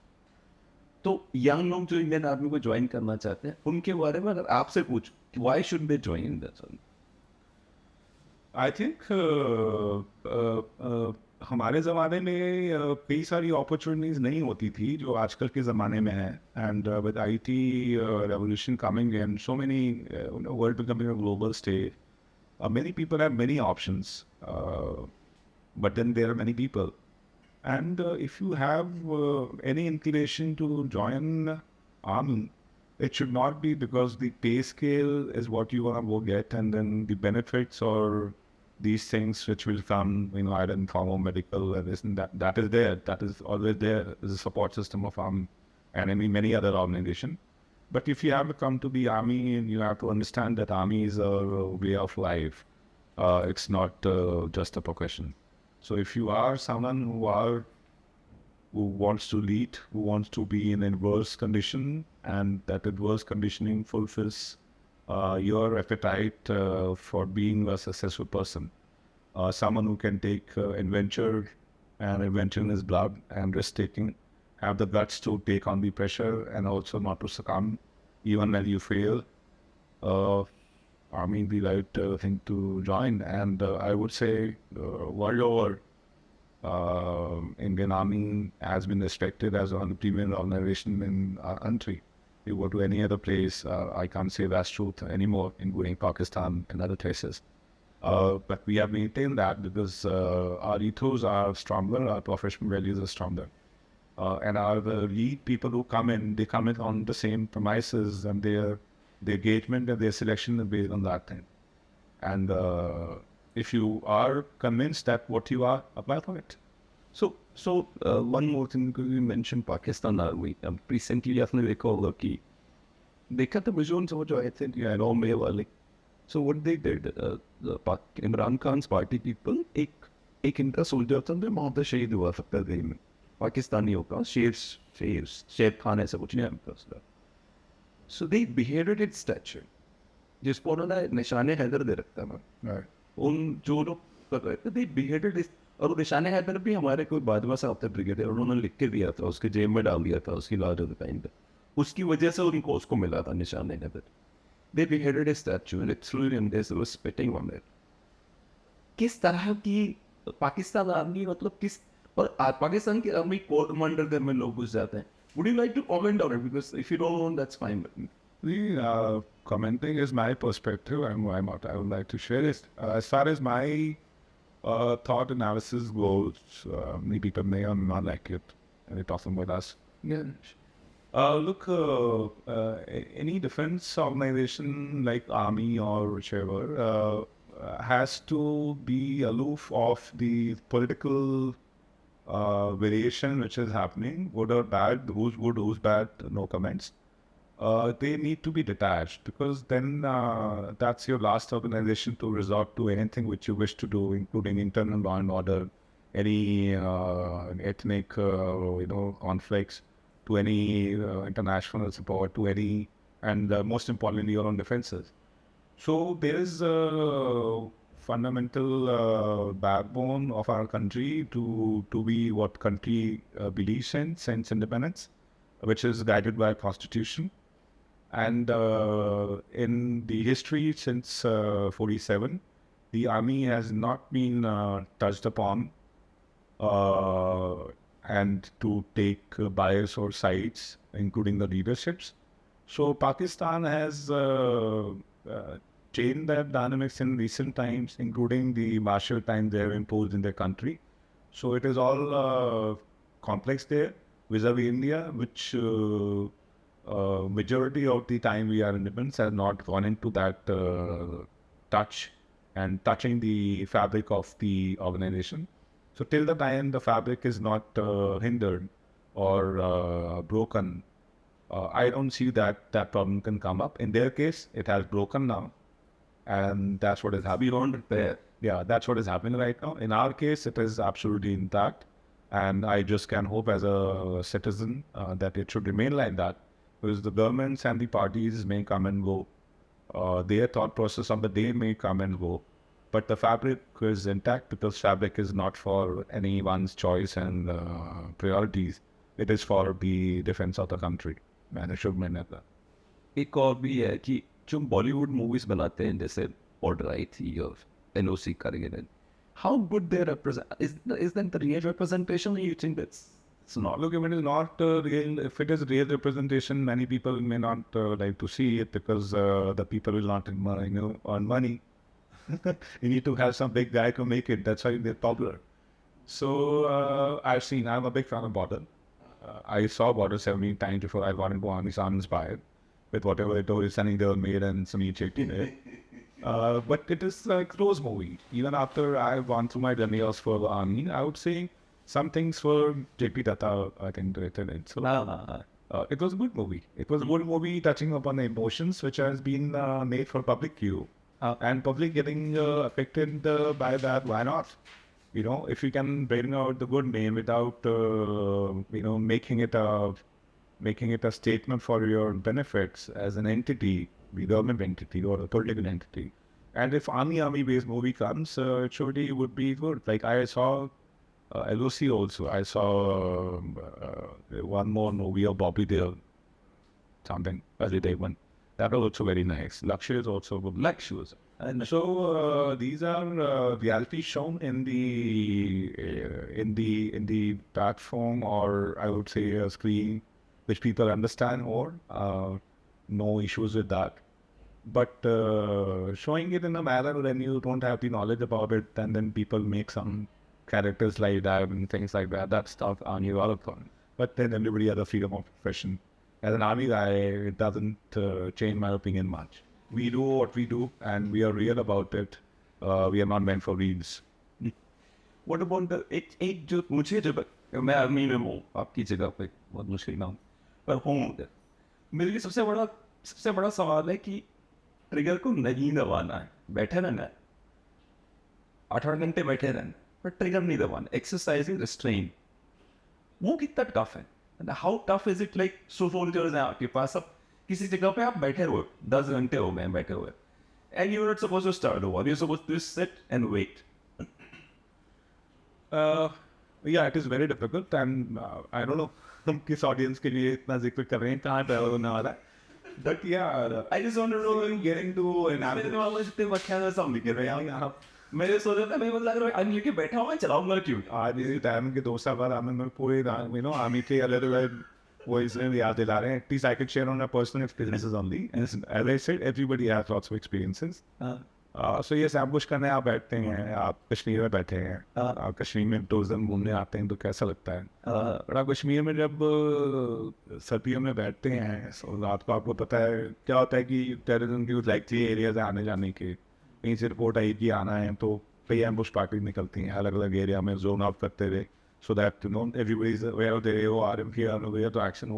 तो यंग लोग जो इंडियन आर्मी को ज्वाइन करना चाहते हैं उनके बारे में अगर आपसे पूछ, why should they join this one? I think हमारे ज़माने में कई सारी अपॉर्चुनिटीज़ नहीं होती थी जो आजकल के ज़माने में है and with IT revolution coming in so many world becoming a global stage, many people have many options, but then there are many people. And if you have any inclination to join army, it should not be because the pay scale is what you want to go get, and then the benefits or these things which will come, either in form of medical and this and that. That is there. That is always there. Is a support system of army and many other organization. But if you have to come to the army, and you have to understand that army is a way of life. It's not just a profession. So if you are someone who wants to lead, who wants to be in adverse condition, and that adverse conditioning fulfills your appetite for being a successful person, someone who can take adventure and adventure in his blood and risk-taking, have the guts to take on the pressure and also not to succumb even when you fail. Army the right thing to join, and I would say world over, Indian Army has been respected as one of the premier organization in our country. You go to any other place, I can't say that's truth anymore, including Pakistan and other places. But we have maintained that because our ethos are stronger, our professional values are stronger. And our lead people who come in, they come in on the same premises, and their engagement and their selection is based on that thing. And if you are convinced that what you are, apply for it. So one more thing, because you mentioned Pakistan Army. Recently, आपने देखा होगा कि देखा था visuals वो जो आए थे नॉर्वे वाले. So what they did, Imran Khan's party people, एक इनका soldier था जो वहाँ पे शहीद हुआ सकता था में पाकिस्तानियों का शेर खान ऐसा कुछ नहीं था उसका. So they beheaded its statue, जिसको उन्होंने निशाने हैदर दे रखा था. उन जो लोग कर रहे थे, they beheaded it. और निशाने हैदर भी हमारे कोई बाजवा साहब थे ब्रिगेडियर, उन्होंने लिख के दिया था, उसके जेब में डाल दिया था उसकी लाज टाइम पे. उसकी वजह से उनको उसको मिला था निशाने Haider. They beheaded a statue and it threw it and they were spitting on it. किस तरह की पाकिस्तान आर्मी, मतलब किस, और पाकिस्तान की आर्मी कोर कमांडर घर में लोग घुस जाते हैं. Would you like to comment on it? Because if you don't know, that's fine. The commenting is my perspective, and I would like to share it. As far as my thought analysis goes, many people may or may not like it, and they're talking with us. Yeah. Look, any defense organization like army or whichever has to be aloof of the political variation which is happening, good or bad, who's good, who's bad, no comments. They need to be detached, because then that's your last organization to resort to anything which you wish to do, including internal law and order, any ethnic conflicts, to any international support, to any, and most importantly, your own defenses. So there is a fundamental backbone of our country to be what country believes in, since independence, which is guided by Constitution. And in the history since 47, the army has not been touched upon and to take bias or sides, including the leaderships. So Pakistan has changed that dynamics in recent times, including the martial time they have imposed in their country. So it is all complex there vis-a-vis India, which majority of the time we are independent has not gone into that touch and touching the fabric of the organization. So till the time the fabric is not hindered or broken, I don't see that problem can come up. In their case, it has broken now, and that's what is happening. Beyond there. Yeah, that's what is happening right now. In our case, it is absolutely intact, and I just can hope as a citizen that it should remain like that, because the governments and the parties may come and go. Their thought process of the day may come and go, but the fabric is intact, because fabric is not for anyone's choice and priorities. It is for the defense of the country, and it should remain like that. एक और भी है कि जो बॉलीवुड मूवीज बनाते हैं, जैसे ऑर्डर आई थी और NOC करके, how good they represent? Is that the real representation, or you think it's not? Look, if it is not real, if it is real representation, many people may not like to see it because the people will not earn money. You need to have some big guy to make it. That's why they're popular. So I'm a big fan of Border. I saw Border 17 times before I got into army, so I'm inspired with whatever the storytelling they were made and some EHT. But it is a close movie. Even after I've gone through my journey for the army, I would say some things were JP Datta, I think, directed it. So it was a good movie. It was a good movie touching upon the emotions which has been made for public view. And public getting affected by that, why not? You know, if you can bring out the good name without, making it a statement for your benefits as an entity, the government entity or a political entity. And if army-based movie comes, it surely would be good. Like I saw LOC also. I saw one more movie of Bobby Dale, something, early day one. That was also very nice. Lakshya is also good. Lakshya. And so these are reality shown in the platform, or I would say a screen which people understand more. No issues with that. But showing it in a manner when you don't have the knowledge about it, and then people make some characters like that and things like that, that stuff on you all of them. But then everybody has a freedom of profession. As an army guy, it doesn't change my opinion much. We do what we do, and we are real about it. We are not meant for reels. What about the एक जो मुझे जब मैं आर्मी में हूँ आपकी जगह पे बहुत मुश्किल ना पर हूँ मेरे लिए सबसे बड़ा सवाल है कि ट्रिगर को नहीं दबाना है, बैठे रहना है 8 घंटे बैठे रहना पर ट्रिगर नहीं दबाना, एक्सरसाइजिंग रिस्ट्रेन, वो कितना टफ है? How tough is it? Like soldiers हैं आपके पास, अब किसी जगह पे आप बैठे हुए 10 घंटे हो गए बैठे हुए, and you are not suppose to start over, you are suppose to sit and wait. Yeah, it is very difficult, and I don't know हम किस ऑडियंस के लिए इतना जिक्र कर रहे हैं, कहाँ पे होने वाला है. But yeah, I just want to know getting to an मेरे वाले जितने बच्चे हैं सब लिखे रहे हैं यहाँ. मेरे सोच रहा था मैं मतलब अगर आज लेके बैठा हुआ चलाऊंगा क्यों? आज इसी टाइम के 2 साल बाद हमें पूरे आर्मी के अलग वो इसलिए याद दिला रहे हैं. At least I could share on our personal experiences only. As I said, everybody has lots of experiences. So yes, ambush करने आप बैठते हैं, आप कश्मीर में बैठे हैं, आप कश्मीर में टूरिज्म घूमने आते हैं तो कैसा लगता है? और आप कश्मीर में जब सर्दियों में बैठते हैं, so रात को आपको पता है क्या होता है कि टेररिज्म की लाइकली एरियाज आने जाने के, कहीं से रिपोर्ट आई कि आना है तो कई एम्बुश पार्टी निकलती हैं अलग अलग एरिया में जोन आउट करते हुए, so that everybody is aware they वो आर एम हियर अवेयर, तो एक्शन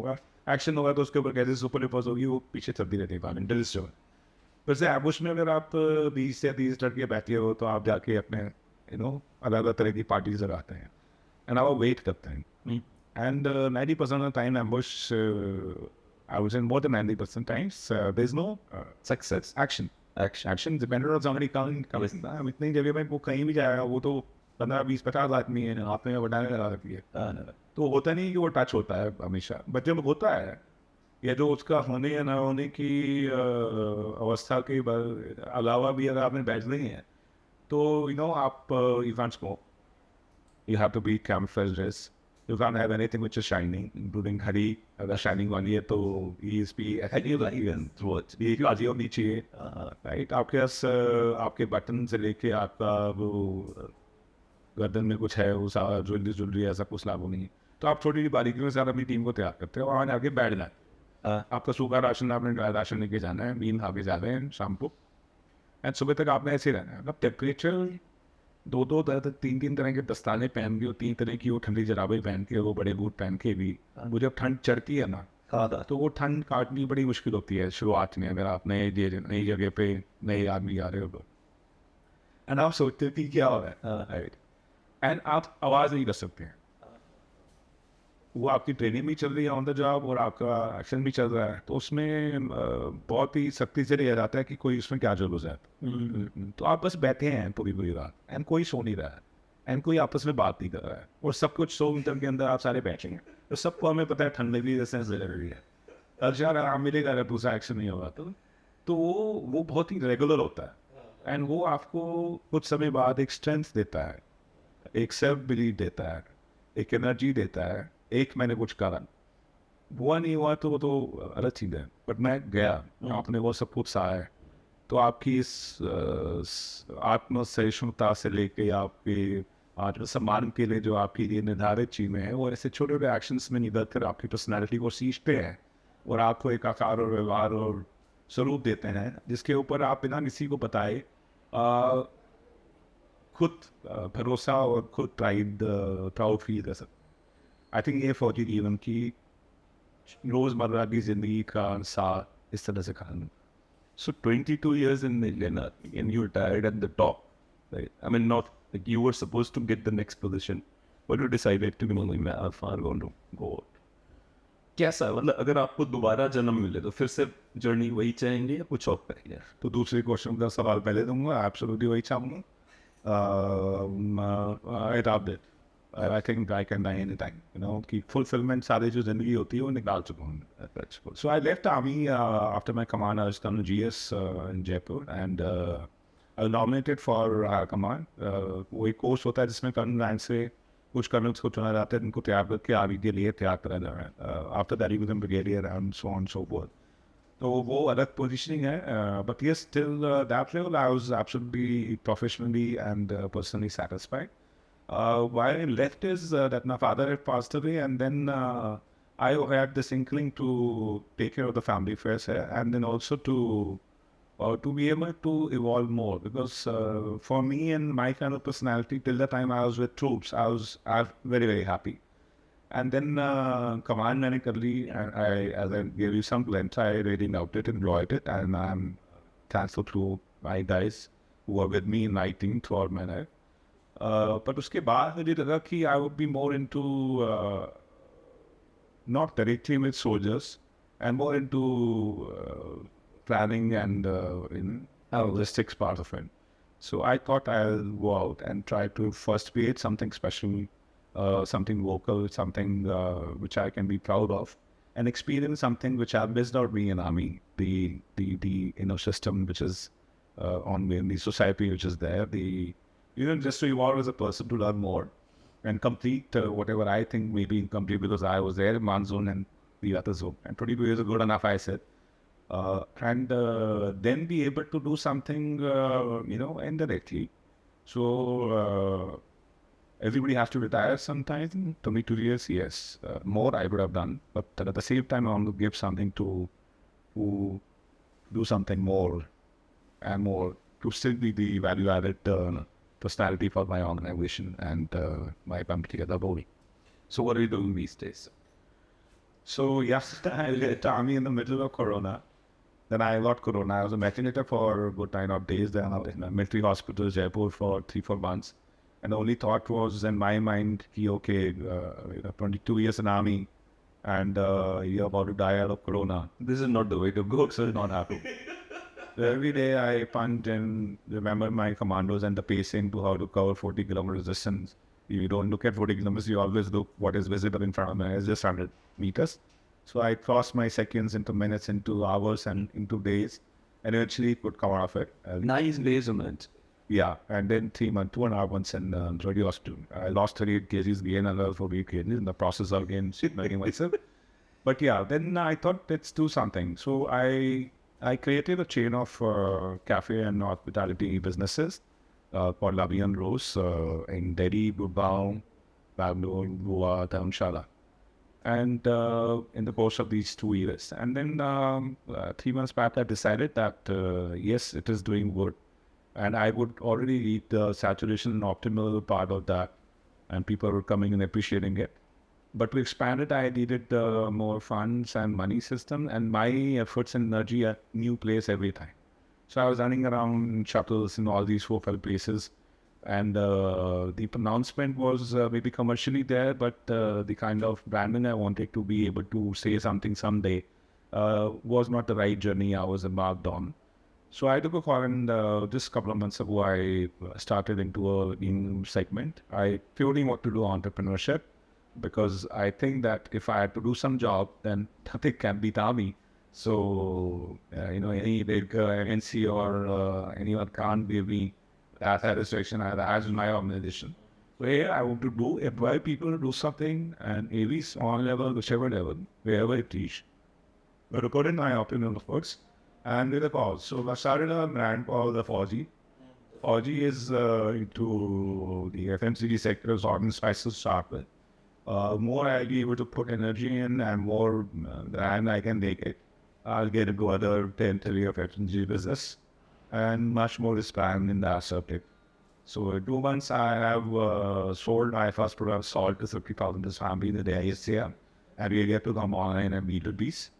होगा तो उसके ऊपर कैसे सुपर डिपोज होगी वो पीछे चलती रहती है इंटरेस्ट जो है. वैसे एम्बुश में अगर आप 20 से 30 लड़के बैठे हो तो आप जाके अपने अलग अलग तरह की पार्टीज लगाते हैं एंड आप वेट करते हैं. And 90% of the time ambush, I would say more than 90% times, there's no success. Action dependent on somebody coming. हम इतनी जगह में वो कहीं भी जाएगा वो तो 15-20-50 आदमी है, हाथ में बढ़ाने लगा रखी है, तो होता नहीं कि वो टच होता है हमेशा. बट जब होता है या जो उसका होने या ना होने की अवस्था के अलावा भी अगर आपने बैठ नहीं है तो आप you can't smoke. You have to be camouflage dress. You can't have anything which is shining, including हरी. अगर shining वाली है तो ESP हरी वाली होनी चाहिए, राइट? आपके पास आपके बटन से लेके आपका वो गर्दन में कुछ है वो सारा ज्वेलरी ऐसा कुछ लागू नहीं है. तो आप छोटी बारीकियों से अपनी टीम को तैयार करते हो और आगे बैठ जाए. आपका सूखा राशन आपने ड्राई राशन लेके जाना है, मील आगे जा रहे हैं शाम को, एंड सुबह तक आपने ऐसे रहना है. अब टेम्परेचर 2-3 तरह के दस्ताने पहन के, 3 तरह की वो ठंडी जराबें पहन के, वो बड़े बूट पहन के भी वो जब ठंड चढ़ती है ना तो वो ठंड काटनी बड़ी मुश्किल होती है शुरुआत में, अगर आप नई जगह पे नए आदमी आ रहे हो तो. एंड आप सोचते हैं कि क्या हो रहा है, एंड आप आवाज़ नहीं कर सकते हैं. वो आपकी ट्रेनिंग भी चल रही है ऑन द जॉब और आपका एक्शन भी चल रहा है, तो उसमें बहुत ही सख्ती से लिया जाता है कि कोई उसमें क्या जरूरत है. तो आप बस बैठे हैं पूरी रात एंड कोई सो नहीं रहा है एंड कोई आपस में बात नहीं कर रहा है और सब कुछ 100 मीटर के अंदर आप सारे बैठेंगे. तो सबको हमें पता है ठंड लगी जैसे रही है, अच्छा आराम मिलेगा अगर दूसरा एक्शन नहीं होगा तो वो बहुत ही रेगुलर होता है. एंड वो आपको कुछ समय बाद एक स्ट्रेंथ देता है, एक सेल्फ बिलीव देता है, एक एनर्जी देता है। एक मैंने कुछ करा, हुआ नहीं हुआ तो वो तो अलग चीज़ है, बट मैं गया, आपने वो सब कुछ सहा है, तो आपकी इस आत्म सहिष्णुता से लेके आपके आत्मसम्मान के लिए जो आपके लिए निर्धारित चीज़ें हैं, वो ऐसे छोटे छोटे एक्शंस में निकल कर आपकी पर्सनैलिटी को सींचते हैं और आपको एक आकार और व्यवहार और स्वरूप देते हैं, जिसके ऊपर आप बिना किसी को बताए खुद भरोसा और खुद प्राउड फील कर सकते। आई थिंक ये फौजी जीवन की रोज़मर्रा की ज़िंदगी का साथ इस तरह से कहानी। So 22 years in the Indian Army and you retired at the top, right? I mean, not like you were supposed to get the next position, but you decided to be मैं far going to go. कैसा मतलब अगर आपको दोबारा जन्म मिले तो फिर से जर्नी वही चाहेंगे या कुछ और करेंगे? तो दूसरे क्वेश्चन का सवाल पहले दूंगा, एब्सोल्युटली वही चाहूँगा। I love it, I think I can die anytime, you know, कि फुलफिलमेंट सारी जो जिंदगी होती है वो निकाल चुका हूँ। So I left army after my command, I was called GS in Jaipur and I nominated for command. वो एक कोर्स होता है जिसमें कर्नल रैंक से कुछ कर्नल्स को चुना जाता है, उनको तैयार करके आर्मी के लिए तैयार करा जा रहा है। After that you become brigadier and so on so fourth. तो वो अलग पोजीशनिंग है, but yes still that level I was absolutely professionally and personally satisfied. Why I left is that my father had passed away, and then I had this inkling to take care of the family affairs here, and then also to be able to evolve more, because for me and my kind of personality, till the time I was with troops, I was very very happy. And then command मैंने कर ली, and as I gave you some glimpse, I really loved it, enjoyed it, and I'm thankful to my guys who are with me in Enlightening throughout my life. But उसके बाद मुझे लगा कि I would be more into not directly with soldiers and more into planning and in logistics part of it. So I thought I'll go out and try to first create something special, something local, something which I can be proud of, and experience something which I've missed out being in army. The system which is on in the society which is there. Just to evolve as a person, to learn more and complete whatever I think may be incomplete, because I was there in one zone and the other zone. And 22 years is good enough, I said. And then be able to do something, indirectly. So everybody has to retire sometime. 22 years, yes. More I would have done. But at the same time, I want to give something to do something more and more to still be the value-added personality for my organization and my family as a whole. So what are you doing these days? So yes, I left army in the middle of Corona. Then I got Corona. I was a ventilator for a good 9 odd days. Then I was in a military hospital, Jaipur, for 3-4 months. And the only thought was in my mind, okay, 22 years in army, and you're about to die out of Corona. This is not the way to go, so Not happy. Every day I punt and remember my commandos and the pacing to how to cover 40 kilometers distance. You don't look at 40 kilometers, you always look what is visible in front of me. It's just 100 meters. So I crossed my seconds into minutes, into hours, and into days, and eventually could come out of it. 9 days on it. Yeah, and then 2.5 months in Jodi hospital. I lost 38 kgs, gained another 48 kgs in the process of again making myself. But yeah, then I thought, let's do something. So I created a chain of cafe and hospitality businesses called Lavi and Rose in Delhi, Gurgaon, Bangalore, Goa, Dharamshala. And in the course of these 2 years. And then 3 months back, I decided that, yes, it is doing good. And I would already reach the saturation and optimal part of that. And people were coming and appreciating it. But to expand it, I needed more funds and money system, and my efforts and energy at new place every time. So I was running around shuttles in all these 4-5 places, and the pronouncement was maybe commercially there, but the kind of branding I wanted to be able to say something someday was not the right journey I was embarked on. So I took a call, and just a couple of months ago, I started into a new segment. I purely want to do entrepreneurship, because I think that if I had to do some job, then nothing can beat army. So, any big MNC or anyone can't give me that satisfaction as my organization. So here I want to employ people to do something and every small level, whichever level, wherever it is. But according to my opinion, of course, and with a cause. So I started a brand called the 4G. 4G is into the FMCG sector as organ spices start with. More I'll be able to put energy in and more brand I can make it. I'll get into other territory of FMCG business and much more expand in that subject. So in 2 months, I have sold my first product, salt, to 50,000 this family in the day here. And we get to come online and B2Bs.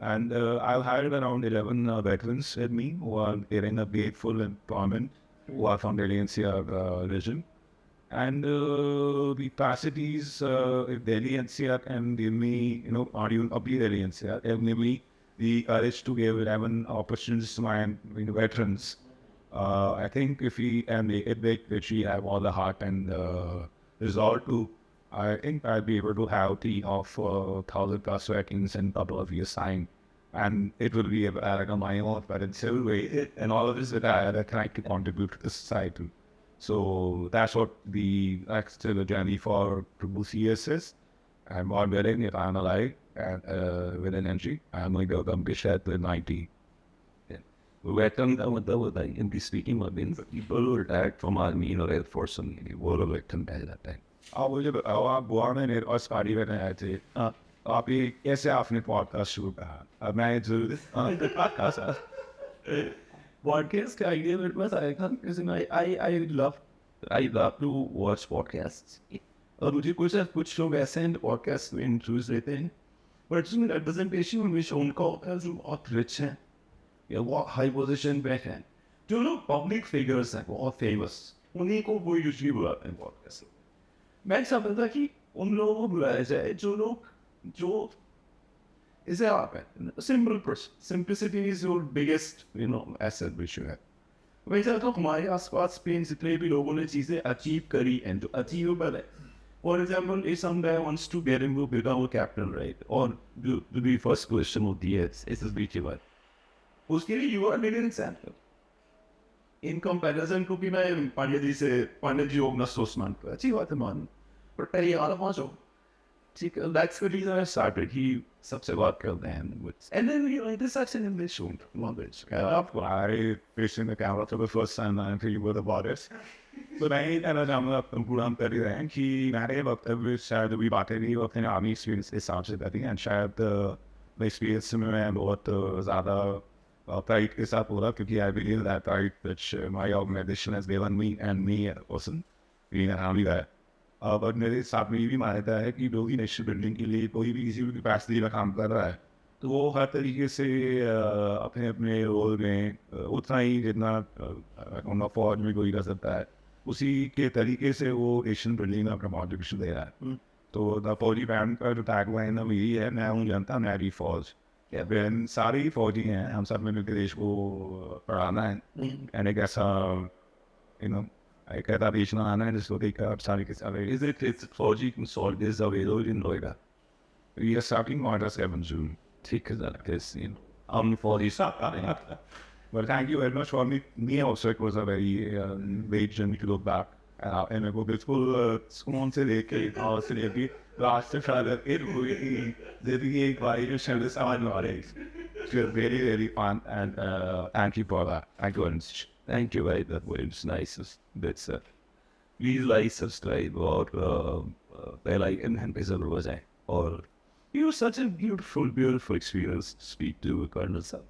And I've hired around 11 veterans with me who are getting a paid-full employment, who are from Delhi NCR region. And the capacities, if Delhi NCR can give me, or even up Delhi NCR, give me the courage to give 11 opportunities to my veterans. I think if we can make it big, which we have all the heart and resolve to, I think I'll be able to have the of 1,000 plus veterans in a couple of years' time. And it will be like a my own, but in civil way, and all of this that I can actually contribute to the society. So that's what the next journey for Prabhu CS is. I'm not willing if I'm alive and with energy, I'm going to accomplish that with 90. Veteran का मतलब होता है in the speaking of means people who retired from army or air force only वो लोग veteran कहा जाता है. मुझे बताओ आप गोवा में मेरे पास पार्टी करने आए थे आप ये कैसे आपने पॉडकास्ट शुरू करा अब मैं जरूर Podcast का idea मेरे पास आया था because I love to watch podcasts और मुझे कुछ लोग ऐसे हैं podcast में इंट्रोड्यूस रहते हैं but उसमें representation हमेशा उनका होता है जो बहुत rich हैं या बहुत हाई पोजीशन पे हैं जो लोग पब्लिक फिगर्स हैं बहुत फेमस उन्हीं को वो यूजली बुलाते हैं पॉडकास्ट मैं समझता था कि उन लोगों को बुलाया जाए जो लोग जो इसे आप है simple person simplicity is your biggest asset which you have वैसे तो हमारे आसपास पे जितने भी लोगों ने चीज़ें अचीव करी हैं जो अचीवेबल है For example, if some guy wants to get into become a captain, right? Or the first question would be is this BT1? उसके लिए you are an example. In comparison to मैं पंडित जी होगा सोचमान पर अच्छी बात है मान पर पहले यार वहाँ जो ठीक है that's the reason I started he सबसे बात करते हैं and then this actually in this show language I facing the camera for the first time and feel with about it तो मैं ऐसा जानना पूरा हम कर रहे हैं कि मेरे वक्त में शायद भी बातें नहीं होते हैं आर्मी एक्सपीरियंस के हिसाब से करती हैं शायद एक्सपीरियंस में मैं बहुत ज़्यादा pride के साथ बोला क्योंकि I believe that pride which my organization has given me and me as a person being an army guy but मेरे साथ में ये भी मान्यता है कि लोग ही नेशनल बिल्डिंग के लिए कोई भी किसी भी कैपेसिटी का काम कर रहा है तो वो हर तरीके से अपने अपने रोल में उतना ही जितना फौज में कोई कर सकता है उसी के तरीके से वो नेशनल बिल्डिंग में अपना कॉन्ट्रीब्यूशन दे रहा है तो द फौजी बैंड का जो टैगलाइन है यही है मैं हूँ जनता मैं भी फौज सारे ही फौजी हैं हम सब में मिलकर देश को पढ़ाना है एंड एक ऐसा एक ऐसा देश बनाना है जिसको देखकर सारे के सारे is it it's Fauji consult is available in Noida we are starting on the 7th June ठीक है that is I'm for this well thank you very much for me also it was a very great journey to look back and मेरे को बिल्कुल स्कूल से लेके और से लेके लास्ट तक it really जिंदगी एक बार जो शब्द समझ में आ रहे it was very very fun and thank you for that thank you very much. Thank you, right? That was nice. That's please like, subscribe, or bell icon and or it was such a beautiful, beautiful experience to speak to Colonel Sethi.